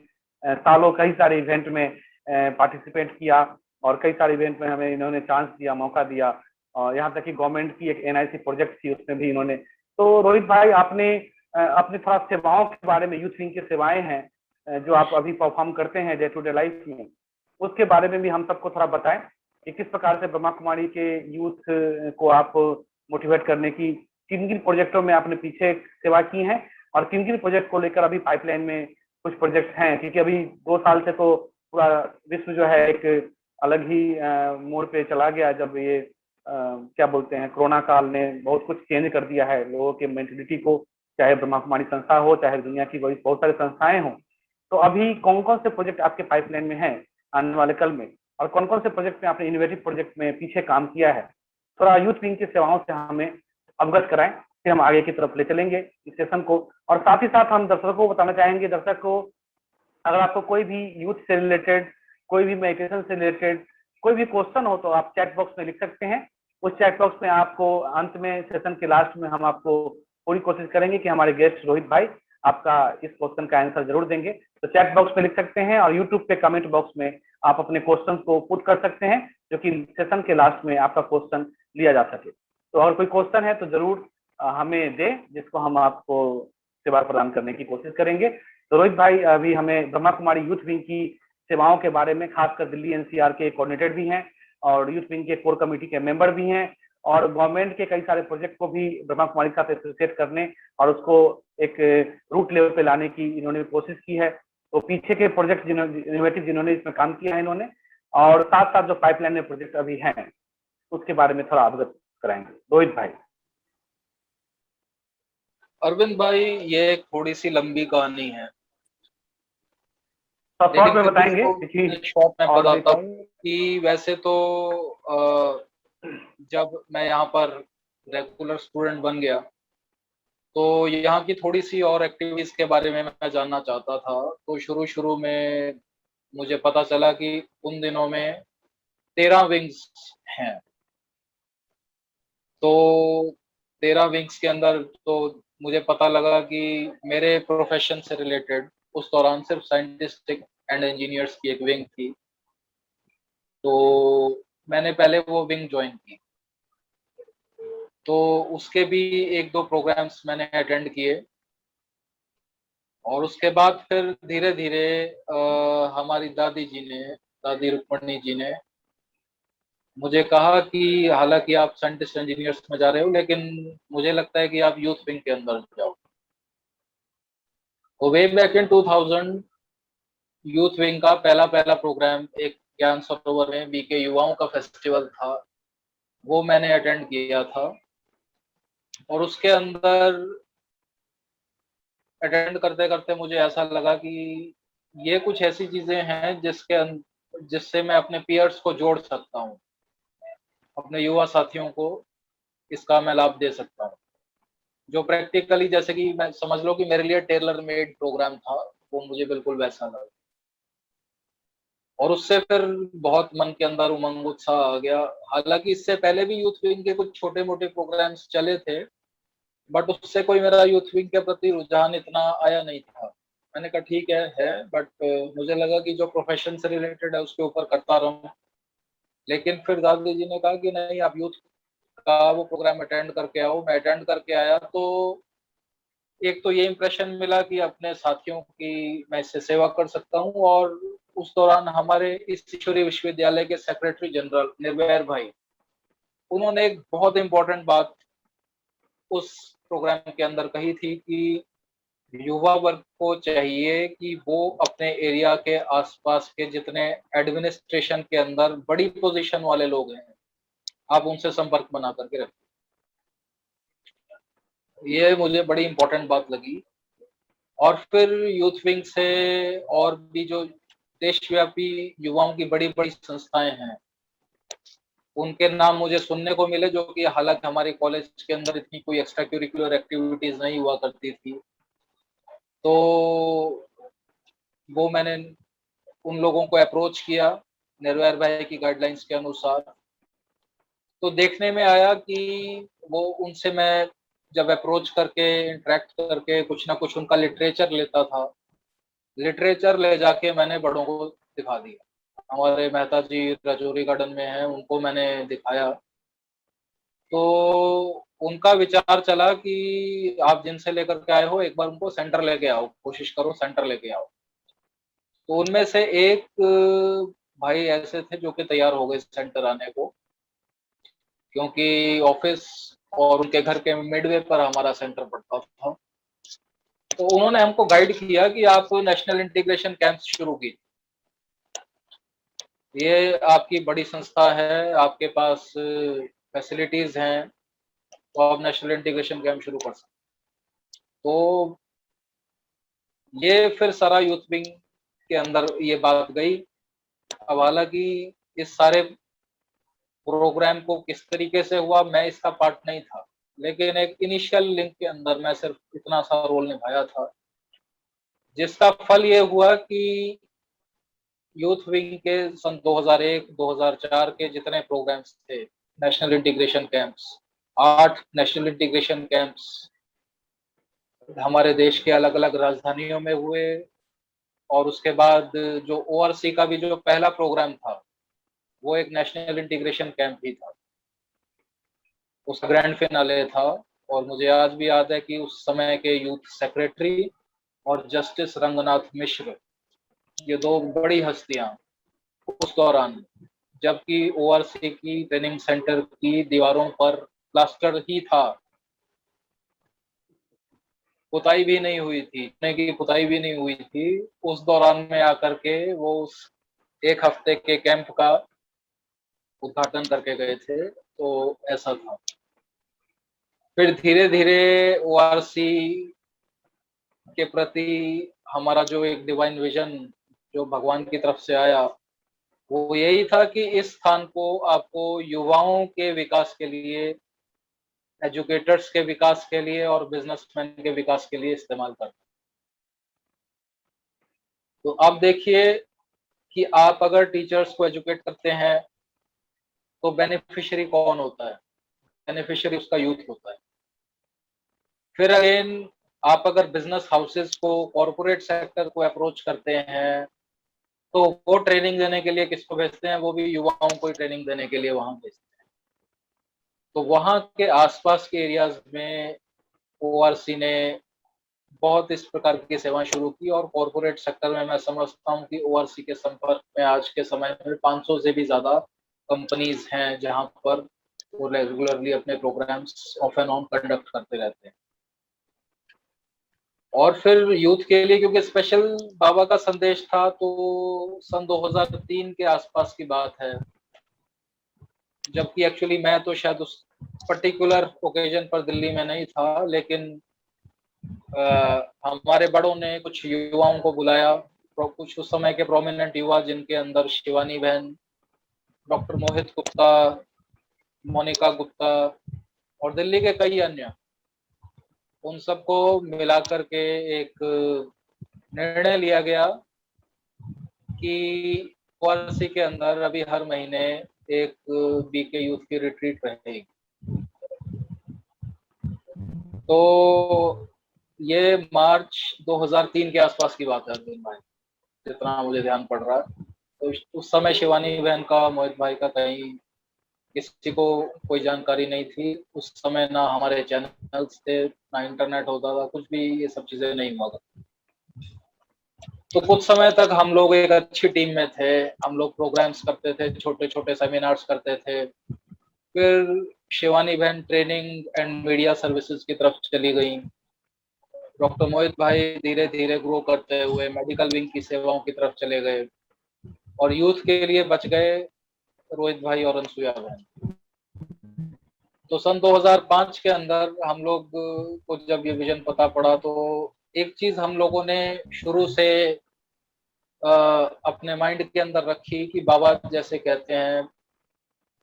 सालों कई सारे इवेंट में पार्टिसिपेट किया और कई सारे इवेंट में हमें इन्होंने चांस दिया, मौका दिया। और यहाँ तक कि गवर्नमेंट की एक एनआईसी प्रोजेक्ट थी, उसमें भी इन्होंने। तो रोहित भाई, आपने अपनी थोड़ा सेवाओं के बारे में, यूथ विंग की सेवाएं हैं जो आप अभी परफॉर्म करते हैं डे टू डे लाइफ में, उसके बारे में भी हम सबको थोड़ा बताएं कि किस प्रकार से ब्रह्मा कुमारी के यूथ को आप मोटिवेट करने की, किन किन प्रोजेक्टों में आपने पीछे सेवा की है और किन किन प्रोजेक्ट को लेकर अभी पाइपलाइन में कुछ प्रोजेक्ट हैं। क्योंकि अभी 2 साल से तो पूरा विश्व जो है एक अलग ही मोड़ पे चला गया, जब ये क्या बोलते हैं, कोरोना काल ने बहुत कुछ चेंज कर दिया है लोगों के मेंटेलिटी को, चाहे ब्रह्मा कुमारी संस्था हो, चाहे दुनिया की बहुत सारी संस्थाएं हों। तो अभी कौन कौन से प्रोजेक्ट आपके पाइपलाइन में हैं आने वाले कल में, और कौन कौन से प्रोजेक्ट में आपने इनोवेटिव प्रोजेक्ट में पीछे काम किया है? थोड़ा यूथ विंग की सेवाओं से हमें अवगत कराएं, फिर हम आगे की तरफ ले चलेंगे इस सेशन को। और साथ ही साथ हम दर्शकों को बताना चाहेंगे, दर्शक को अगर आपको कोई भी यूथ से रिलेटेड, कोई भी मेडिटेशन से रिलेटेड कोई भी क्वेश्चन हो तो आप चैट बॉक्स में लिख सकते हैं। उस चैट बॉक्स में आपको अंत में, सेशन के लास्ट में, हम आपको पूरी कोशिश करेंगे कि हमारे गेस्ट रोहित भाई आपका इस क्वेश्चन का आंसर जरूर देंगे। तो चैट बॉक्स में लिख सकते हैं और यूट्यूब पे कमेंट बॉक्स में आप अपने क्वेश्चन को पुट कर सकते हैं, जो कि सेशन के लास्ट में आपका क्वेश्चन लिया जा सके। तो अगर कोई क्वेश्चन है तो जरूर हमें दे, जिसको हम आपको सेवा प्रदान करने की कोशिश करेंगे। तो रोहित भाई अभी हमें ब्रह्मा कुमारी यूथ विंग की सेवाओं के बारे में, खासकर दिल्ली एनसीआर के कोऑर्डिनेटर भी हैं और यूथ विंग के कोर कमेटी के मेंबर भी हैं, और गवर्नमेंट के कई सारे प्रोजेक्ट को भी ब्रह्मा कुमारी के साथ एसोसिएट करने और उसको एक रूट लेवल पे लाने की इन्होंने कोशिश की है। तो पीछे के प्रोजेक्ट इनोवेटिव जिन्होंने इसमें काम किया है इन्होंने, और साथ साथ जो पाइपलाइन में प्रोजेक्ट अभी हैं उसके बारे में थोड़ा अवगत कराएंगे रोहित भाई। अरविंद भाई, ये एक थोड़ी सी लंबी कहानी है, शॉर्ट में लेकिन फिर भी बताएंगे शॉर्ट में और बताता हूँ कि वैसे तो जब मैं यहाँ पर रेगुलर स्टूडेंट बन गया तो यहाँ की थोड़ी सी और एक्टिविटीज के बारे में मैं जानना चाहता था। तो शुरू शुरू में मुझे पता चला कि उन दिनों में 13 विंग्स हैं। तो 13 विंग्स के अंदर तो मुझे पता लगा कि मेरे प्रोफेशन से रिलेटेड उस दौरान सिर्फ साइंटिस्टिक एंड इंजीनियर्स की एक विंग थी। तो मैंने पहले वो विंग ज्वाइन की, तो उसके भी एक दो प्रोग्राम्स मैंने अटेंड किए, और उसके बाद फिर धीरे धीरे हमारी दादी रुक्मणी जी ने मुझे कहा कि हालांकि आप साइंटिस्ट इंजीनियर्स में जा रहे हो, लेकिन मुझे लगता है कि आप यूथ विंग के अंदर जाओ। तो way back in 2000 youth wing का पहला पहला प्रोग्राम एक ज्ञान सरोवर में बीके युवाओं का फेस्टिवल था, वो मैंने अटेंड किया था। और उसके अंदर अटेंड करते करते मुझे ऐसा लगा कि ये कुछ ऐसी चीजें हैं जिससे मैं अपने पीयर्स को जोड़ सकता हूँ, अपने युवा साथियों को इसका मैं लाभ दे सकता हूँ, जो प्रैक्टिकली, जैसे कि मैं समझ लो कि मेरे लिए टेलर मेड प्रोग्राम था, वो मुझे बिल्कुल वैसा लगा। और उससे फिर बहुत मन के अंदर उमंग उत्साह आ गया। हालांकि इससे पहले भी यूथ विंग के कुछ छोटे मोटे प्रोग्राम्स चले थे, बट उससे कोई मेरा यूथ विंग के प्रति रुझान इतना आया नहीं था। मैंने कहा ठीक है, बट मुझे लगा कि जो प्रोफेशन से रिलेटेड है उसके ऊपर करता रहूं। लेकिन फिर दादी जी ने कहा कि नहीं, आप यूथ का वो प्रोग्राम अटेंड करके आओ। मैं अटेंड करके आया तो एक तो ये इम्प्रेशन मिला कि अपने साथियों की मैं इससे सेवा कर सकता हूँ। और उस दौरान हमारे इस ईश्वरीय विश्वविद्यालय के सेक्रेटरी जनरल निर्वैर भाई, उन्होंने एक बहुत इंपॉर्टेंट बात उस प्रोग्राम के अंदर कही थी कि युवा वर्ग को चाहिए कि वो अपने एरिया के आसपास के जितने एडमिनिस्ट्रेशन के अंदर बड़ी पोजीशन वाले लोग हैं, आप उनसे संपर्क बना करके रखें। ये मुझे बड़ी इंपॉर्टेंट बात लगी। और फिर यूथ विंग से और भी जो देशव्यापी युवाओं की बड़ी बड़ी संस्थाएं हैं, उनके नाम मुझे सुनने को मिले, जो कि हालांकि हमारे कॉलेज के अंदर इतनी कोई एक्स्ट्रा करिकुलर एक्टिविटीज नहीं हुआ करती थी। तो वो मैंने उन लोगों को अप्रोच किया निर्वैर भाई की गाइडलाइंस के अनुसार। तो देखने में आया कि वो उनसे मैं जब अप्रोच करके इंटरेक्ट करके कुछ ना कुछ उनका लिटरेचर लेता था, लिटरेचर ले जाके मैंने बड़ों को दिखा दिया। हमारे मेहता जी राजौरी गार्डन में हैं, उनको मैंने दिखाया। तो उनका विचार चला कि आप जिनसे लेकर के आए हो एक बार उनको सेंटर लेके आओ, कोशिश करो सेंटर लेके आओ। तो उनमें से एक भाई ऐसे थे जो कि तैयार हो गए सेंटर आने को, क्योंकि ऑफिस और उनके घर के मिडवे पर हमारा सेंटर पड़ता था। तो उन्होंने हमको गाइड किया कि आप नेशनल इंटीग्रेशन कैंप शुरू कीजिए, ये आपकी बड़ी संस्था है, आपके पास फैसिलिटीज हैं, तो आप नेशनल इंटीग्रेशन कैंप शुरू कर सकते। तो ये फिर सारा यूथ विंग के अंदर ये बात गई। अब हालांकि इस सारे प्रोग्राम को किस तरीके से हुआ, मैं इसका पार्ट नहीं था, लेकिन एक इनिशियल लिंक के अंदर मैं सिर्फ इतना सा रोल निभाया था, जिसका फल ये हुआ कि यूथ विंग के सन 2001-2004 के जितने प्रोग्राम्स थे, national integration camps, 8 national integration camps हमारे देश के अलग अलग राजधानियों में हुए। और उसके बाद जो ओआरसी का भी जो पहला प्रोग्राम था, वो एक नेशनल इंटीग्रेशन कैंप ही था। उसका ग्रैंड फिनाले था। और मुझे आज भी याद है कि उस समय के यूथ सेक्रेटरी और जस्टिस रंगनाथ मिश्र, ये दो बड़ी हस्तियां उस दौरान, जबकि ओआरसी की ट्रेनिंग सेंटर की दीवारों पर प्लास्टर ही था, पुताई भी नहीं हुई थी, की पुताई भी नहीं हुई थी, उस दौरान में आकर के वो उस एक हफ्ते के कैंप का उद्घाटन करके गए थे। तो ऐसा था। फिर धीरे धीरे ओआरसी के प्रति हमारा जो एक डिवाइन विजन जो भगवान की तरफ से आया, वो यही था कि इस स्थान को आपको युवाओं के विकास के लिए, एजुकेटर्स के विकास के लिए और बिजनेसमैन के विकास के लिए इस्तेमाल करना। तो अब देखिए कि आप अगर टीचर्स को एजुकेट करते हैं तो बेनिफिशियरी कौन होता है? बेनिफिशियरी उसका यूथ होता है। फिर अगेन आप अगर बिजनेस हाउसेस को, कॉरपोरेट सेक्टर को अप्रोच करते हैं तो वो ट्रेनिंग देने के लिए किसको भेजते हैं? वो भी युवाओं को ट्रेनिंग देने के लिए वहां भेजते हैं। तो वहां के आसपास के एरियाज में ओआरसी ने बहुत इस प्रकार की सेवाएं शुरू की। और कॉरपोरेट सेक्टर में मैं समझता हूँ कि ओआरसी के संपर्क में आज के समय में 500 से भी ज्यादा कंपनीज हैं जहां पर वो रेगुलरली अपने programmes off and on conduct करते रहते हैं। और फिर यूथ के लिए क्योंकि स्पेशल बाबा का संदेश था, तो सन 2003 के आसपास की बात है, जबकि एक्चुअली मैं तो शायद उस पर्टिकुलर ओकेजन पर दिल्ली में नहीं था, लेकिन हमारे बड़ों ने कुछ युवाओं को बुलाया, कुछ उस समय के प्रोमिनेंट युवा जिनके अंदर शिवानी बहन, डॉक्टर मोहित गुप्ता, मोनिका गुप्ता और दिल्ली के कई अन्य, उन सबको मिलाकर के एक निर्णय लिया गया कि ओआरसी के अंदर अभी हर महीने एक बीके यूथ की रिट्रीट रहेगी। तो ये मार्च 2003 के आसपास की बात है अरविंद भाई, जितना मुझे ध्यान पड़ रहा है। तो उस समय शिवानी बहन का, मोहित भाई का कहीं किसी को कोई जानकारी नहीं थी। उस समय ना हमारे चैनल्स थे, ना इंटरनेट होता था, कुछ भी ये सब चीजें नहीं हुआ। तो कुछ समय तक हम लोग एक अच्छी टीम में थे, हम लोग प्रोग्राम्स करते थे, छोटे छोटे सेमिनार्स करते थे। फिर शिवानी बहन ट्रेनिंग एंड मीडिया सर्विसेज की तरफ चली गई। डॉक्टर मोहित भाई धीरे धीरे ग्रो करते हुए मेडिकल विंग की सेवाओं की तरफ चले गए और यूथ के लिए बच गए रोहित भाई और अनसुया बहन। तो सन 2005 के अंदर हम लोग को जब ये विजन पता पड़ा, तो एक चीज हम लोगों ने शुरू से अपने माइंड के अंदर रखी कि बाबा जैसे कहते हैं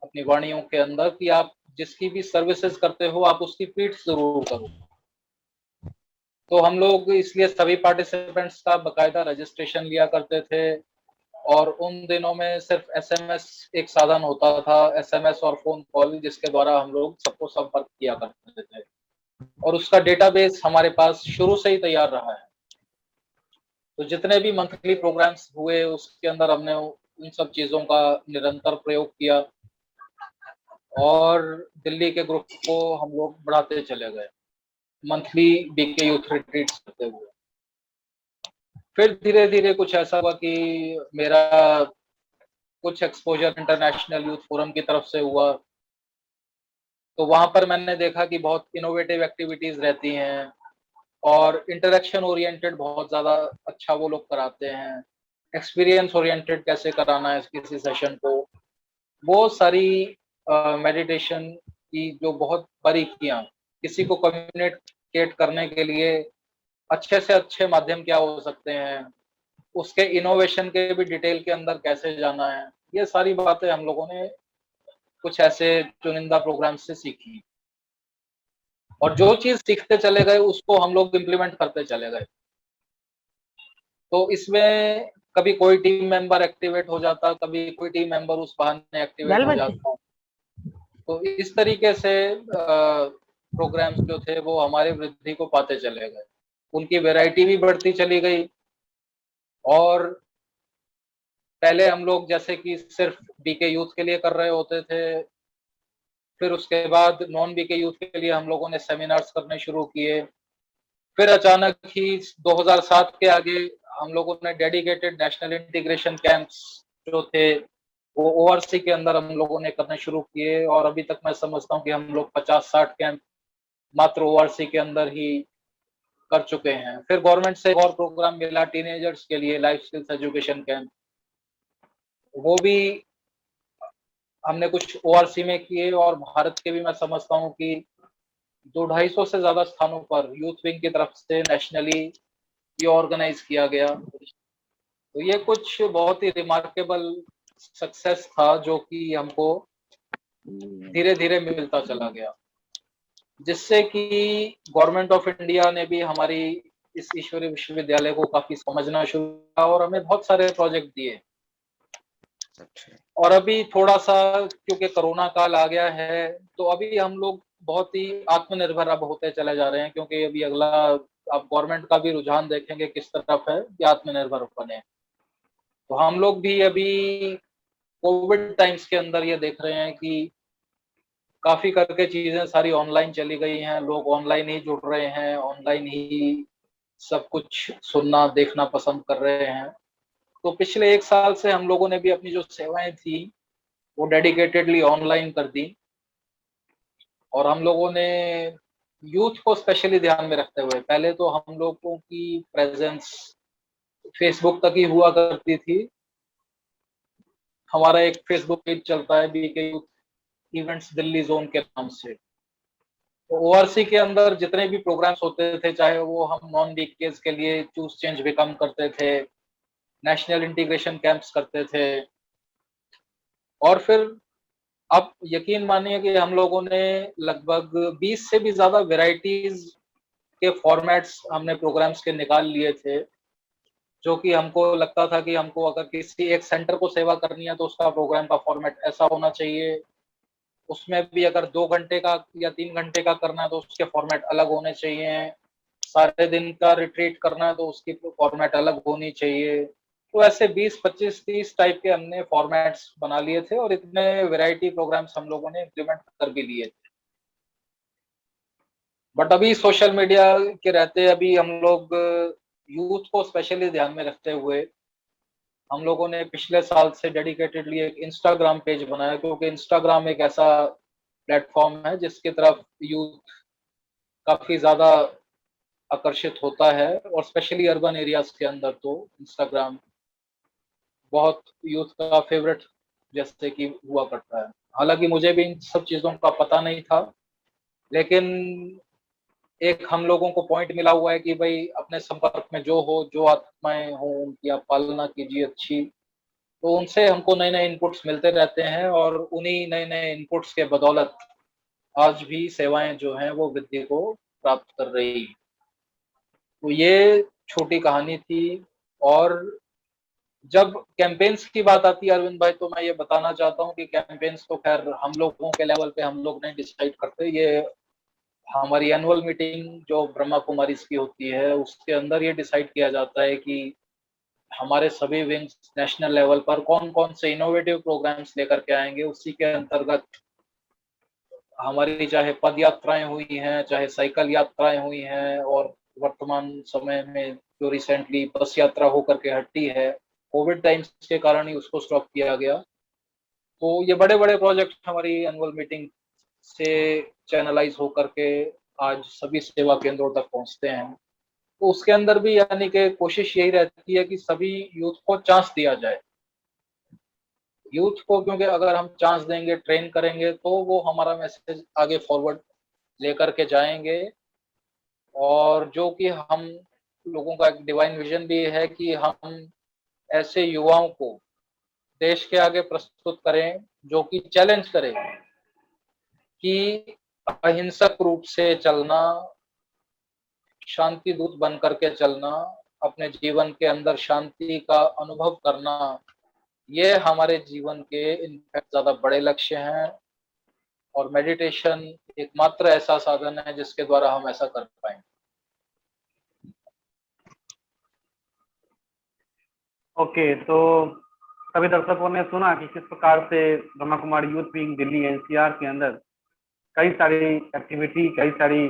अपनी वाणियों के अंदर कि आप जिसकी भी सर्विसेज करते हो आप उसकी पीठ जरूर करो। तो हम लोग इसलिए सभी पार्टिसिपेंट्स का बकायदा रजिस्ट्रेशन लिया करते थे। और उन दिनों में सिर्फ एसएमएस एक साधन होता था, एसएमएस और फोन कॉल, जिसके द्वारा हम लोग सबको संपर्क किया करते थे। और उसका डेटाबेस हमारे पास शुरू से ही तैयार रहा है। तो जितने भी मंथली प्रोग्राम्स हुए उसके अंदर हमने इन सब चीजों का निरंतर प्रयोग किया और दिल्ली के ग्रुप को हम लोग बढ़ाते चले गए, मंथली बीके यूथ रिट्रीट्स करते हुए। फिर धीरे धीरे कुछ ऐसा हुआ कि मेरा कुछ एक्सपोजर इंटरनेशनल यूथ फोरम की तरफ से हुआ। तो वहां पर मैंने देखा कि बहुत इनोवेटिव एक्टिविटीज रहती हैं और इंटरेक्शन ओरिएंटेड बहुत ज्यादा अच्छा वो लोग कराते हैं। एक्सपीरियंस ओरिएंटेड कैसे कराना है किसी सेशन को, वो सारी मेडिटेशन की जो बहुत बारीकियां, किसी को कम्युनिकेट करने के लिए अच्छे से अच्छे माध्यम क्या हो सकते हैं, उसके इनोवेशन के भी डिटेल के अंदर कैसे जाना है, ये सारी बातें हम लोगों ने कुछ ऐसे चुनिंदा प्रोग्राम से सीखी। और जो चीज सीखते चले गए उसको हम लोग इम्प्लीमेंट करते चले गए। तो इसमें कभी कोई टीम मेंबर एक्टिवेट हो जाता, कभी कोई टीम मेंबर उस बहाने एक्टिवेट हो जाता। तो इस तरीके से प्रोग्राम्स जो थे वो हमारे वृद्धि को पाते चले गए, उनकी वैरायटी भी बढ़ती चली गई। और पहले हम लोग जैसे कि सिर्फ बीके यूथ के लिए कर रहे होते थे, फिर उसके बाद नॉन बीके यूथ के लिए हम लोगों ने सेमिनार्स करने शुरू किए। फिर अचानक ही 2007 के आगे हम लोगों ने डेडिकेटेड नेशनल इंटीग्रेशन कैंप्स जो थे वो ओआरसी के अंदर हम लोगों ने करने शुरू किए, और अभी तक मैं समझता हूँ कि हम लोग 50-60 कैंप मात्र ओआरसी के अंदर ही कर चुके हैं। फिर गवर्नमेंट से एक और प्रोग्राम मिला टीनेजर्स के लिए, लाइफ स्किल्स एजुकेशन कैंप, वो भी हमने कुछ ओआरसी में किए, और भारत के भी मैं समझता हूँ कि 200-250 से ज्यादा स्थानों पर यूथ विंग की तरफ से नेशनली ये ऑर्गेनाइज किया गया। तो ये कुछ बहुत ही रिमार्केबल सक्सेस था जो कि हमको धीरे धीरे मिलता चला गया, जिससे कि गवर्नमेंट ऑफ इंडिया ने भी हमारी इस ईश्वरीय विश्वविद्यालय को काफी समझना शुरू किया और हमें बहुत सारे प्रोजेक्ट दिए। और अभी थोड़ा सा क्योंकि कोरोना काल आ गया है तो अभी हम लोग बहुत ही आत्मनिर्भर अब होते चले जा रहे हैं, क्योंकि अभी अगला आप गवर्नमेंट का भी रुझान देखेंगे किस तरफ है कि आत्मनिर्भर बने। तो हम लोग भी अभी कोविड टाइम्स के अंदर ये देख रहे हैं कि काफी करके चीजें सारी ऑनलाइन चली गई हैं, लोग ऑनलाइन ही जुड़ रहे हैं, ऑनलाइन ही सब कुछ सुनना देखना पसंद कर रहे हैं। तो पिछले 1 साल से हम लोगों ने भी अपनी जो सेवाएं थी वो डेडिकेटेडली ऑनलाइन कर दी, और हम लोगों ने यूथ को स्पेशली ध्यान में रखते हुए, पहले तो हम लोगों की प्रेजेंस फेसबुक तक ही हुआ करती थी। हमारा एक फेसबुक पेज चलता है BK youth events Delhi zone के नाम से। तो ओआरसी के अंदर जितने भी प्रोग्राम्स होते थे, चाहे वो हम नॉन बीकेज के लिए चूज चेंज बिकम करते थे, नेशनल इंटीग्रेशन कैंप्स करते थे, और फिर आप यकीन मानिए कि हम लोगों ने लगभग 20 से भी ज्यादा वेराइटीज के फॉर्मेट्स हमने प्रोग्राम्स के निकाल लिए थे, जो कि हमको लगता था कि हमको अगर किसी एक सेंटर को सेवा करनी है तो उसका प्रोग्राम का फॉर्मेट ऐसा होना चाहिए, उसमें भी अगर 2 घंटे का या 3 घंटे का करना है तो उसके फॉर्मेट अलग होने चाहिए, सारे दिन का रिट्रीट करना है तो उसकी फॉर्मेट अलग होनी चाहिए। तो ऐसे 20-25-30 टाइप के हमने फॉर्मेट्स बना लिए थे, और इतने वैरायटी प्रोग्राम्स हम लोगों ने इम्प्लीमेंट कर भी लिए थे। बट अभी सोशल मीडिया के रहते अभी हम लोग यूथ को स्पेशली ध्यान में रखते हुए हम लोगों ने पिछले साल से डेडिकेटेडली एक इंस्टाग्राम पेज बनाया, क्योंकि इंस्टाग्राम एक ऐसा प्लेटफॉर्म है जिसकी तरफ यूथ काफी ज्यादा आकर्षित होता है, और स्पेशली अर्बन एरियाज के अंदर तो इंस्टाग्राम बहुत यूथ का फेवरेट जैसे कि हुआ करता है। हालांकि मुझे भी इन सब चीजों का पता नहीं था, लेकिन एक हम लोगों को पॉइंट मिला हुआ है कि भाई अपने संपर्क में जो हो, जो आत्माएं हो उनकी आप पालना कीजिए अच्छी। तो उनसे हमको नए नए इनपुट्स मिलते रहते हैं, और उन्हीं नए नए इनपुट्स के बदौलत आज भी सेवाएं जो हैं वो वृद्धि को प्राप्त कर रही। तो ये छोटी कहानी थी। और जब कैंपेन्स की बात आती है अरविंद भाई, तो मैं ये बताना चाहता हूँ कि कैंपेन्स तो खैर हम लोगों के लेवल पे हम लोग नहीं डिसाइड करते, ये हमारी एनुअल मीटिंग जो ब्रह्मा कुमारीज की होती है उसके अंदर ये डिसाइड किया जाता है कि हमारे सभी विंग्स नेशनल लेवल पर कौन कौन से इनोवेटिव प्रोग्राम्स लेकर के आएंगे। उसी के अंतर्गत हमारी चाहे पद यात्राएं हुई हैं, चाहे साइकिल यात्राएं हुई हैं, और वर्तमान समय में जो रिसेंटली बस यात्रा होकर के हटी है, कोविड टाइम्स के कारण ही उसको स्टॉप किया गया। तो ये बड़े बड़े प्रोजेक्ट हमारी एनुअल मीटिंग से चैनलाइज होकर के आज सभी सेवा केंद्रों तक पहुंचते हैं। तो उसके अंदर भी यानी कि कोशिश यही रहती है कि सभी यूथ को चांस दिया जाए। यूथ को क्योंकि अगर हम चांस देंगे, ट्रेन करेंगे, तो वो हमारा मैसेज आगे फॉरवर्ड लेकर के जाएंगे। और जो कि हम लोगों का एक डिवाइन विजन भी है कि हम ऐसे युवाओं को देश के आगे प्रस्तुत करें जो कि चैलेंज करें कि अहिंसक रूप से चलना, शांति दूत बन करके चलना, अपने जीवन के अंदर शांति का अनुभव करना, ये हमारे जीवन के इनफैक्ट ज्यादा बड़े लक्ष्य हैं। और मेडिटेशन एकमात्र ऐसा साधन है जिसके द्वारा हम ऐसा कर पाएंगे। ओके, तो सभी दर्शकों ने सुना कि किस प्रकार से Brahma Kumari youth wing Delhi NCR के अंदर कई सारी एक्टिविटी, कई सारी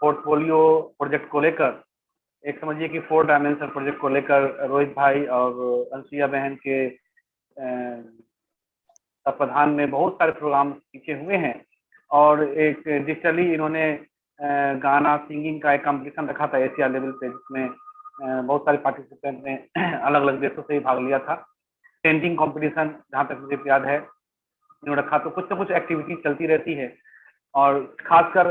पोर्टफोलियो प्रोजेक्ट को लेकर, एक समझिए कि 4 डायमेंशन प्रोजेक्ट को लेकर रोहित भाई और अंशिया बहन के तत्वाधान में बहुत सारे प्रोग्राम पीछे हुए हैं। और एक डिजिटली इन्होंने गाना सिंगिंग का एक कंपटीशन रखा था एशिया लेवल पे, जिसमें बहुत सारे पार्टिसिपेंट ने अलग अलग देशों से ही भाग लिया था। पेंटिंग कंपटीशन जहाँ तक मुझे याद है इन्होंने रखा। तो कुछ ना कुछ एक्टिविटी चलती रहती है। और खासकर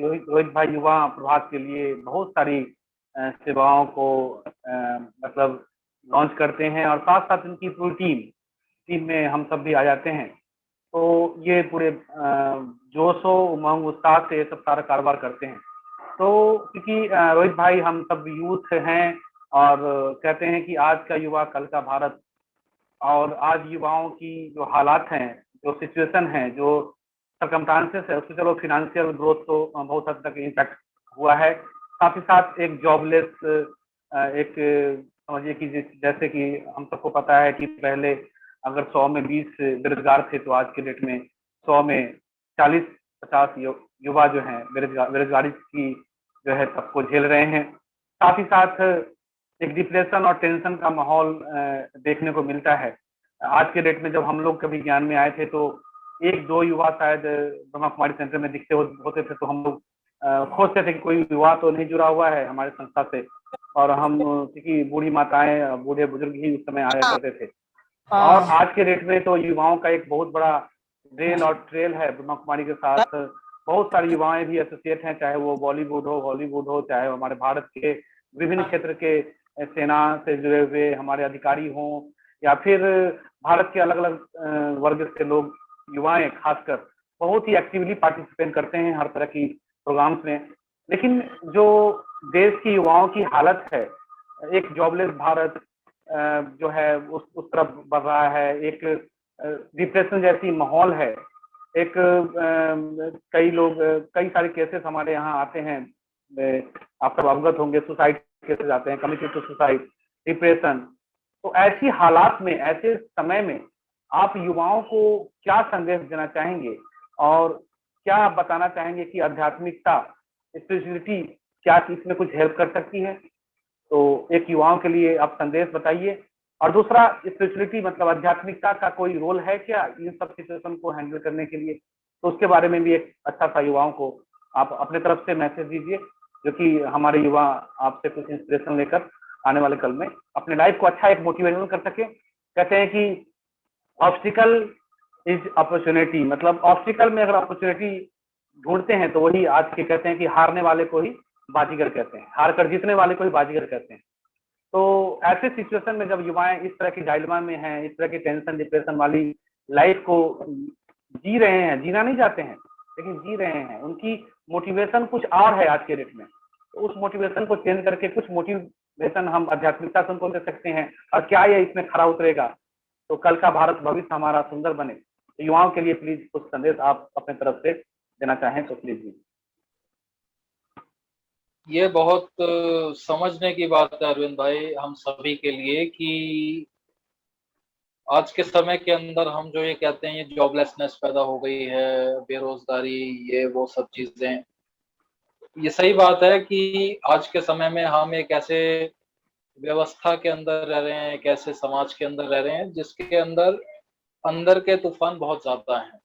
रोहित भाई युवा प्रभात के लिए बहुत सारी सेवाओं को मतलब लॉन्च करते हैं, और साथ साथ उनकी पूरी टीम में हम सब भी आ जाते हैं। तो ये पूरे जोशो उमंग उत्साह से ये सब सारा कारोबार करते हैं। तो क्योंकि रोहित भाई हम सब यूथ हैं, और कहते हैं कि आज का युवा कल का भारत, और आज युवाओं की जो हालात हैं, जो सिचुएशन है, जो सर्कमस्टांसेस है, उससे चलो फिनेंशियल ग्रोथ तो बहुत हद तक इम्पैक्ट हुआ है। साथ ही साथ एक जॉबलेस, एक समझिए कि जैसे कि हम सबको पता है कि पहले अगर 100 में 20 बेरोजगार थे, तो आज के डेट में 100 में 40-50 युवा जो हैं बेरोजगारी की जो है सबको झेल रहे हैं। साथ ही साथ एक डिप्रेशन और टेंशन का माहौल देखने को मिलता है। आज के डेट में जब हम लोग कभी ज्ञान में आए थे, तो 1-2 युवा शायद ब्रह्मा कुमारी सेंटर में दिखते होते थे, तो हम लोग खोजते थे कि कोई युवा तो नहीं जुड़ा हुआ है हमारे संस्था से। और हम क्योंकि बूढ़ी माताएं, बूढ़े बुजुर्ग ही उस समय आया करते थे। और आज के डेट में तो युवाओं का एक बहुत बड़ा रेल और ट्रेल है ब्रह्मा कुमारी के साथ। बहुत सारी युवाएं भी एसोसिएट हैं, चाहे वो बॉलीवुड हो, हॉलीवुड हो, चाहे वो हमारे भारत के विभिन्न क्षेत्र के सेना से जुड़े हुए हमारे अधिकारी हों, या फिर भारत के अलग अलग वर्ग से लोग, युवाएं खासकर बहुत ही एक्टिवली पार्टिसिपेट करते हैं हर तरह की प्रोग्राम्स में। लेकिन जो देश की युवाओं की हालत है, एक जॉबलेस भारत जो है उस तरफ बढ़ रहा है, एक डिप्रेशन जैसी माहौल है, एक कई लोग, कई सारे केसेस हमारे यहाँ आते हैं, आप सब अवगत होंगे, सुसाइड केसेस आते हैं, कमिटेड टू सुसाइड, डिप्रेशन। तो ऐसी हालात में, ऐसे समय में आप युवाओं को क्या संदेश देना चाहेंगे, और क्या बताना चाहेंगे कि आध्यात्मिकता, स्पिरिचुअलिटी क्या इसमें कुछ हेल्प कर सकती है? तो एक युवाओं के लिए आप संदेश बताइए। और दूसरा, स्पिरिचुअलिटी मतलब आध्यात्मिकता का कोई रोल है क्या इन सब सिचुएशन को हैंडल करने के लिए? तो उसके बारे में भी एक अच्छा सा युवाओं को आप अपने तरफ से मैसेज दीजिए, जो कि हमारे युवा आपसे कुछ इंस्पिरेशन लेकर आने वाले कल में अपने लाइफ को अच्छा एक मोटिवेशन कर सके। कहते हैं कि ऑब्स्टिकल इज अपॉर्चुनिटी, मतलब ऑब्स्टिकल में अगर अपॉर्चुनिटी ढूंढते हैं, तो वही आज के कहते हैं कि हारने वाले को ही बाजीगर कहते हैं, हार कर जीतने वाले को ही बाजीगर कहते हैं। तो ऐसे सिचुएशन में जब युवाएं इस तरह की डायलेमा में हैं, इस तरह की टेंशन डिप्रेशन वाली लाइफ को जी रहे हैं, जीना नहीं चाहते हैं लेकिन जी रहे हैं, उनकी मोटिवेशन कुछ और है आज के डेट में, तो उस मोटिवेशन को चेंज करके कुछ मोटिवेशन हम आध्यात्मिकता से उनको दे सकते हैं। और क्या ये इसमें खरा उतरेगा तो कल का भारत भविष्य हमारा सुंदर बने। तो युवाओं के लिए प्लीज कुछ संदेश आप अपने तरफ से देना चाहें तो प्लीज। ये बहुत समझने की बात है अरविंद भाई हम सभी के लिए, कि आज के समय के अंदर हम जो ये कहते हैं, ये जॉबलेसनेस पैदा हो गई है, बेरोजगारी, ये वो सब चीजें, ये सही बात है कि आज के समय में हम एक ऐसे व्यवस्था के अंदर रह रहे हैं, एक ऐसे समाज के अंदर रह रहे हैं जिसके अंदर अंदर के तूफान बहुत ज्यादा हैं।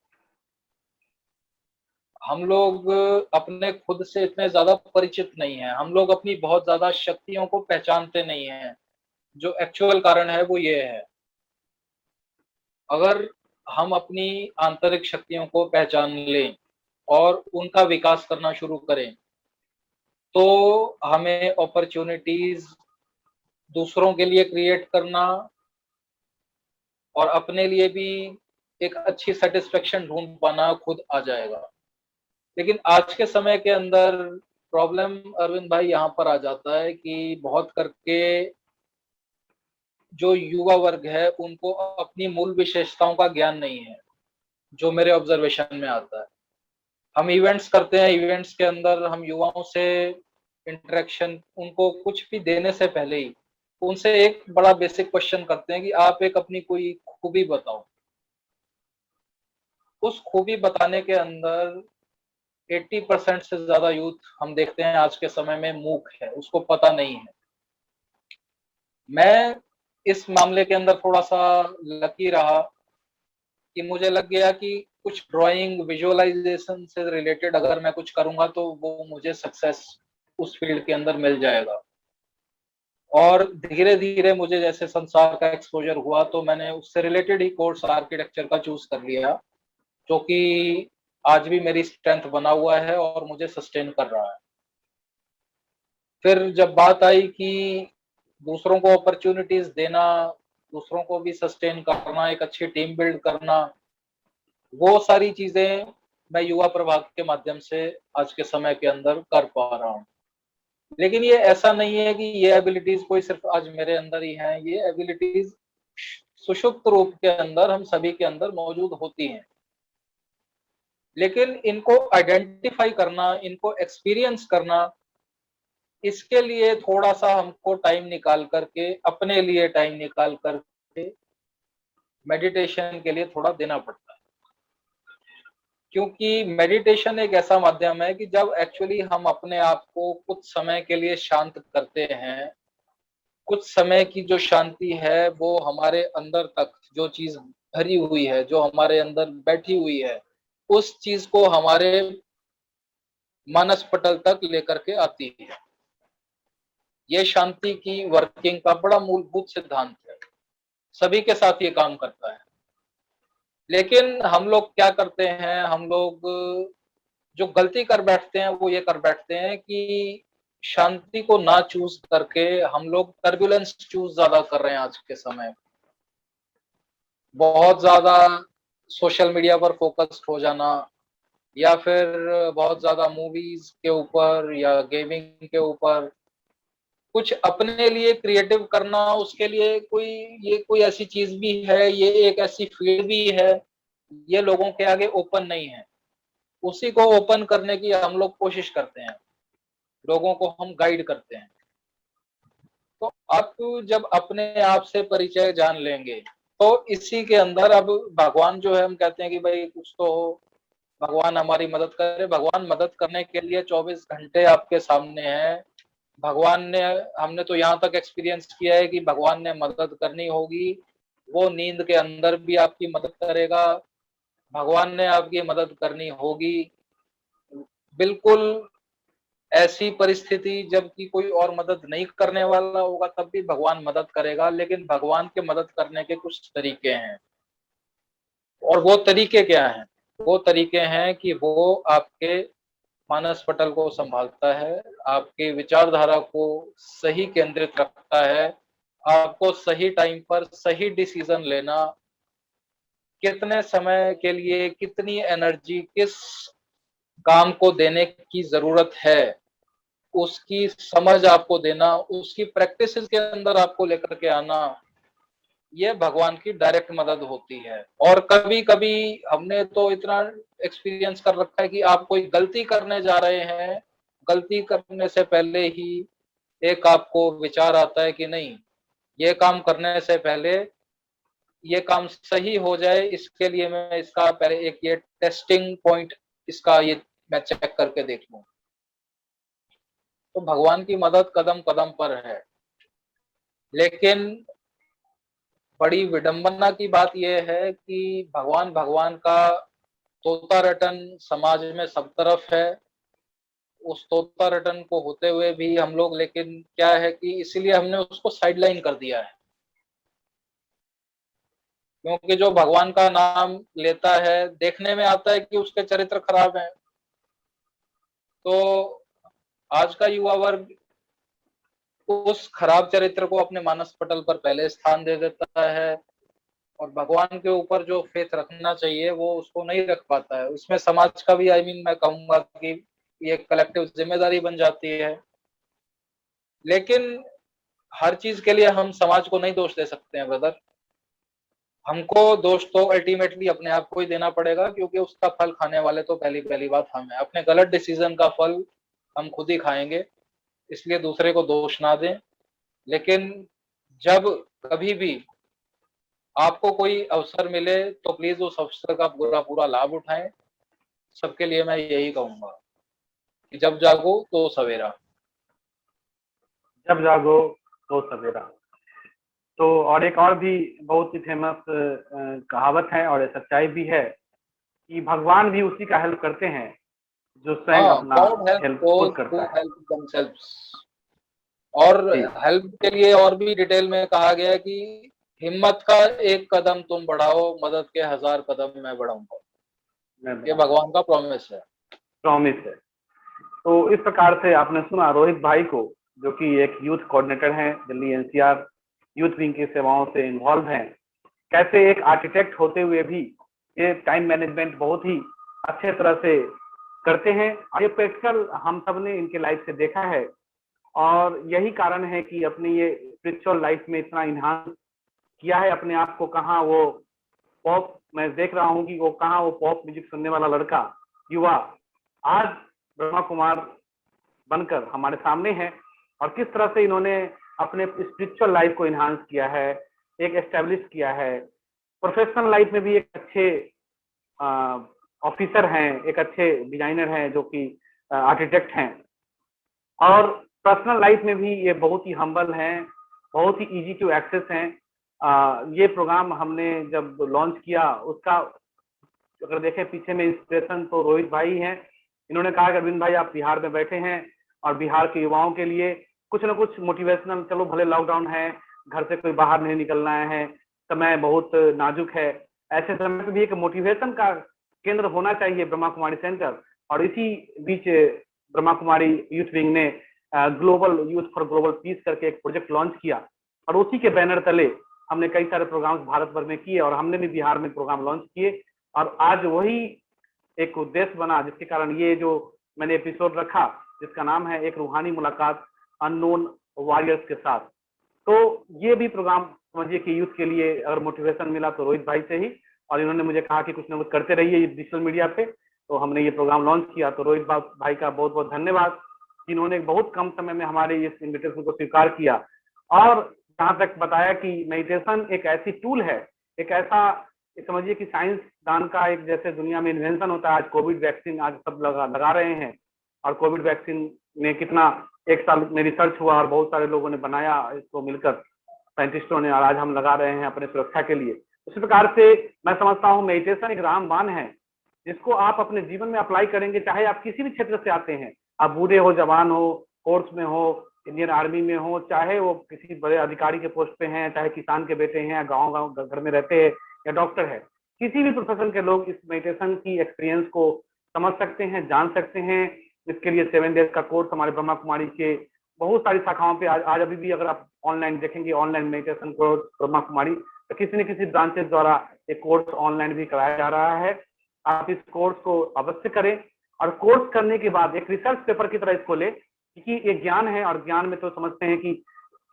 हम लोग अपने खुद से इतने ज्यादा परिचित नहीं हैं, हम लोग अपनी बहुत ज्यादा शक्तियों को पहचानते नहीं हैं। जो एक्चुअल कारण है वो ये है, अगर हम अपनी आंतरिक शक्तियों को पहचान लें और उनका विकास करना शुरू करें, तो हमें अपॉर्चुनिटीज दूसरों के लिए क्रिएट करना और अपने लिए भी एक अच्छी सेटिस्फेक्शन ढूंढ पाना खुद आ जाएगा। लेकिन आज के समय के अंदर प्रॉब्लम अरविंद भाई यहाँ पर आ जाता है कि बहुत करके जो युवा वर्ग है उनको अपनी मूल विशेषताओं का ज्ञान नहीं है, जो मेरे ऑब्जर्वेशन में आता है। हम इवेंट्स करते हैं, इवेंट्स के अंदर हम युवाओं से इंटरेक्शन, उनको कुछ भी देने से पहले ही उनसे एक बड़ा बेसिक क्वेश्चन करते हैं कि आप एक अपनी कोई खूबी बताओ। उस खूबी बताने के अंदर 80% से ज्यादा यूथ हम देखते हैं आज के समय में मूक है, उसको पता नहीं है। मैं इस मामले के अंदर थोड़ा सा लकी रहा कि मुझे लग गया कि कुछ ड्राइंग विजुअलाइजेशन से रिलेटेड अगर मैं कुछ करूंगा तो वो मुझे सक्सेस उस फील्ड के अंदर मिल जाएगा। और धीरे धीरे मुझे जैसे संसार का एक्सपोजर हुआ तो मैंने उससे रिलेटेड ही कोर्स आर्किटेक्चर का चूज कर लिया, जो कि आज भी मेरी स्ट्रेंथ बना हुआ है और मुझे सस्टेन कर रहा है। फिर जब बात आई कि दूसरों को अपॉर्चुनिटीज देना, दूसरों को भी सस्टेन करना, एक अच्छी टीम बिल्ड करना, वो सारी चीजें मैं युवा प्रभाग के माध्यम से आज के समय के अंदर कर पा रहा हूँ। लेकिन ये ऐसा नहीं है कि ये एबिलिटीज कोई सिर्फ आज मेरे अंदर ही है, ये एबिलिटीज सुषुप्त रूप के अंदर हम सभी के अंदर मौजूद होती हैं। लेकिन इनको आइडेंटिफाई करना, इनको एक्सपीरियंस करना, इसके लिए थोड़ा सा हमको टाइम निकाल करके, अपने लिए टाइम निकाल करके मेडिटेशन के लिए थोड़ा देना पड़ता है। क्योंकि मेडिटेशन एक ऐसा माध्यम है कि जब एक्चुअली हम अपने आप को कुछ समय के लिए शांत करते हैं, कुछ समय की जो शांति है वो हमारे अंदर तक जो चीज भरी हुई है, जो हमारे अंदर बैठी हुई है, उस चीज को हमारे मानस पटल तक लेकर के आती है। ये शांति की वर्किंग का बड़ा मूलभूत सिद्धांत है, सभी के साथ ये काम करता है। लेकिन हम लोग क्या करते हैं, हम लोग जो गलती कर बैठते हैं वो ये कर बैठते हैं कि शांति को ना चूज करके हम लोग टर्बुलेंस चूज ज्यादा कर रहे हैं आज के समय। बहुत ज्यादा सोशल मीडिया पर फोकस्ड हो जाना, या फिर बहुत ज्यादा मूवीज के ऊपर या गेमिंग के ऊपर, कुछ अपने लिए क्रिएटिव करना, उसके लिए कोई ऐसी चीज भी है, ये एक ऐसी फील्ड भी है, ये लोगों के आगे ओपन नहीं है। उसी को ओपन करने की हम लोग कोशिश करते हैं, लोगों को हम गाइड करते हैं। तो आप जब अपने आप से परिचय जान लेंगे तो इसी के अंदर अब भगवान जो है, हम कहते हैं कि भाई कुछ तो हो, भगवान हमारी मदद करे। भगवान मदद करने के लिए 24 घंटे आपके सामने है। भगवान ने, हमने तो यहाँ तक एक्सपीरियंस किया है कि भगवान ने मदद करनी होगी, वो नींद के अंदर भी आपकी मदद करेगा। भगवान ने आपकी मदद करनी होगी, बिल्कुल ऐसी परिस्थिति जबकि कोई और मदद नहीं करने वाला होगा तब भी भगवान मदद करेगा। लेकिन भगवान के मदद करने के कुछ तरीके हैं, और वो तरीके क्या हैं? वो तरीके हैं कि वो आपके मानस पटल को संभालता है, आपके विचारधारा को सही केंद्रित रखता है, आपको सही टाइम पर सही डिसीजन लेना, कितने समय के लिए कितनी एनर्जी किस काम को देने की जरूरत है, उसकी समझ आपको देना, उसकी प्रैक्टिस के अंदर आपको लेकर के आना, ये भगवान की डायरेक्ट मदद होती है। और कभी कभी हमने तो इतना एक्सपीरियंस कर रखा है कि आप कोई गलती करने जा रहे हैं, गलती करने से पहले ही एक आपको विचार आता है कि नहीं, ये काम करने से पहले ये काम सही हो जाए, इसके लिए मैं इसका पहले एक ये टेस्टिंग पॉइंट, इसका ये मैं चेक करके देख लूं। तो भगवान की मदद कदम कदम पर है। लेकिन बड़ी विडंबना की बात यह है कि भगवान भगवान का तोता रटन समाज में सब तरफ है। उस तोता रटन को होते हुए भी हम लोग, लेकिन क्या है कि इसीलिए हमने उसको साइडलाइन कर दिया है। क्योंकि जो भगवान का नाम लेता है, देखने में आता है कि उसके चरित्र खराब हैं, तो आज का युवा वर्ग उस खराब चरित्र को अपने मानस पटल पर पहले स्थान दे देता है, और भगवान के ऊपर जो फेथ रखना चाहिए वो उसको नहीं रख पाता है। उसमें समाज का भी, मैं कहूंगा कि ये कलेक्टिव जिम्मेदारी बन जाती है। लेकिन हर चीज के लिए हम समाज को नहीं दोष दे सकते हैं ब्रदर। हमको दोष तो अल्टीमेटली अपने आप को ही देना पड़ेगा, क्योंकि उसका फल खाने वाले तो पहली पहली बात हम है। अपने गलत डिसीजन का फल हम खुद ही खाएंगे, इसलिए दूसरे को दोष ना दें। लेकिन जब कभी भी आपको कोई अवसर मिले तो प्लीज उस अवसर का पूरा पूरा लाभ उठाएं। सबके लिए मैं यही कहूंगा कि जब जागो तो सवेरा। जब जागो तो सवेरा। तो और एक और भी बहुत ही फेमस कहावत है और ये सच्चाई भी है कि भगवान भी उसी का हेल्प करते हैं जो स्वयं हाँ, अपना गॉड हेल्प हेल्प खुद दोज हु करता है। Help themselves. और जी। हेल्प के लिए और भी डिटेल में कहा गया है कि हिम्मत का एक कदम तुम बढ़ाओ, मदद के 1000 कदम मैं बढ़ाऊंगा। मैं ये बताऊँ, भगवान का प्रॉमिस है। प्रॉमिस है। तो इस प्रकार से आपने सुना रोहित भाई को, जो कि एक यूथ कोऑर्डिनेटर हैं, दिल्ली एनसीआर यूथ विंग की सेवाओं से इन्वॉल्व हैं। कैसे एक आर्किटेक्ट होते हुए भी ये टाइम मैनेजमेंट बहुत ही अच्छे तरह से करते हैं, और ये प्रैक्टिकल हम सब ने इनके लाइफ से देखा है। और यही कारण है कि अपनी ये स्पिरिचुअल लाइफ में इतना इन्हांस किया है अपने आप को। कहाँ वो पॉप, मैं देख रहा हूँ कि वो कहाँ वो पॉप म्यूजिक सुनने वाला लड़का युवा आज ब्रह्मा कुमार बनकर हमारे सामने है, और किस तरह से इन्होंने अपने स्पिरिचुअल लाइफ को इन्हांस किया है, एक एस्टेब्लिश किया है। प्रोफेशनल लाइफ में भी एक अच्छे ऑफिसर हैं, एक अच्छे डिजाइनर हैं जो कि आर्किटेक्ट हैं, और पर्सनल लाइफ में भी ये बहुत ही हम्बल हैं, बहुत ही इजी टू एक्सेस हैं। ये प्रोग्राम हमने जब लॉन्च किया उसका अगर देखें पीछे में इंस्पिरेशन तो रोहित भाई हैं। इन्होंने कहा कि अरविंद भाई आप बिहार में बैठे हैं और बिहार के युवाओं के लिए कुछ ना कुछ मोटिवेशनल, चलो भले लॉकडाउन है, घर से कोई बाहर नहीं निकलना है, समय बहुत नाजुक है, ऐसे समय में भी एक मोटिवेशन का केंद्र होना चाहिए ब्रह्मा कुमारी सेंटर। और इसी बीच ब्रह्मा कुमारी यूथ विंग ने global youth for global piece करके एक प्रोजेक्ट लॉन्च किया, और उसी के बैनर तले हमने कई सारे प्रोग्राम्स भारत भर में किए, और हमने भी बिहार में प्रोग्राम लॉन्च किए। और आज वही एक उद्देश्य बना जिसके कारण ये जो मैंने एपिसोड रखा, जिसका नाम है एक रूहानी मुलाकात अननोन वॉरियर्स के साथ। तो ये भी प्रोग्राम समझिए कि यूथ के लिए अगर मोटिवेशन मिला तो रोहित भाई से ही, और इन्होंने मुझे कहा कि कुछ ना कुछ करते रहिए डिजिटल मीडिया पे, तो हमने ये प्रोग्राम लॉन्च किया। तो रोहित भाई का बहुत बहुत धन्यवाद, जिन्होंने बहुत कम समय में हमारे इस इन्विटेशन को स्वीकार किया, और जहां तक बताया कि मेडिटेशन एक ऐसी टूल है, एक ऐसा समझिए कि साइंस दान का एक जैसे दुनिया में इन्वेंशन होता है। आज कोविड वैक्सीन आज सब लगा रहे हैं, और कोविड वैक्सीन में कितना एक साल में रिसर्च हुआ और बहुत सारे लोगों ने बनाया इसको मिलकर, साइंटिस्टों ने, और आज हम लगा रहे हैं अपने सुरक्षा के लिए। उसी प्रकार से मैं समझता हूँ मेडिटेशन एक रामबाण है जिसको आप अपने जीवन में अप्लाई करेंगे, चाहे आप किसी भी क्षेत्र से आते हैं, आप बूढ़े हो, जवान हो, कोर्स में हो, इंडियन आर्मी में हो, चाहे वो किसी बड़े अधिकारी के पोस्ट पे हैं, चाहे किसान के बेटे हैं, या गाँव घर में रहते हैं, या डॉक्टर है, किसी भी प्रोफेशन के लोग इस मेडिटेशन की एक्सपीरियंस को समझ सकते हैं, जान सकते हैं। इसके लिए 7 डेज का कोर्स हमारे ब्रह्मा कुमारी के बहुत सारी शाखाओं पे आज अभी भी अगर आप ऑनलाइन देखेंगे, online meditation course Brahma Kumari, तो किसी न किसी ब्रांचेस द्वारा एक कोर्स ऑनलाइन भी कराया जा रहा है। आप इस कोर्स को अवश्य करें, और कोर्स करने के बाद एक रिसर्च पेपर की तरह इसको ले, क्योंकि एक ज्ञान है, और ज्ञान में तो समझते हैं कि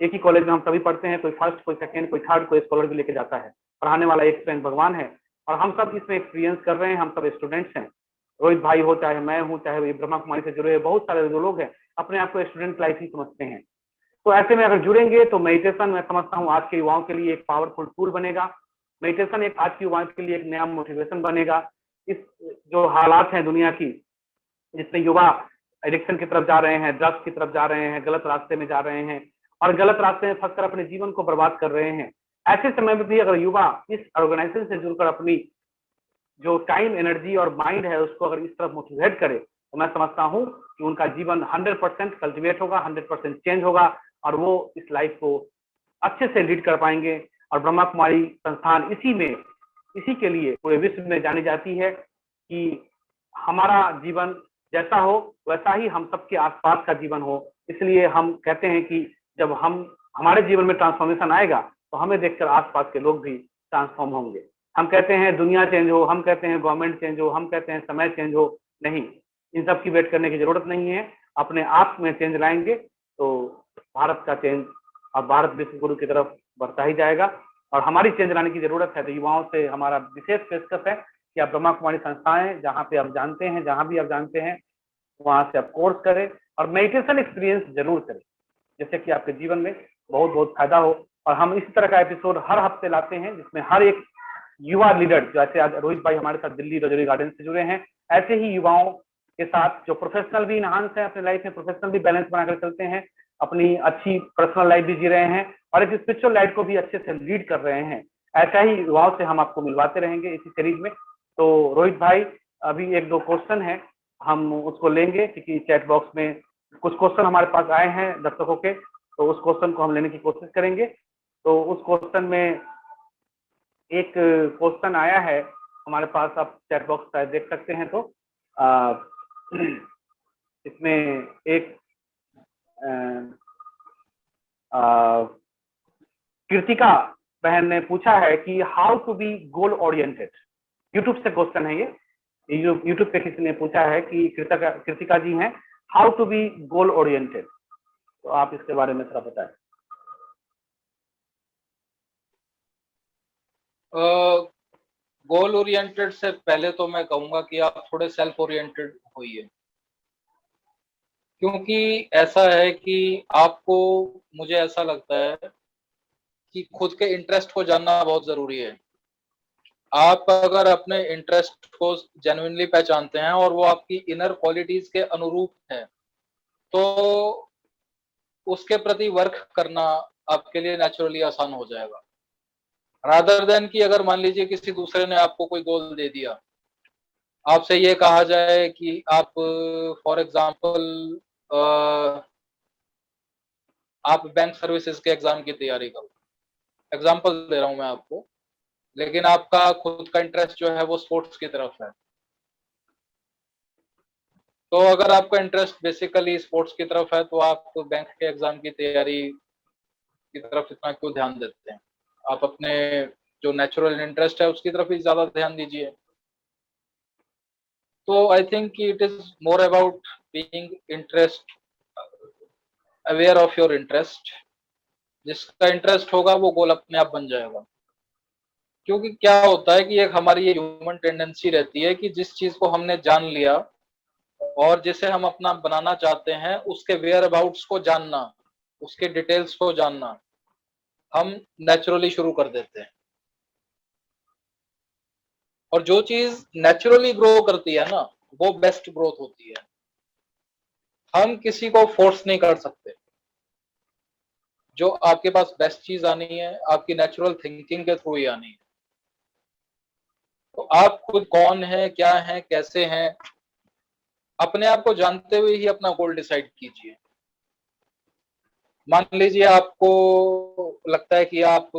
एक ही कॉलेज में हम सभी पढ़ते हैं, कोई फर्स्ट, कोई सेकेंड, कोई थर्ड, कोई स्कॉलर भी लेके जाता है। पढ़ाने वाला एक स्वयं भगवान है, और हम सब इसमें एक्सपीरियंस कर रहे हैं, हम सब स्टूडेंट्स हैं। रोहित भाई हो, चाहे मैं हूँ, चाहे ब्रह्मा कुमारी से जुड़े बहुत सारे जो लोग हैं अपने आप को स्टूडेंट लाइफ ही समझते हैं। तो ऐसे में अगर जुड़ेंगे तो मेडिटेशन मैं समझता हूँ आज के युवाओं के लिए एक पावरफुल टूल बनेगा। मेडिटेशन एक आज के युवाओं के लिए एक नया मोटिवेशन बनेगा। इस जो हालात हैं दुनिया की, जिसमें युवा एडिक्शन की तरफ जा रहे हैं, ड्रग्स की तरफ जा रहे हैं, गलत रास्ते में जा रहे हैं, और गलत रास्ते में फंसकर अपने जीवन को बर्बाद कर रहे हैं, ऐसे समय में भी अगर युवा इस ऑर्गेनाइजेशन से जुड़कर अपनी जो टाइम, एनर्जी और माइंड है उसको अगर इस तरफ मोटिवेट करे, तो मैं समझता हूँ कि उनका जीवन 100% कल्टिवेट होगा, 100% चेंज होगा, और वो इस लाइफ को अच्छे से लीड कर पाएंगे। और ब्रह्मा कुमारी संस्थान इसी के लिए पूरे विश्व में जानी जाती है कि हमारा जीवन जैसा हो वैसा ही हम सबके आसपास का जीवन हो। इसलिए हम कहते हैं कि जब हमारे जीवन में ट्रांसफॉर्मेशन आएगा तो हमें देखकर आसपास के लोग भी ट्रांसफॉर्म होंगे। हम कहते हैं दुनिया चेंज हो, हम कहते हैं गवर्नमेंट चेंज हो, हम कहते हैं समय चेंज हो, नहीं, इन सब की वेट करने की जरूरत नहीं है। अपने आप में चेंज लाएंगे तो भारत का चेंज और भारत विश्व गुरु की तरफ बढ़ता ही जाएगा। और हमारी चेंज लाने की जरूरत है। तो युवाओं से हमारा विशेष पेशकश है कि आप ब्रह्मा कुमारी संस्थाएं जहाँ पे आप जानते हैं, जहाँ भी आप जानते हैं, वहां से आप कोर्स करें और मेडिटेशन एक्सपीरियंस जरूर करें, जिससे कि आपके जीवन में बहुत बहुत फायदा हो। और हम इसी तरह का एपिसोड हर हफ्ते लाते हैं, जिसमें हर एक युवा लीडर, जैसे आज रोहित भाई हमारे साथ दिल्ली रजौरी गार्डन से जुड़े हैं, ऐसे ही युवाओं के साथ जो प्रोफेशनल भी इनहांस है अपने लाइफ में, प्रोफेशनल भी बैलेंस बनाकर चलते हैं, अपनी अच्छी पर्सनल लाइफ भी जी रहे हैं और एक स्पिरिचुअल लाइफ को भी अच्छे से लीड कर रहे हैं, ऐसा ही युवाओं से हम आपको मिलवाते रहेंगे इसी सीरीज में। तो रोहित भाई, अभी एक दो क्वेश्चन है, हम उसको लेंगे क्योंकि चैट बॉक्स में कुछ क्वेश्चन हमारे पास आए हैं दर्शकों के, तो उस क्वेश्चन को हम लेने की कोशिश करेंगे। तो उस क्वेश्चन में एक क्वेश्चन आया है हमारे पास, आप चैट बॉक्स शायद देख सकते हैं, तो इसमें एक कृतिका बहन ने पूछा है कि how to be goal oriented. YouTube से क्वेश्चन है ये, यूट्यूब पे किसी ने पूछा है कि कृतिका जी हैं, how to be goal oriented. तो आप इसके बारे में थोड़ा बताएं। गोल ओरिएंटेड से पहले तो मैं कहूंगा कि आप थोड़े सेल्फ ओरिएंटेड होइए, क्योंकि ऐसा है कि आपको, मुझे ऐसा लगता है कि खुद के इंटरेस्ट को जानना बहुत जरूरी है। आप अगर अपने इंटरेस्ट को जेन्युइनली पहचानते हैं और वो आपकी इनर क्वालिटीज के अनुरूप है, तो उसके प्रति वर्क करना आपके लिए नेचुरली आसान हो जाएगा, रादर देन कि अगर मान लीजिए किसी दूसरे ने आपको कोई गोल दे दिया, आपसे ये कहा जाए कि आप फॉर एग्जांपल आप बैंक सर्विसेज के एग्जाम की तैयारी करो, एग्जांपल दे रहा हूं मैं आपको, लेकिन आपका खुद का इंटरेस्ट जो है वो स्पोर्ट्स की तरफ है, तो अगर आपका इंटरेस्ट बेसिकली स्पोर्ट्स की तरफ है तो आप बैंक के एग्जाम की तैयारी की तरफ इतना क्यों ध्यान देते हैं? आप अपने जो नेचुरल इंटरेस्ट है उसकी तरफ ही ज्यादा ध्यान दीजिए। तो I think it is more about being interest, aware of your interest. जिसका इंटरेस्ट होगा वो गोल अपने आप बन जाएगा, क्योंकि क्या होता है कि एक हमारी ये ह्यूमन टेंडेंसी रहती है कि जिस चीज को हमने जान लिया और जिसे हम अपना बनाना चाहते हैं उसके वेयर अबाउट्स को जानना, उसके डिटेल्स को जानना हम नेचुरली शुरू कर देते हैं। और जो चीज नेचुरली ग्रो करती है ना, वो बेस्ट ग्रोथ होती है। हम किसी को फोर्स नहीं कर सकते। जो आपके पास बेस्ट चीज आनी है आपकी नेचुरल थिंकिंग के थ्रू ही आनी है। तो आप खुद कौन है, क्या है, कैसे हैं, अपने आप को जानते हुए ही अपना गोल डिसाइड कीजिए। मान लीजिए आपको लगता है कि आप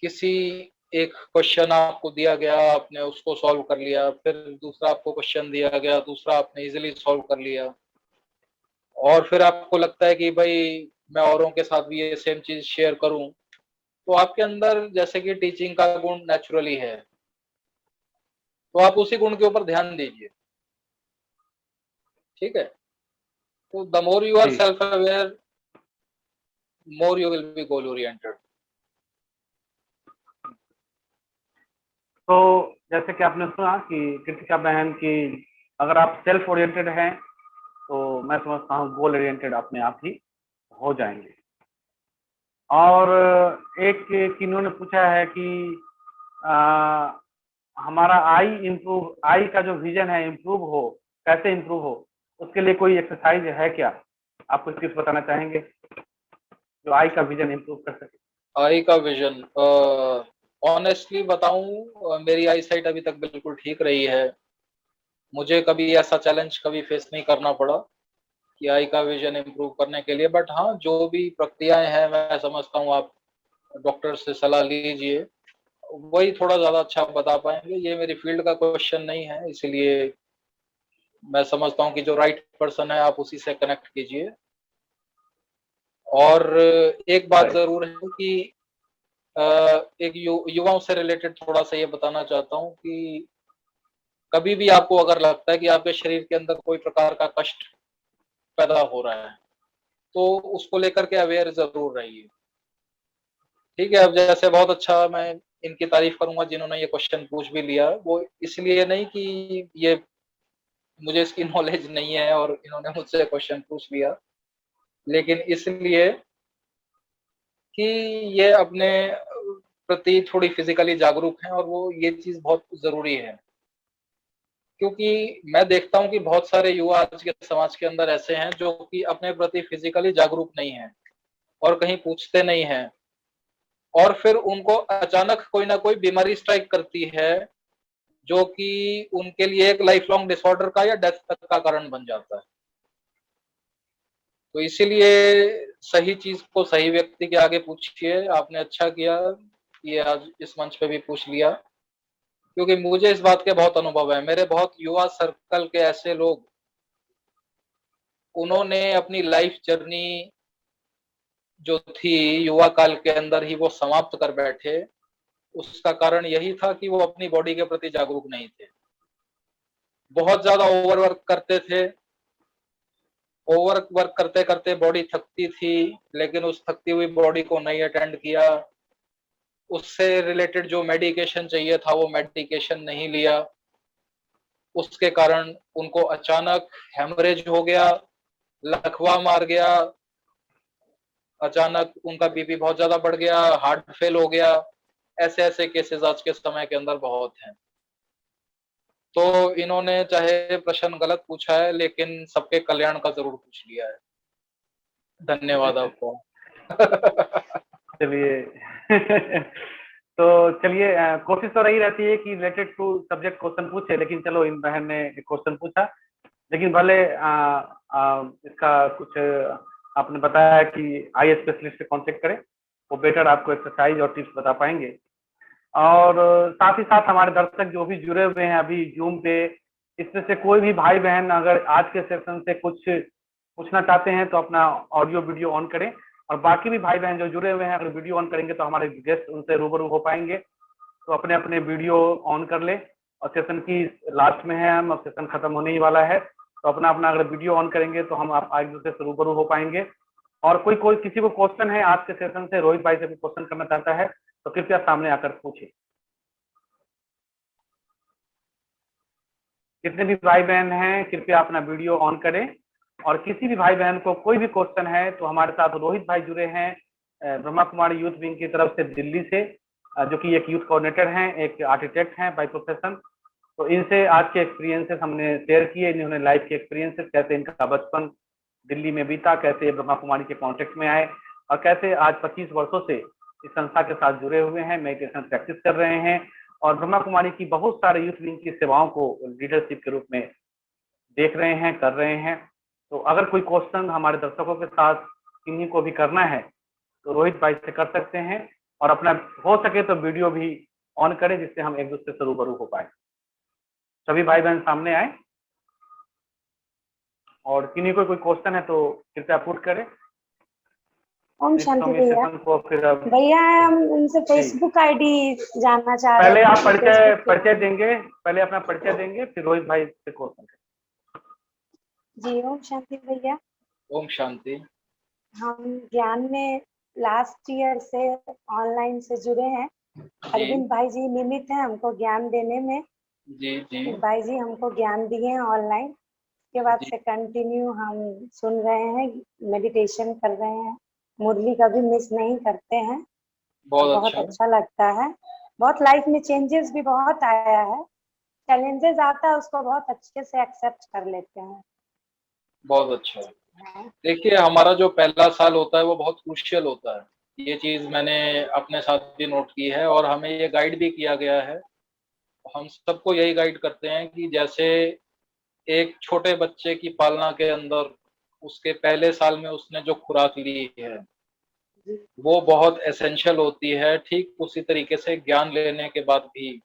किसी एक क्वेश्चन आपको दिया गया, आपने उसको सॉल्व कर लिया, फिर दूसरा आपको क्वेश्चन दिया गया, दूसरा आपने इजीली सॉल्व कर लिया, और फिर आपको लगता है कि भाई मैं औरों के साथ भी ये सेम चीज शेयर करूं, तो आपके अंदर जैसे कि टीचिंग का गुण नेचुरली है, तो आप उसी गुण के ऊपर ध्यान दीजिए। ठीक है, तो the more you R G, self aware, more you will be goal oriented. तो जैसे कि आपने सुना कि कृतिका बहन की, अगर आप सेल्फ ओरिएंटेड हैं तो मैं समझता हूँ गोल ओरिएंटेड अपने आप ही हो जाएंगे। और एक किन्होंने पूछा है कि आ, हमारा आई का जो विजन है इम्प्रूव हो, कैसे इम्प्रूव हो, उसके लिए कोई एक्सरसाइज है क्या? आप कुछ टिप्स बताना चाहेंगे जो आई का विजन इम्प्रूव कर सके? आई का विजन, ऑनेस्टली बताऊं, मेरी आई साइट अभी तक बिल्कुल ठीक रही है। मुझे कभी ऐसा चैलेंज कभी फेस नहीं करना पड़ा कि आई का विजन इम्प्रूव करने के लिए। बट हाँ, जो भी प्रक्रियाएं हैं मैं समझता हूँ आप डॉक्टर से सलाह लीजिए, वही थोड़ा ज्यादा अच्छा बता पाएंगे। ये मेरी फील्ड का क्वेश्चन नहीं है, इसलिए मैं समझता हूँ कि जो राइट पर्सन है आप उसी से कनेक्ट कीजिए। और एक बात राइट। जरूर है कि एक युवाओं से रिलेटेड थोड़ा सा ये बताना चाहता हूँ कि कभी भी आपको अगर लगता है कि आपके शरीर के अंदर कोई प्रकार का कष्ट पैदा हो रहा है, तो उसको लेकर के अवेयर जरूर रहिए। ठीक है, अब जैसे बहुत अच्छा मैं इनकी तारीफ करूंगा जिन्होंने ये क्वेश्चन पूछ भी लिया, वो इसलिए नहीं कि ये मुझे इसकी नॉलेज नहीं है और इन्होंने मुझसे क्वेश्चन पूछ लिया, लेकिन इसलिए कि ये अपने प्रति थोड़ी फिजिकली जागरूक हैं, और वो ये चीज बहुत जरूरी है, क्योंकि मैं देखता हूँ कि बहुत सारे युवा आज के समाज के अंदर ऐसे हैं जो कि अपने प्रति फिजिकली जागरूक नहीं है और कहीं पूछते नहीं है, और फिर उनको अचानक कोई ना कोई बीमारी स्ट्राइक करती है जो कि उनके लिए एक लाइफ लॉन्ग डिसऑर्डर का या डेथ तक का कारण बन जाता है। तो इसीलिए सही चीज को सही व्यक्ति के आगे पूछिए। आपने अच्छा किया ये आज इस मंच पे भी पूछ लिया, क्योंकि मुझे इस बात के बहुत अनुभव है। मेरे बहुत युवा सर्कल के ऐसे लोग, उन्होंने अपनी लाइफ जर्नी जो थी युवा काल के अंदर ही वो समाप्त कर बैठे। उसका कारण यही था कि वो अपनी बॉडी के प्रति जागरूक नहीं थे, बहुत ज्यादा ओवरवर्क करते थे। ओवरवर्क करते करते बॉडी थकती थी, लेकिन उस थकती हुई बॉडी को नहीं अटेंड किया। उससे रिलेटेड जो मेडिकेशन चाहिए था वो मेडिकेशन नहीं लिया। उसके कारण उनको अचानक हेमरेज हो गया, लकवा मार गया, अचानक उनका बीपी बहुत ज्यादा बढ़ गया, हार्ट फेल हो गया। ऐसे ऐसे केसेस आज के समय के अंदर बहुत हैं। तो इन्होंने चाहे प्रश्न गलत पूछा है, लेकिन सबके कल्याण का जरूर पूछ लिया है। धन्यवाद आपको। चलिए तो चलिए, कोशिश तो रही रहती है कि रिलेटेड टू सब्जेक्ट क्वेश्चन पूछे, लेकिन चलो इन बहन ने क्वेश्चन पूछा। लेकिन भले इसका कुछ आपने बताया कि आई स्पेशलिस्ट से कांटेक्ट करें, वो बेटर आपको एक्सरसाइज और टिप्स बता पाएंगे। और साथ ही साथ हमारे दर्शक जो भी जुड़े हुए हैं अभी जूम पे, इसमें से कोई भी भाई बहन अगर आज के सेशन से कुछ पूछना चाहते हैं तो अपना ऑडियो वीडियो ऑन करें, और बाकी भी भाई बहन जो जुड़े हुए हैं अगर वीडियो ऑन करेंगे तो हमारे गेस्ट उनसे रूबरू हो पाएंगे। तो अपने अपने वीडियो ऑन कर ले, और सेशन की लास्ट में है हम, अब सेशन खत्म होने ही वाला है। तो अपना अपना अगर वीडियो ऑन करेंगे तो हम आप एक दूसरे से रूबरू हो पाएंगे। और कोई किसी को क्वेश्चन है आज के सेशन से, रोहित भाई से कोई क्वेश्चन करना चाहता है तो कृपया सामने आकर पूछे। जितने भी भाई बहन हैं कृपया अपना वीडियो ऑन करें, और किसी भी भाई बहन को कोई भी क्वेश्चन है तो हमारे साथ रोहित भाई जुड़े हैं ब्रह्मा कुमारी यूथ विंग की तरफ से दिल्ली से, जो कि एक यूथ कोऑर्डिनेटर हैं, एक आर्किटेक्ट हैं बाय प्रोफेशन। तो इनसे आज के एक्सपीरियंसेस हमने शेयर किए, इन्होंने लाइफ के एक्सपीरियंसेस, कैसे इनका बचपन दिल्ली में बीता, कैसे ये ब्रह्मा कुमारी के कॉन्टेक्ट में आए, और कैसे आज 25 वर्षों से इस संस्था के साथ जुड़े हुए हैं, मेडिटेशन प्रैक्टिस कर रहे हैं, और ब्रह्मा कुमारी की बहुत सारे यूथ विंग की सेवाओं को लीडरशिप के रूप में देख रहे हैं, कर रहे हैं। तो अगर कोई क्वेश्चन हमारे दर्शकों के साथ किन्हीं को भी करना है तो रोहित भाई से कर सकते हैं, और अपना हो सके तो वीडियो भी ऑन करें जिससे हम एक दूसरे से रूबरू हो पाए। सभी भाई बहन सामने आए, और किन्हीं को कोई क्वेश्चन है तो कृपया पुट करें। ओम शांति भैया। को फिर अब भैया हम उनसे फेसबुक आईडी जानना चाह रहे पहले हैं। आप परिचय देंगे, पहले अपना परिचय देंगे, फिर रोहित भाई से क्वेश्चन करें। जी ओम शांति भैया। ओम शांति। हम ज्ञान में लास्ट ईयर से ऑनलाइन से जुड़े हैं। अरविंद भाई जी निमित्त हैं हमको ज्ञान देने में। जी जी भाई जी हमको ज्ञान दिए हैं ऑनलाइन, उसके बाद से कंटिन्यू हम सुन रहे हैं, मेडिटेशन कर रहे हैं, मुरली कभी मिस नहीं करते हैं। बहुत अच्छा लगता है। बहुत लाइफ में चेंजेस भी बहुत आया है, चैलेंजेस आता है उसको बहुत अच्छे से एक्सेप्ट कर लेते हैं। बहुत अच्छा। देखिए हमारा जो पहला साल होता है वो बहुत क्रूशियल होता है, ये चीज मैंने अपने साथ भी नोट की है, और हमें ये गाइड भी किया गया है। हम सबको यही गाइड करते हैं कि जैसे एक छोटे बच्चे की पालना के अंदर उसके पहले साल में उसने जो खुराक ली है वो बहुत एसेंशियल होती है, ठीक उसी तरीके से ज्ञान लेने के बाद भी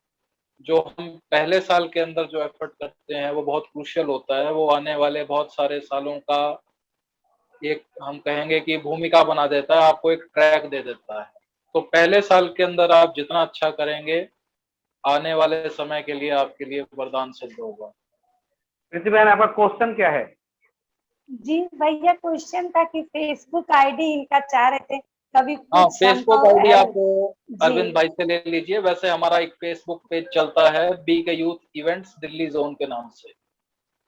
जो हम पहले साल के अंदर जो एफर्ट करते हैं वो बहुत क्रूशियल होता है। वो आने वाले बहुत सारे सालों का एक हम कहेंगे कि भूमिका बना देता है, आपको एक ट्रैक दे देता है। तो पहले साल के अंदर आप जितना अच्छा करेंगे आने वाले समय के लिए आपके लिए वरदान सिद्ध होगा। प्रीति बहन आपका क्वेश्चन क्या है? जी भैया क्वेश्चन था कि फेसबुक आईडी इनका चाह रहे थे, कभी हाँ कुछ फेसबुक आईडी आप जी अरविंद भाई से ले लीजिए। वैसे हमारा एक फेसबुक पेज चलता है BK youth events Delhi zone के नाम से,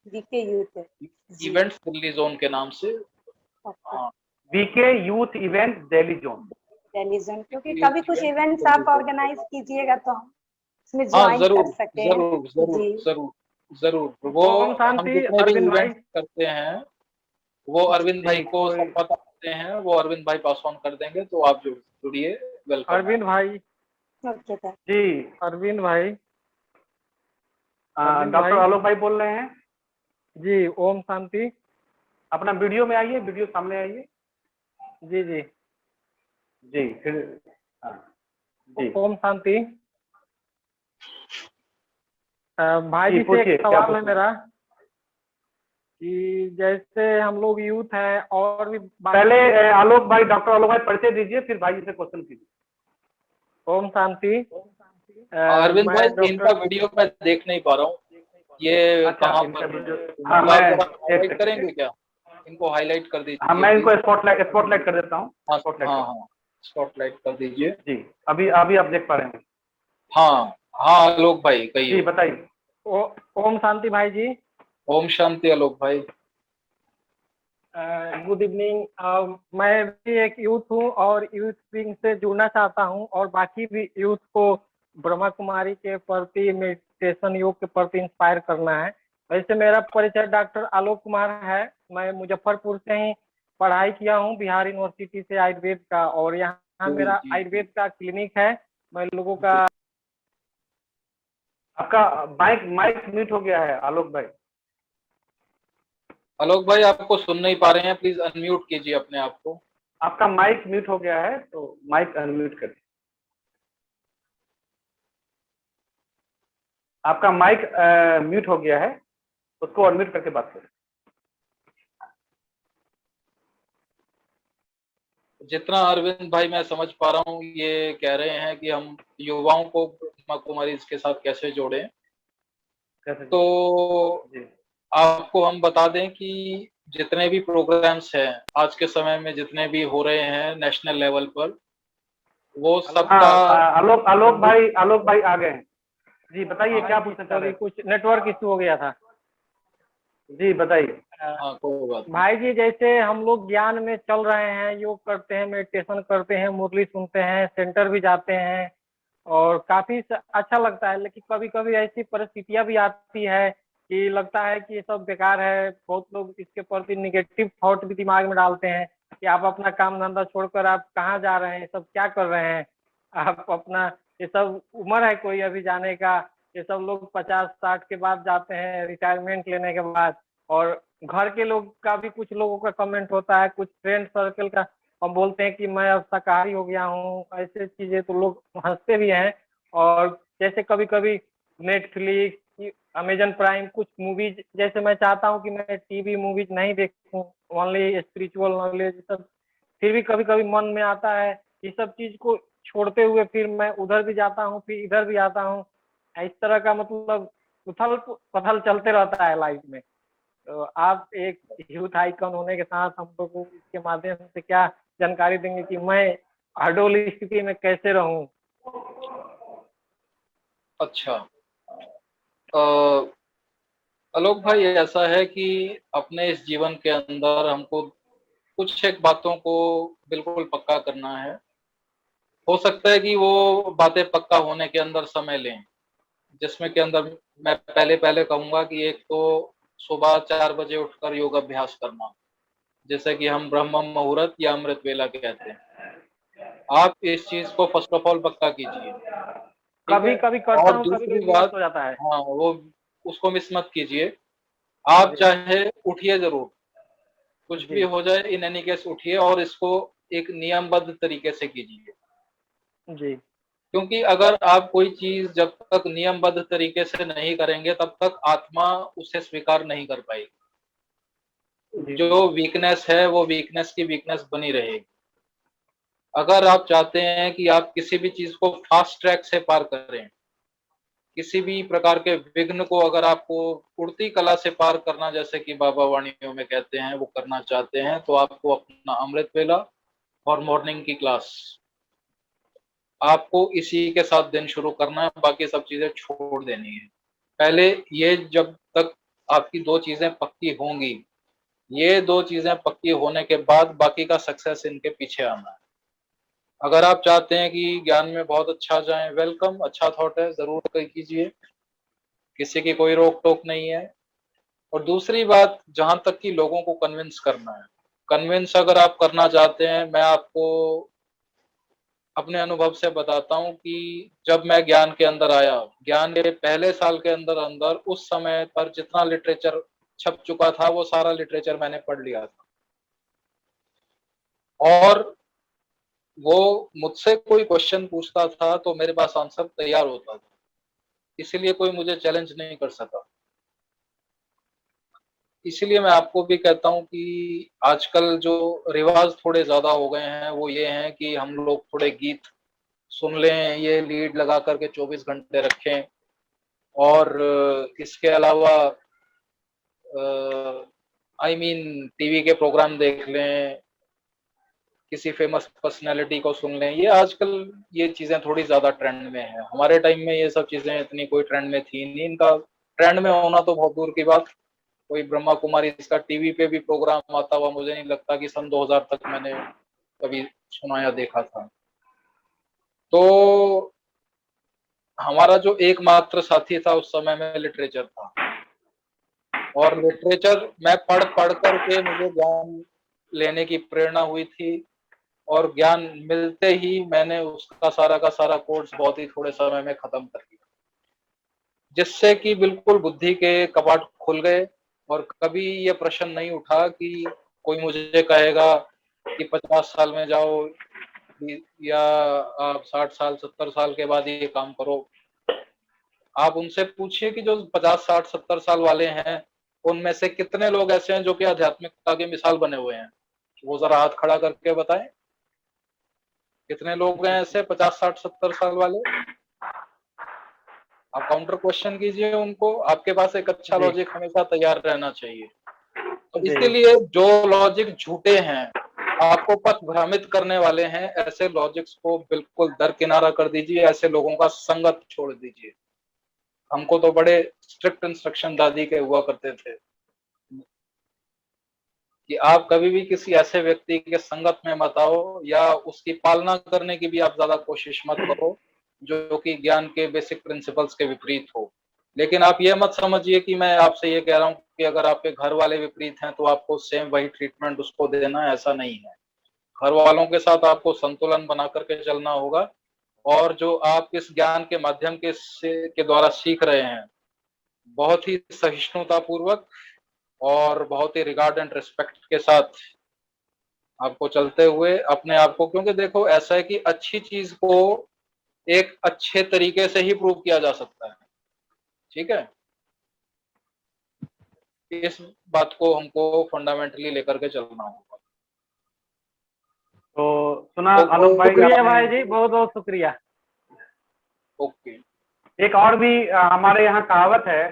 BK youth events Delhi zone के नाम से। हाँ BK youth event Delhi zone. Religion, क्योंकि कभी कुछ इवेंट्स आप ऑर्गेनाइज कीजिएगा तो हम इसमें हाँ ज्वाइन जरूर कर सके। जरूर जरूर जी जरूर जरूर। वो ओम हम शांति जितने भी अरविंद भाई। इवेंट करते हैं वो अरविंद भाई जी को कोई सब पता होते हैं, वो अरविंद भाई पास ऑन कर देंगे, तो आप जुड़िए, वेलकम। अरविंद भाई, ओके सर। जी अरविंद भाई, अरविंद डॉक्टर भाई आलोक भाई बोल रहे हैं। जी। ओम शांति। अपना वीडियो में आइए, वीडियो सामने आइए। जी जी। जी फिर हाँ, जी ओम शांति। भाई जी जी से पूछिए एक क्या सवाल है पूछना है। मेरा कि जैसे हम लोग यूथ हैं और भी पहले आलोक भाई, डॉक्टर आलोक भाई परिचय दीजिए, फिर भाई जी से क्वेश्चन कीजिए। ओम शांति। अरविंद मैं भाई इनका डॉक्टर। वीडियो मैं देख नहीं पा रहा हूँ, ये अच्छा कहाँ इनका पर है? वीडियो, हाँ मतलब मैं आप जरा एक हाईलाइट सेकंड, करेंगे क्या? इनको हाईलाइट कर हाँ दीजिए मैं प्लीज। इनको स्पॉटलाइट कर देता हूँ। हाँ स्पॉटलाइट हाँ कर, हाँ, स्पॉटलाइट कर दीजिए। जी अभी अभी आप देख पा रहे हैं। हाँ हाँ आलोक भाई जी कहिए। बताइए। ओम शांति भाई जी। ओम शांति आलोक भाई। Good evening. मैं भी एक यूथ हूँ और यूथ विंग से जुड़ना चाहता हूँ और बाकी भी यूथ को ब्रह्मा कुमारी के प्रति, मेडिटेशन योग के प्रति इंस्पायर करना है। वैसे मेरा परिचय डॉक्टर आलोक कुमार है। मैं मुजफ्फरपुर से ही पढ़ाई किया हूँ, बिहार यूनिवर्सिटी से आयुर्वेद का, और यहाँ जी मेरा जी जी आयुर्वेद का क्लिनिक है। मैं लोगों का। जी। आपका माइक माइक म्यूट हो गया है आलोक भाई। आलोक भाई आपको सुन नहीं पा रहे हैं, प्लीज अनम्यूट कीजिए अपने आप को। आपका माइक म्यूट हो गया है, तो माइक अनम्यूट करिए। आपका माइक म्यूट हो गया है, उसको अनम्यूट करके बात करें। जितना अरविंद भाई मैं समझ पा रहा हूँ, ये कह रहे हैं कि हम युवाओं को ब्रह्मा कुमारी के साथ कैसे जोड़ें। कैसे तो जी आपको हम बता दें कि जितने भी प्रोग्राम्स हैं आज के समय में, जितने भी हो रहे हैं नेशनल लेवल पर, वो सबका हाँ आलोक भाई आ गए हैं। जी बताइए क्या पूछना चाह रहे सॉरी, हैं। कुछ नेटवर्क इशू हो गया था। जी बताइए। हाँ कोई बात नहीं। भाई जी, जैसे हम लोग ज्ञान में चल रहे हैं, योग करते हैं, मेडिटेशन करते हैं, मुरली सुनते हैं, सेंटर भी जाते हैं और काफी अच्छा लगता है, लेकिन कभी कभी ऐसी परिस्थितियां भी आती है कि लगता है कि ये सब बेकार है। बहुत लोग इसके प्रति निगेटिव थॉट भी दिमाग में डालते हैं कि आप अपना काम धंधा छोड़कर आप कहाँ जा रहे हैं, सब क्या कर रहे हैं आप अपना। ये सब उम्र है कोई अभी जाने का। ये सब लोग 50-60 के बाद जाते हैं रिटायरमेंट लेने के बाद। और घर के लोग का भी कुछ लोगों का कमेंट होता है, कुछ फ्रेंड सर्कल का, हम बोलते हैं कि मैं अब शाकाहारी हो गया हूँ, ऐसे चीजें, तो लोग हंसते भी हैं। और जैसे कभी कभी नेटफ्लिक्स, अमेजन प्राइम, कुछ मूवीज, जैसे मैं चाहता हूँ कि मैं टीवी मूवीज नहीं देखूं, ओनली स्पिरिचुअल नॉलेज सब, फिर भी कभी कभी मन में आता है इस सब चीज को छोड़ते हुए फिर मैं उधर भी जाता हूँ, फिर इधर भी आता हूँ। इस तरह का मतलब उथल पथल चलते रहता है लाइफ में। तो आप एक यूथ आइकन होने के साथ हम लोग को इसके माध्यम से क्या जानकारी देंगे कि मैं अडोल स्थिति में कैसे रहूं। अच्छा आलोक भाई, ऐसा है कि अपने इस जीवन के अंदर हमको कुछ एक बातों को बिल्कुल पक्का करना है। हो सकता है कि वो बातें पक्का होने के अंदर समय लें, जिसमें के अंदर मैं पहले पहले कहूंगा कि एक तो सुबह 4 बजे उठकर योग अभ्यास करना, जैसे कि हम ब्रह्म मुहूर्त या अमृत वेला कहते हैं। आप इस चीज को फर्स्ट ऑफ ऑल पक्का कीजिए, ठीक कभी है। कभी करता और हूँ, कभी दूसरी कभी मिस बात, हो जाता है। हाँ वो उसको मिस मत कीजिए। आप चाहे उठिए जरूर, कुछ भी जी हो जाए, इन एनी केस उठिए और इसको एक नियमबद्ध तरीके से कीजिए। जी क्योंकि अगर आप कोई चीज जब तक नियमबद्ध तरीके से नहीं करेंगे, तब तक आत्मा उसे स्वीकार नहीं कर पाएगी। जी जो वीकनेस है वो वीकनेस की वीकनेस बनी रहेगी। अगर आप चाहते हैं कि आप किसी भी चीज को फास्ट ट्रैक से पार करें, किसी भी प्रकार के विघ्न को अगर आपको उड़ती कला से पार करना, जैसे कि बाबा वाणियों में कहते हैं, वो करना चाहते हैं, तो आपको अपना अमृत वेला और मॉर्निंग की क्लास, आपको इसी के साथ दिन शुरू करना है, बाकी सब चीजें छोड़ देनी है। पहले ये जब तक आपकी दो चीजें पक्की होंगी, ये दो चीजें पक्की होने के बाद बाकी का सक्सेस इनके पीछे आना है। अगर आप चाहते हैं कि ज्ञान में बहुत अच्छा जाए, वेलकम, अच्छा थॉट है, जरूर कीजिए, किसी की कोई रोक टोक नहीं है। और दूसरी बात, जहां तक कि लोगों को कन्विंस करना है, कन्विंस अगर आप करना चाहते हैं, मैं आपको अपने अनुभव से बताता हूं कि जब मैं ज्ञान के अंदर आया, ज्ञान के पहले साल के अंदर अंदर उस समय पर जितना लिटरेचर छप चुका था वो सारा लिटरेचर मैंने पढ़ लिया था, और वो मुझसे कोई क्वेश्चन पूछता था तो मेरे पास आंसर तैयार होता था, इसीलिए कोई मुझे चैलेंज नहीं कर सका। इसीलिए मैं आपको भी कहता हूं कि आजकल जो रिवाज थोड़े ज्यादा हो गए हैं वो ये हैं कि हम लोग थोड़े गीत सुन लें, ये लीड लगा करके 24 घंटे रखें, और इसके अलावा टीवी के प्रोग्राम देख लें, किसी फेमस पर्सनैलिटी को सुन लें। ये आजकल ये चीजें थोड़ी ज्यादा ट्रेंड में है। हमारे टाइम में ये सब चीजें इतनी कोई ट्रेंड में थी नहीं, इनका ट्रेंड में होना तो बहुत दूर की बात। कोई ब्रह्मा कुमारी इसका टीवी पे भी प्रोग्राम आता हुआ मुझे नहीं लगता कि सन 2000 तक मैंने कभी सुना या देखा था। तो हमारा जो एकमात्र साथी था उस समय में लिटरेचर था, और लिटरेचर मैं पढ़ पढ़ करके मुझे ज्ञान लेने की प्रेरणा हुई थी, और ज्ञान मिलते ही मैंने उसका सारा का सारा कोर्स बहुत ही थोड़े समय में खत्म कर दिया, जिससे कि बिल्कुल बुद्धि के कपाट खुल गए। और कभी ये प्रश्न नहीं उठा कि कोई मुझे कहेगा कि 50 साल में जाओ या आप 60 साल 70 साल के बाद ये काम करो। आप उनसे पूछिए कि जो 50 60 70 साल वाले हैं उनमें से कितने लोग ऐसे हैं जो कि आध्यात्मिकता के मिसाल बने हुए हैं, वो जरा हाथ खड़ा करके बताएं, कितने लोग हैं ऐसे 50 60 70 साल वाले? आप काउंटर क्वेश्चन कीजिए उनको। आपके पास एक अच्छा लॉजिक हमेशा तैयार रहना चाहिए। तो इसीलिए जो लॉजिक झूठे हैं, आपको पथ भ्रमित करने वाले हैं, ऐसे लॉजिक्स को बिल्कुल दरकिनारा कर दीजिए, ऐसे लोगों का संगत छोड़ दीजिए। हमको तो बड़े स्ट्रिक्ट इंस्ट्रक्शन दादी के हुआ करते थे कि आप कभी भी किसी ऐसे व्यक्ति के संगत में मत आओ, या उसकी पालना करने की भी आप ज्यादा कोशिश मत करो जो कि ज्ञान के बेसिक प्रिंसिपल्स के विपरीत हो। लेकिन आप ये मत समझिए कि मैं आपसे ये कह रहा हूँ कि अगर आपके घर वाले विपरीत हैं तो आपको सेम वही ट्रीटमेंट उसको देना है, ऐसा नहीं है। घर वालों के साथ आपको संतुलन बना करके चलना होगा, और जो आप इस ज्ञान के माध्यम के द्वारा सीख रहे हैं, बहुत ही सहिष्णुता पूर्वक और बहुत ही रिगार्ड एंड रिस्पेक्ट के साथ आपको चलते हुए अपने आप को, क्योंकि देखो ऐसा है कि अच्छी चीज को एक अच्छे तरीके से ही प्रूव किया जा सकता है, ठीक है। इस बात को हमको फंडामेंटली लेकर के चलना होगा। तो सुना आलोक भाई, शुक्रिया भाई जी, बहुत बहुत शुक्रिया। ओके। एक और भी हमारे यहाँ कहावत है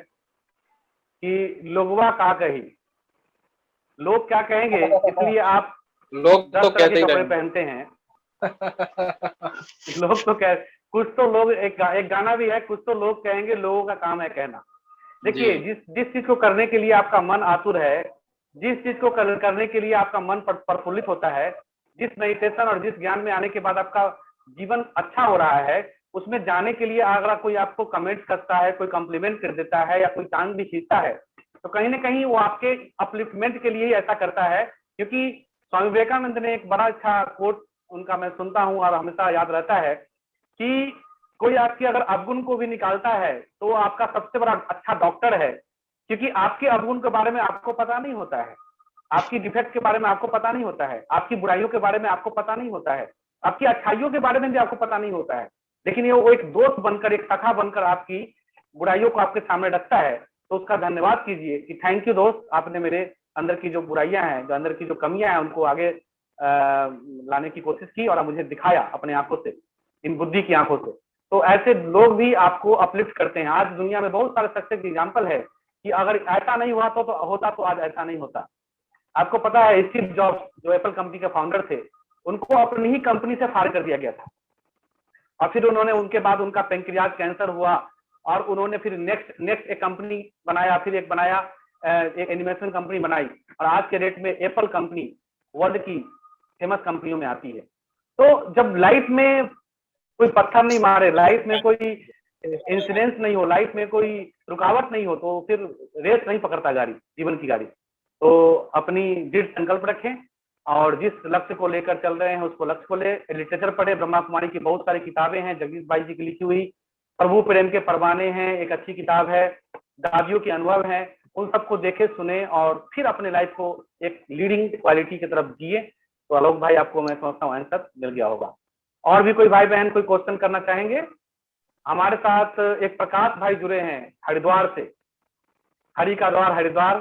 कि लोगवा का कही, लोग क्या कहेंगे इसलिए आप लोग तो कहते ही कपड़े पहनते हैं। लोग तो कह, कुछ तो लोग एक गाना भी है, कुछ तो लोग कहेंगे लोगों का काम है कहना। देखिए, जिस चीज को करने के लिए आपका मन आतुर है, जिस चीज को करने के लिए आपका मन प्रफुल्लित होता है, जिस मेडिटेशन और जिस ज्ञान में आने के बाद आपका जीवन अच्छा हो रहा है, उसमें जाने के लिए अगर कोई आपको कमेंट करता है, कोई कॉम्प्लीमेंट कर देता है या कोई टांग भी खींचता है, तो कहीं ना कहीं वो आपके अपलिफ्टमेंट के लिए ही ऐसा करता है। क्योंकि स्वामी विवेकानंद ने एक बड़ा अच्छा कोट उनका मैं सुनता हूँ और हमेशा याद रहता है कि कोई आपके अगर अवगुण को भी निकालता है तो आपका सबसे बड़ा अच्छा डॉक्टर है, क्योंकि आपके अवगुण के बारे में आपको पता नहीं होता है, आपकी डिफेक्ट के बारे में आपको पता नहीं होता है, आपकी बुराइयों के बारे में आपको पता नहीं होता है, आपकी अच्छाइयों के बारे में भी आपको पता नहीं होता है, लेकिन ये वो एक दोस्त बनकर, एक सखा बनकर आपकी बुराइयों को आपके सामने रखता है। तो उसका धन्यवाद कीजिए कि थैंक यू दोस्त, आपने मेरे अंदर की जो बुराइयां हैं, जो अंदर की जो कमियां हैं, उनको आगे लाने की कोशिश की और मुझे दिखाया अपने आंखों से, इन बुद्धि की आंखों से। तो ऐसे लोग भी आपको अपलिफ्ट करते हैं। आज दुनिया में बहुत सारे सक्सेस एग्जाम्पल है कि अगर ऐसा नहीं हुआ तो होता तो आज ऐसा नहीं होता। आपको पता है स्टीव जॉब्स जो एप्पल कंपनी के फाउंडर थे, उनको अपनी ही कंपनी से फायर कर दिया गया था, और फिर उन्होंने, उनके बाद उनका पेंक्रियाज कैंसर हुआ और उन्होंने फिर नेक्स्ट एक कंपनी बनाया, फिर एक बनाया, एक एनिमेशन कंपनी बनाई, और आज के डेट में एप्पल कंपनी वर्ल्ड की फेमस कंपनियों में आती है। तो जब लाइफ में कोई पत्थर नहीं मारे, लाइफ में कोई इंसिडेंस नहीं हो, लाइफ में कोई रुकावट नहीं हो, तो फिर रेस नहीं पकड़ता गाड़ी, जीवन की गाड़ी। तो अपनी दृढ़ संकल्प रखें और जिस लक्ष्य को लेकर चल रहे हैं उसको लक्ष्य को ले। लिटरेचर पढ़े, ब्रह्मा कुमारी की बहुत सारी किताबें हैं, जगदीश भाई जी की लिखी हुई, प्रभु प्रेम के परवाने हैं, एक अच्छी किताब है, दादियों के अनुभव हैं, उन सबको देखे सुने और फिर अपने लाइफ को एक लीडिंग क्वालिटी की तरफ जिए। तो आलोक भाई आपको मैं समझता हूँ आंसर मिल गया होगा। और भी कोई भाई बहन कोई क्वेश्चन करना चाहेंगे? हमारे साथ एक प्रकाश भाई जुड़े हैं हरिद्वार से, हरि का द्वार हरिद्वार।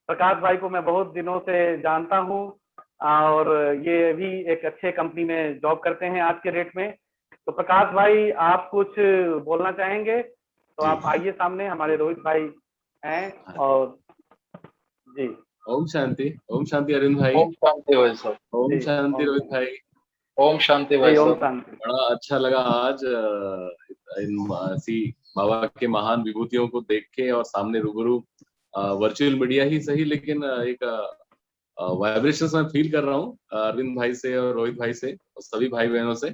प्रकाश भाई को मैं बहुत दिनों से जानता हूँ और ये भी एक अच्छे कंपनी में जॉब करते हैं आज के डेट में। तो प्रकाश भाई आप कुछ बोलना चाहेंगे तो आप आइए सामने, हमारे रोहित भाई हैं। और जी ओम शांति अरविंद भाई। ओम शांति भाई साहब। ओम शांति रोहित भाई। ओम शांति भाई ओम साहब। शांति। बड़ा अच्छा लगा आज ऐसी बाबा के महान विभूतियों को देख के और सामने रूबरू, वर्चुअल मीडिया ही सही लेकिन एक वाइब्रेशंस मैं फील कर रहा हूँ अरविंद भाई से और रोहित भाई से और सभी भाई बहनों से।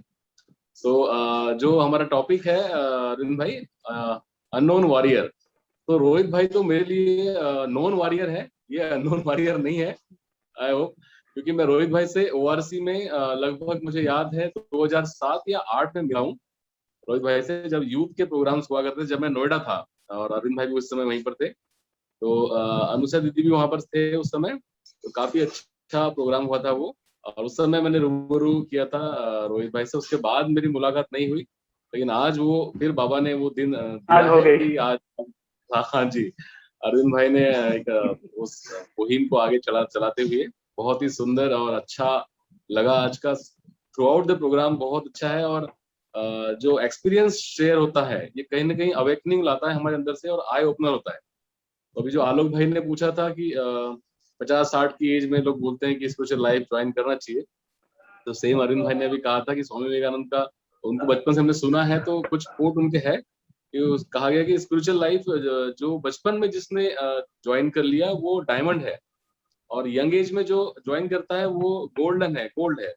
जो हमारा टॉपिक है अरविंद भाई, अननोन वॉरियर। तो रोहित भाई तो मेरे लिए नॉन वॉरियर है, ये अननोन वॉरियर नहीं है आई होप, क्योंकि मैं रोहित भाई से ओआरसी में लगभग मुझे याद है 2007 या 8 में मिला हूँ रोहित भाई से, जब यूथ के प्रोग्राम्स हुआ करते थे, जब मैं नोएडा था और अरविंद भाई भी उस समय वहीं पर थे। तो अनुषा दीदी भी वहां पर थे उस समय, तो काफी अच्छा प्रोग्राम हुआ था वो, और उस समय मैंने रूबरू किया था रोहित भाई से। उसके बाद मेरी मुलाकात नहीं हुई, लेकिन आज वो फिर बाबा ने वो दिन आज हो गई। कि आज हाँ जी, अरविंद भाई ने एक उस मुहिम को आगे चलाते हुए बहुत ही सुंदर और अच्छा लगा। आज का थ्रू आउट द प्रोग्राम बहुत अच्छा है और जो एक्सपीरियंस शेयर होता है ये कहीं ना कहीं अवेकनिंग लाता है हमारे अंदर से और आई ओपनर होता है। तो अभी जो आलोक भाई ने पूछा था कि 50-60 की एज में लोग बोलते हैं कि स्पिरिचुअल लाइफ ज्वाइन करना चाहिए, तो सेम अरविंद भाई ने भी कहा था कि स्वामी विवेकानंद का उनको बचपन से हमने सुना है, तो कुछ कोट उनके है कि कहा गया कि स्पिरिचुअल लाइफ जो बचपन में जिसने ज्वाइन कर लिया वो डायमंड है, और यंग एज में जो ज्वाइन करता है वो गोल्डन है, गोल्ड है,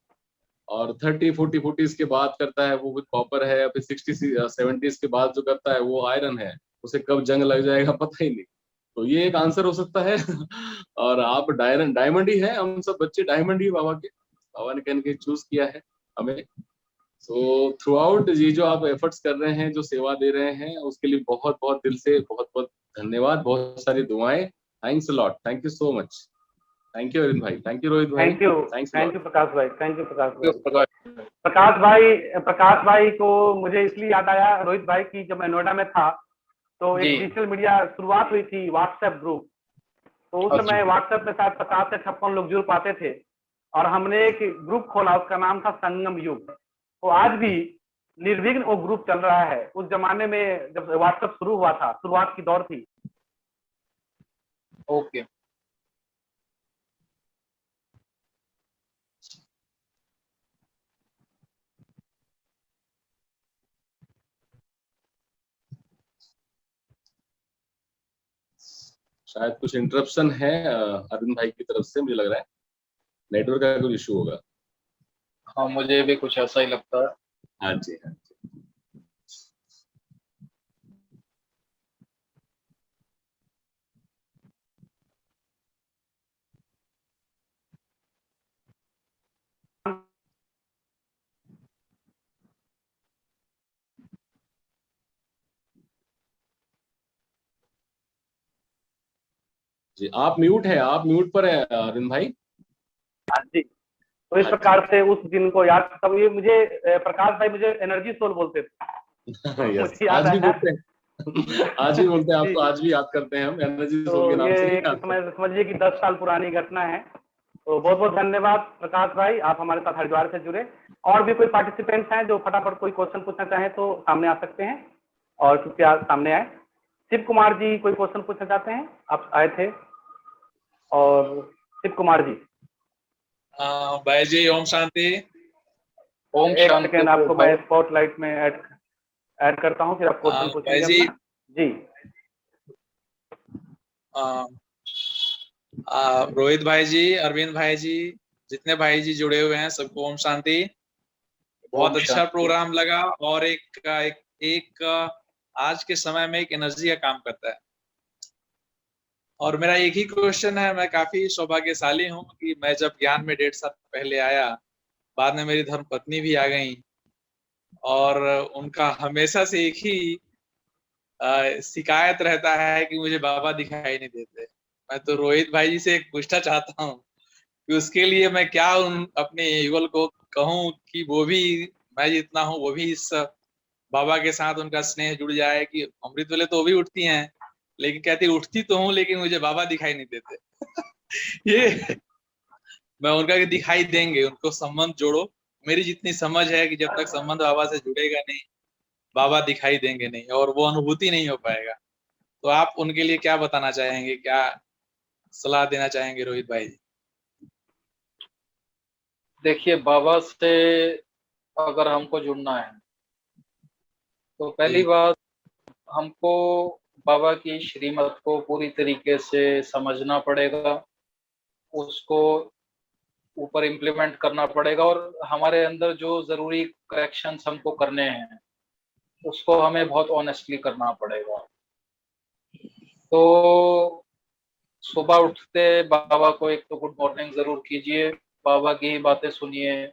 और 30-40 के बाद करता है वो कॉपर है, फिर 60-70 के बाद जो करता है वो आयरन है, उसे कब जंग लग जाएगा पता ही नहीं। तो ये एक आंसर हो सकता है और आप डायमंड ही है, हम सब बच्चे डायमंड ही बाबा ने कहीं चूज किया है हमें। सो थ्रू आउट ये जो आप एफर्ट्स कर रहे हैं, जो सेवा दे रहे हैं, उसके लिए बहुत बहुत दिल से बहुत बहुत धन्यवाद, बहुत सारी दुआएं। Thanks a lot, thank you so much. Thank you Arvind भाई, थैंक यू रोहित भाई, थैंक यू प्रकाश भाई, थैंक यू प्रकाश भाई। प्रकाश भाई को मुझे इसलिए याद आया रोहित भाई की, जब मैं नोएडा में था तो एक डिजिटल मीडिया शुरुआत हुई थी, व्हाट्सएप ग्रुप। तो उस समय व्हाट्सएप में शायद 50 से 56 लोग जुड़ पाते थे और हमने एक ग्रुप खोला, उसका नाम था संगम युग। तो आज भी निर्विघ्न वो ग्रुप चल रहा है। उस जमाने में जब व्हाट्सएप शुरू हुआ था, शुरुआत की दौर थी। ओके शायद कुछ इंटरप्शन है अरविंद भाई की तरफ से, मुझे लग रहा है नेटवर्क का कुछ इशू होगा। हाँ मुझे भी कुछ ऐसा ही लगता है। हाँ जी हाँ जी। जी आप म्यूट है, आप म्यूट पर है अरविंद भाई। हाँ जी। तो इस प्रकार से उस दिन को याद, तब ये मुझे प्रकाश भाई मुझे एनर्जी सोल बोलते थे। यस, आज भी बोलते हैं आज भी बोलते हैं आपको, आज भी याद करते हैं हम एनर्जी सोल के नाम से। ये समझिए कि 10 साल पुरानी घटना है। तो बहुत बहुत धन्यवाद प्रकाश भाई, आप हमारे साथ हरिद्वार से जुड़े। और भी कोई पार्टिसिपेंट्स हैं जो फटाफट कोई क्वेश्चन पूछना चाहें तो सामने आ सकते हैं, और कृपया सामने आए। शिव कुमार जी कोई क्वेश्चन पूछना चाहते हैं? आप आए थे। और शिव कुमार जी। भाई जी ओम शांति। ओम एक शांति। सेकेंड, आपको मैं स्पॉटलाइट में ऐड करता हूँ, फिर आप क्वेश्चन पूछेंगे अपना। जी रोहित भाई जी, अरविंद भाई जी, जितने भाई जी जुड़े हुए हैं सबको ओम शांति। बहुत अच्छा प्रोग्राम लगा और एक आज के समय में एक एनर्जी का काम करता है। और मेरा एक ही क्वेश्चन है, मैं काफी सौभाग्यशाली हूँ कि मैं जब ज्ञान में 1.5 साल पहले आया, बाद में मेरी धर्मपत्नी भी आ गई और उनका हमेशा से एक ही शिकायत रहता है कि मुझे बाबा दिखाई नहीं देते। मैं तो रोहित भाई जी से एक पूछना चाहता हूँ कि उसके लिए मैं क्या उन अपने युगल को कहूँ कि वो भी मैं जितना हूँ वो भी इस बाबा के साथ उनका स्नेह जुड़ जाए। कि अमृत वेले तो वो भी उठती हैं, लेकिन कहती उठती तो हूँ लेकिन मुझे बाबा दिखाई नहीं देते। ये मैं उनका दिखाई देंगे, उनको संबंध जोड़ो। मेरी जितनी समझ है कि जब तक संबंध बाबा से जुड़ेगा नहीं, बाबा दिखाई देंगे नहीं और वो अनुभूति नहीं हो पाएगा। तो आप उनके लिए क्या बताना चाहेंगे, क्या सलाह देना चाहेंगे रोहित भाई जी? देखिए, बाबा से अगर हमको जुड़ना है तो पहली बात हमको बाबा की श्रीमत को पूरी तरीके से समझना पड़ेगा, उसको ऊपर इम्प्लीमेंट करना पड़ेगा और हमारे अंदर जो जरूरी करेक्शंस हमको करने हैं उसको हमें बहुत ऑनेस्टली करना पड़ेगा। तो सुबह उठते बाबा को एक तो गुड मॉर्निंग जरूर कीजिए, बाबा की ही बातें सुनिए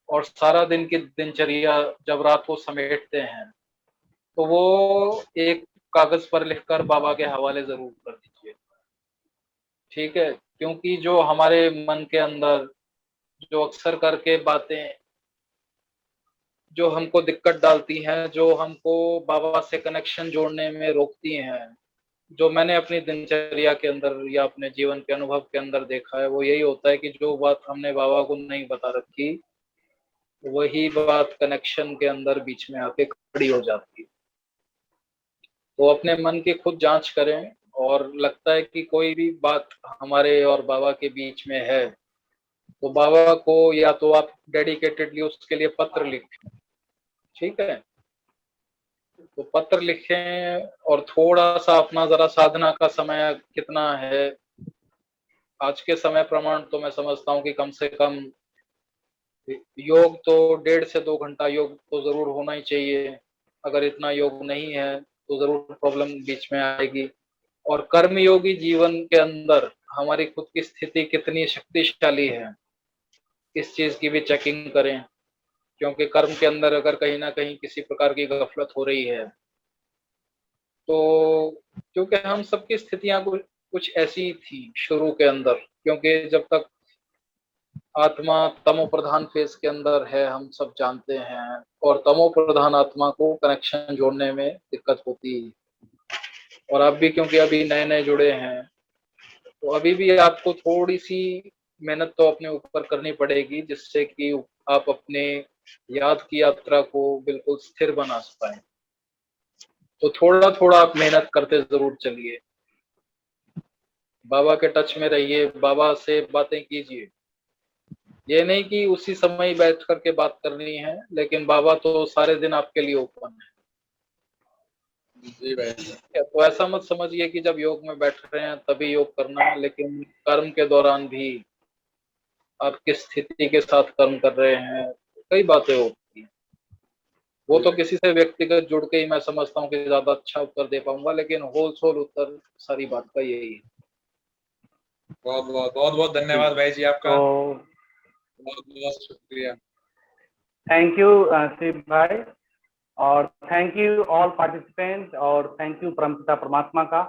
और सारा दिन की दिनचर्या जब रात को समेटते हैं तो वो एक कागज पर लिखकर बाबा के हवाले जरूर कर दीजिए, ठीक है? क्योंकि जो हमारे मन के अंदर जो अक्सर करके बातें जो हमको दिक्कत डालती हैं, जो हमको बाबा से कनेक्शन जोड़ने में रोकती हैं, जो मैंने अपनी दिनचर्या के अंदर या अपने जीवन के अनुभव के अंदर देखा है, वो यही होता है कि जो बात हमने बाबा को नहीं बता रखी वही बात कनेक्शन के अंदर बीच में आके खड़ी हो जाती है। तो अपने मन की खुद जांच करें और लगता है कि कोई भी बात हमारे और बाबा के बीच में है तो बाबा को या तो आप डेडिकेटेडली उसके लिए पत्र लिखें, ठीक है? तो पत्र लिखें और थोड़ा सा अपना जरा साधना का समय कितना है, आज के समय प्रमाण तो मैं समझता हूँ कि कम से कम योग तो 1.5 से 2 घंटा योग तो जरूर होना ही चाहिए। अगर इतना योग नहीं है तो जरूर प्रॉब्लम बीच में आएगी। और कर्मयोगी जीवन के अंदर हमारी खुद की स्थिति कितनी शक्तिशाली है, इस चीज की भी चेकिंग करें, क्योंकि कर्म के अंदर अगर कहीं ना कहीं किसी प्रकार की गफलत हो रही है तो क्योंकि हम सबकी स्थितियां कुछ ऐसी थी शुरू के अंदर, क्योंकि जब तक आत्मा तमो प्रधान फेज के अंदर है हम सब जानते हैं और तमो प्रधान आत्मा को कनेक्शन जोड़ने में दिक्कत होती है। और आप भी क्योंकि अभी नए नए जुड़े हैं तो अभी भी आपको थोड़ी सी मेहनत तो अपने ऊपर करनी पड़ेगी जिससे कि आप अपने याद की यात्रा को बिल्कुल स्थिर बना पाए। तो थोड़ा थोड़ा आप मेहनत करते जरूर चलिए, बाबा के टच में रहिए, बाबा से बातें कीजिए। ये नहीं कि उसी समय बैठ करके बात करनी है, लेकिन बाबा तो सारे दिन आपके लिए ओपन है। जी भाई। तो ऐसा मत समझिए कि जब योग में बैठ रहे हैं तभी योग करना है, लेकिन कर्म के दौरान भी आप किस स्थिति के साथ कर्म कर रहे हैं, कई बातें होती हैं। वो तो किसी से व्यक्तिगत जुड़ के ही मैं समझता हूँ कि ज्यादा अच्छा उत्तर दे पाऊंगा, लेकिन होल सोल उत्तर सारी बात का यही है। बहुत धन्यवाद भाई जी आपका। तो बहुत शुक्रिया। थैंक यू शिव भाई, और थैंक यू ऑल पार्टिसिपेंट, और थैंक यू परमपिता परमात्मा का।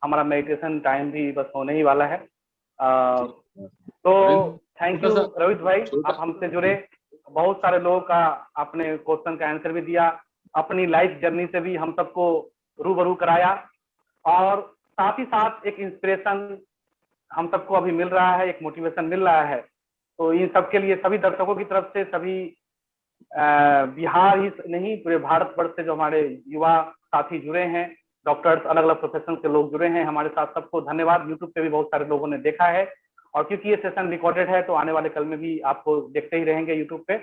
हमारा मेडिटेशन टाइम भी बस होने ही वाला है। तो थैंक यू रोहित भाई, आप हमसे जुड़े, बहुत सारे लोगों का आपने क्वेश्चन का आंसर भी दिया, अपनी लाइफ जर्नी से भी हम सबको रूबरू कराया, और साथ ही साथ एक इंस्पिरेशन हम सबको अभी मिल रहा है, एक मोटिवेशन मिल रहा है। तो इन सब के लिए सभी दर्शकों की तरफ से, सभी बिहार ही नहीं पूरे भारतवर्ष से जो हमारे युवा साथी जुड़े हैं, डॉक्टर्स, अलग अलग प्रोफेशन के लोग जुड़े हैं हमारे साथ, सबको धन्यवाद। यूट्यूब पे भी बहुत सारे लोगों ने देखा है, और क्योंकि ये सेशन रिकॉर्डेड है तो आने वाले कल में भी आपको देखते ही रहेंगे यूट्यूब पे।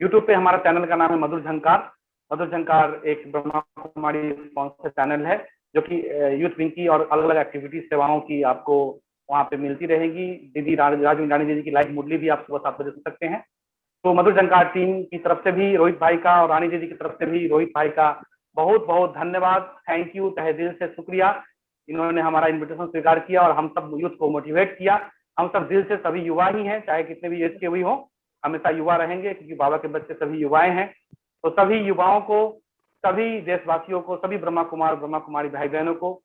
यूट्यूब पे हमारा चैनल का नाम है मधुर झंकार। मधुर झंकार एक ब्रह्मा कुमारी स्पॉन्सर चैनल है जो कि यूथ विंग की और अलग अलग एक्टिविटी सेवाओं की आपको वहाँ पे मिलती रहेगी। दीदी राजू रानी दीदी की लाइव मुरली भी आप सुबह 7 बजे सुन सकते हैं। तो मधुर झंकार टीम की तरफ से भी रोहित भाई का और रानी दीदी की तरफ से भी रोहित भाई का बहुत बहुत धन्यवाद, थैंक यू, तहे दिल से शुक्रिया। इन्होंने हमारा इन्विटेशन स्वीकार किया और हम सब यूथ को मोटिवेट किया। हम सब दिल से सभी युवा ही हैं, चाहे कितने भी एज के भी हो, हमेशा युवा रहेंगे क्योंकि बाबा के बच्चे सभी युवाएं हैं। तो सभी युवाओं को, सभी देशवासियों को, सभी ब्रह्मा कुमार ब्रह्मा कुमारी भाई बहनों को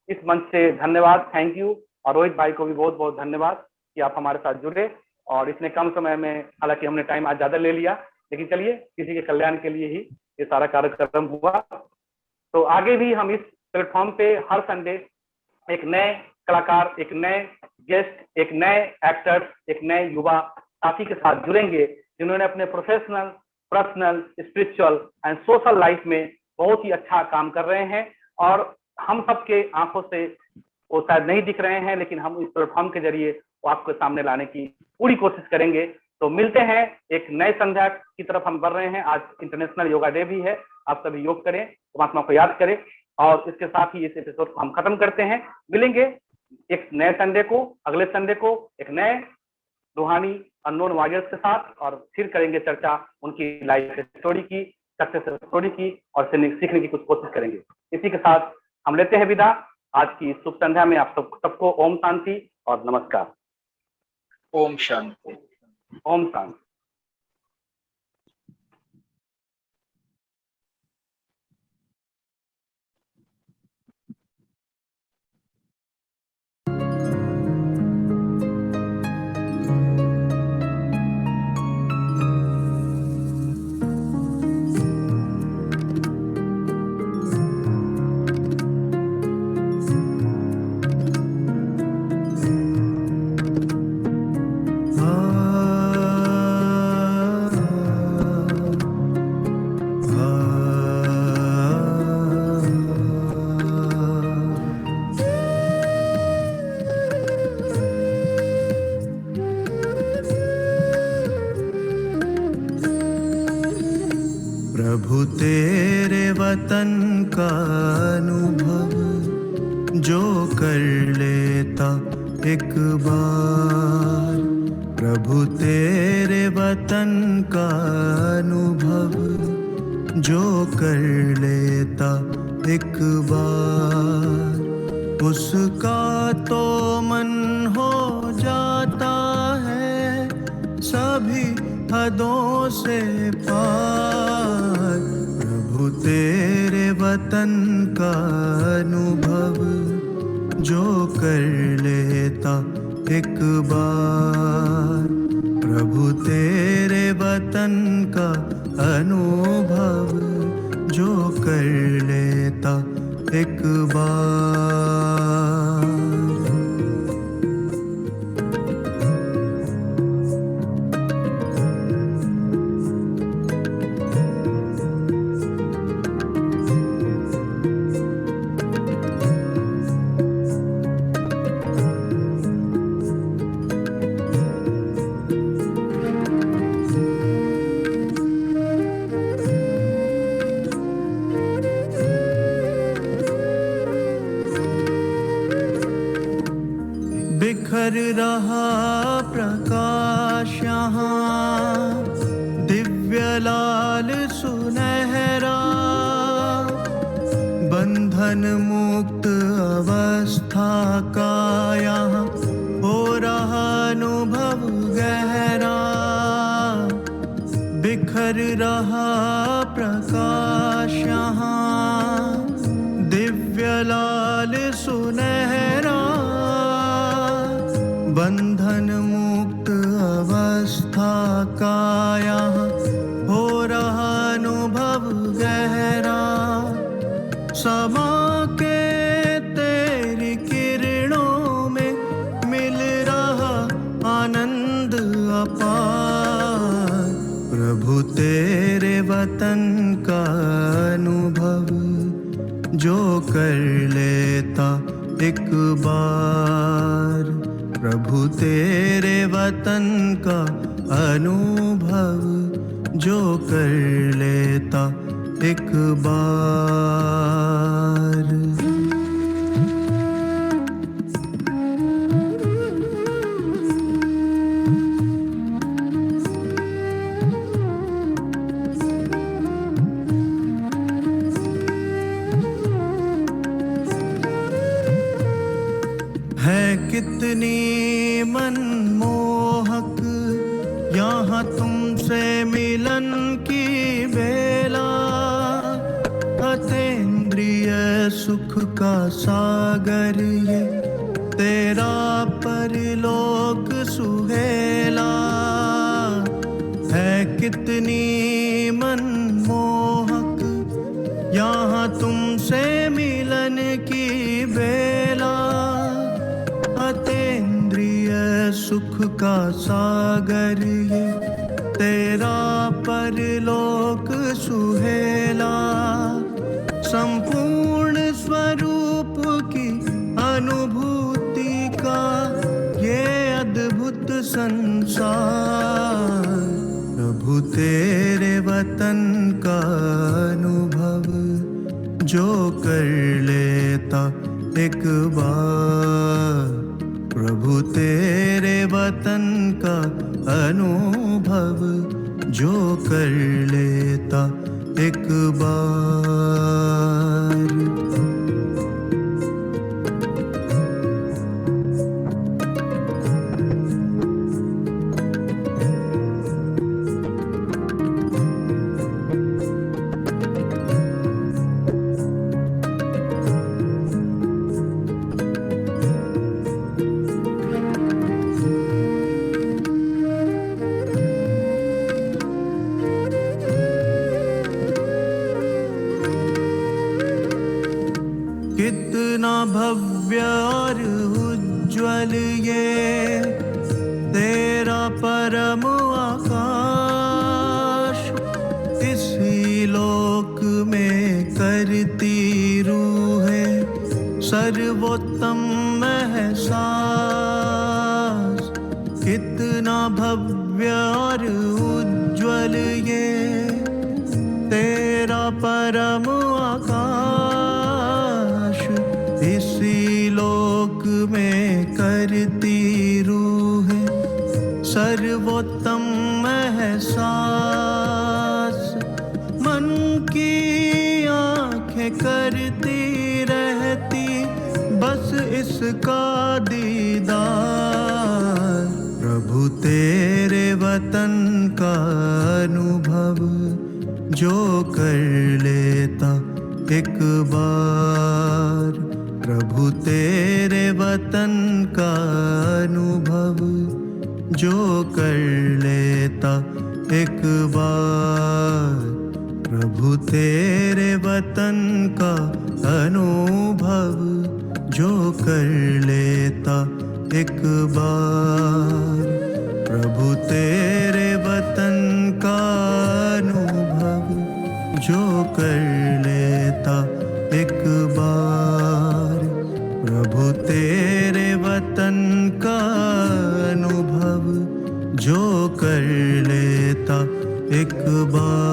इस मंच से धन्यवाद, थैंक यू। और रोहित भाई को भी बहुत बहुत धन्यवाद कि आप हमारे साथ जुड़े और इतने कम समय में, हालांकि हमने टाइम आज ज्यादा ले लिया, लेकिन चलिए किसी के कल्याण के लिए ही ये सारा कार्यक्रम हुआ। तो आगे भी हम इस प्लेटफॉर्म पे हर संडे एक नए कलाकार, एक नए गेस्ट, एक नए एक्टर, एक नए युवा साथी के साथ जुड़ेंगे जिन्होंने अपने professional, personal, spiritual and social life में बहुत ही अच्छा काम कर रहे हैं और हम सबके आंखों से वो शायद नहीं दिख रहे हैं, लेकिन हम इस प्लेटफॉर्म के जरिए वो आपके सामने लाने की पूरी कोशिश करेंगे। तो मिलते हैं एक नए संध्या की तरफ हम बढ़ रहे हैं। आज इंटरनेशनल योगा डे भी है, आप सभी योग करें, परमात्मा को याद करें और इसके साथ ही इस एपिसोड को हम खत्म करते हैं। मिलेंगे एक नए संडे को, अगले संडे को एक नए रूहानी अननोन वॉरियर्स के साथ और फिर करेंगे चर्चा उनकी लाइफ स्टोरी की, सक्सेस स्टोरी की और सीखने की कुछ कोशिश करेंगे। इसी के साथ हम लेते हैं विदा आज की शुभ संध्या में। आप सबको ओम शांति और नमस्कार। ओम शांति। ओम शांति। प्रभु तेरे वतन का अनुभव जो कर लेता एक बार, प्रभु तेरे वतन का अनुभव जो कर लेता एक बार, उसका तो मन हो जाता है सभी हदों से पार। प्रभु तेरे वतन का अनुभव जो कर लेता एक बार, प्रभु तेरे वतन का अनुभव जो कर लेता एक बार। बिखर रहा प्रकाश यहाँ दिव्य लाल सुनहरा, बंधन मुक्त अवस्था का यहाँ हो रहा अनुभव गहरा। बिखर रहा प्रकाश यहाँ दिव्य लाल सुनहरा, बंधन मुक्त अवस्था का यहाँ हो रहा अनुभव गहरा। समा के तेरी किरणों में मिल रहा आनंद अपार, प्रभु तेरे वतन का अनुभव जो कर लेता एक बार, प्रभु तेरे वतन का अनुभव जो कर लेता एक बार। कितनी मनमोहक यहाँ तुमसे मिलन की बेला, अतीन्द्रिय सुख का सागर ये तेरा परलोक सुहेला है। कितनी मनमोहक यहाँ तुमसे मिलन की बेला, अतीन्द्रिय सुख का सागर ये तेरा परलोक सुहेला। संपूर्ण स्वरूप की अनुभूति का ये अद्भुत संसार, प्रभु तेरे वतन का अनुभव जो कर लेता एक बार, प्रभु तेरे वतन का अनुभव जो कर लेता एक बार। कितना भव्य और उज्ज्वल ये तेरा परम आकाश, इसी लोक में करती रूहें सर्वोत्तम एहसास। कितना भव्य और उज्ज्वल ये तेरा परम आकाश, इसी लोक में करती रूहें सर्वोत्तम एहसास। मन की आंखें करती रहती बस इसका दीदार, प्रभु तेरे वतन का अनुभव जो कर लेता एक बार, प्रभु तेरे वतन का अनुभव जो कर लेता एक बार, प्रभु तेरे वतन का अनुभव जो कर लेता एक बार, प्रभु तेरे वतन का अनुभव जो कर लेता एक बार, प्रभु तेरे वतन का अनुभव जो कर लेता एक बार।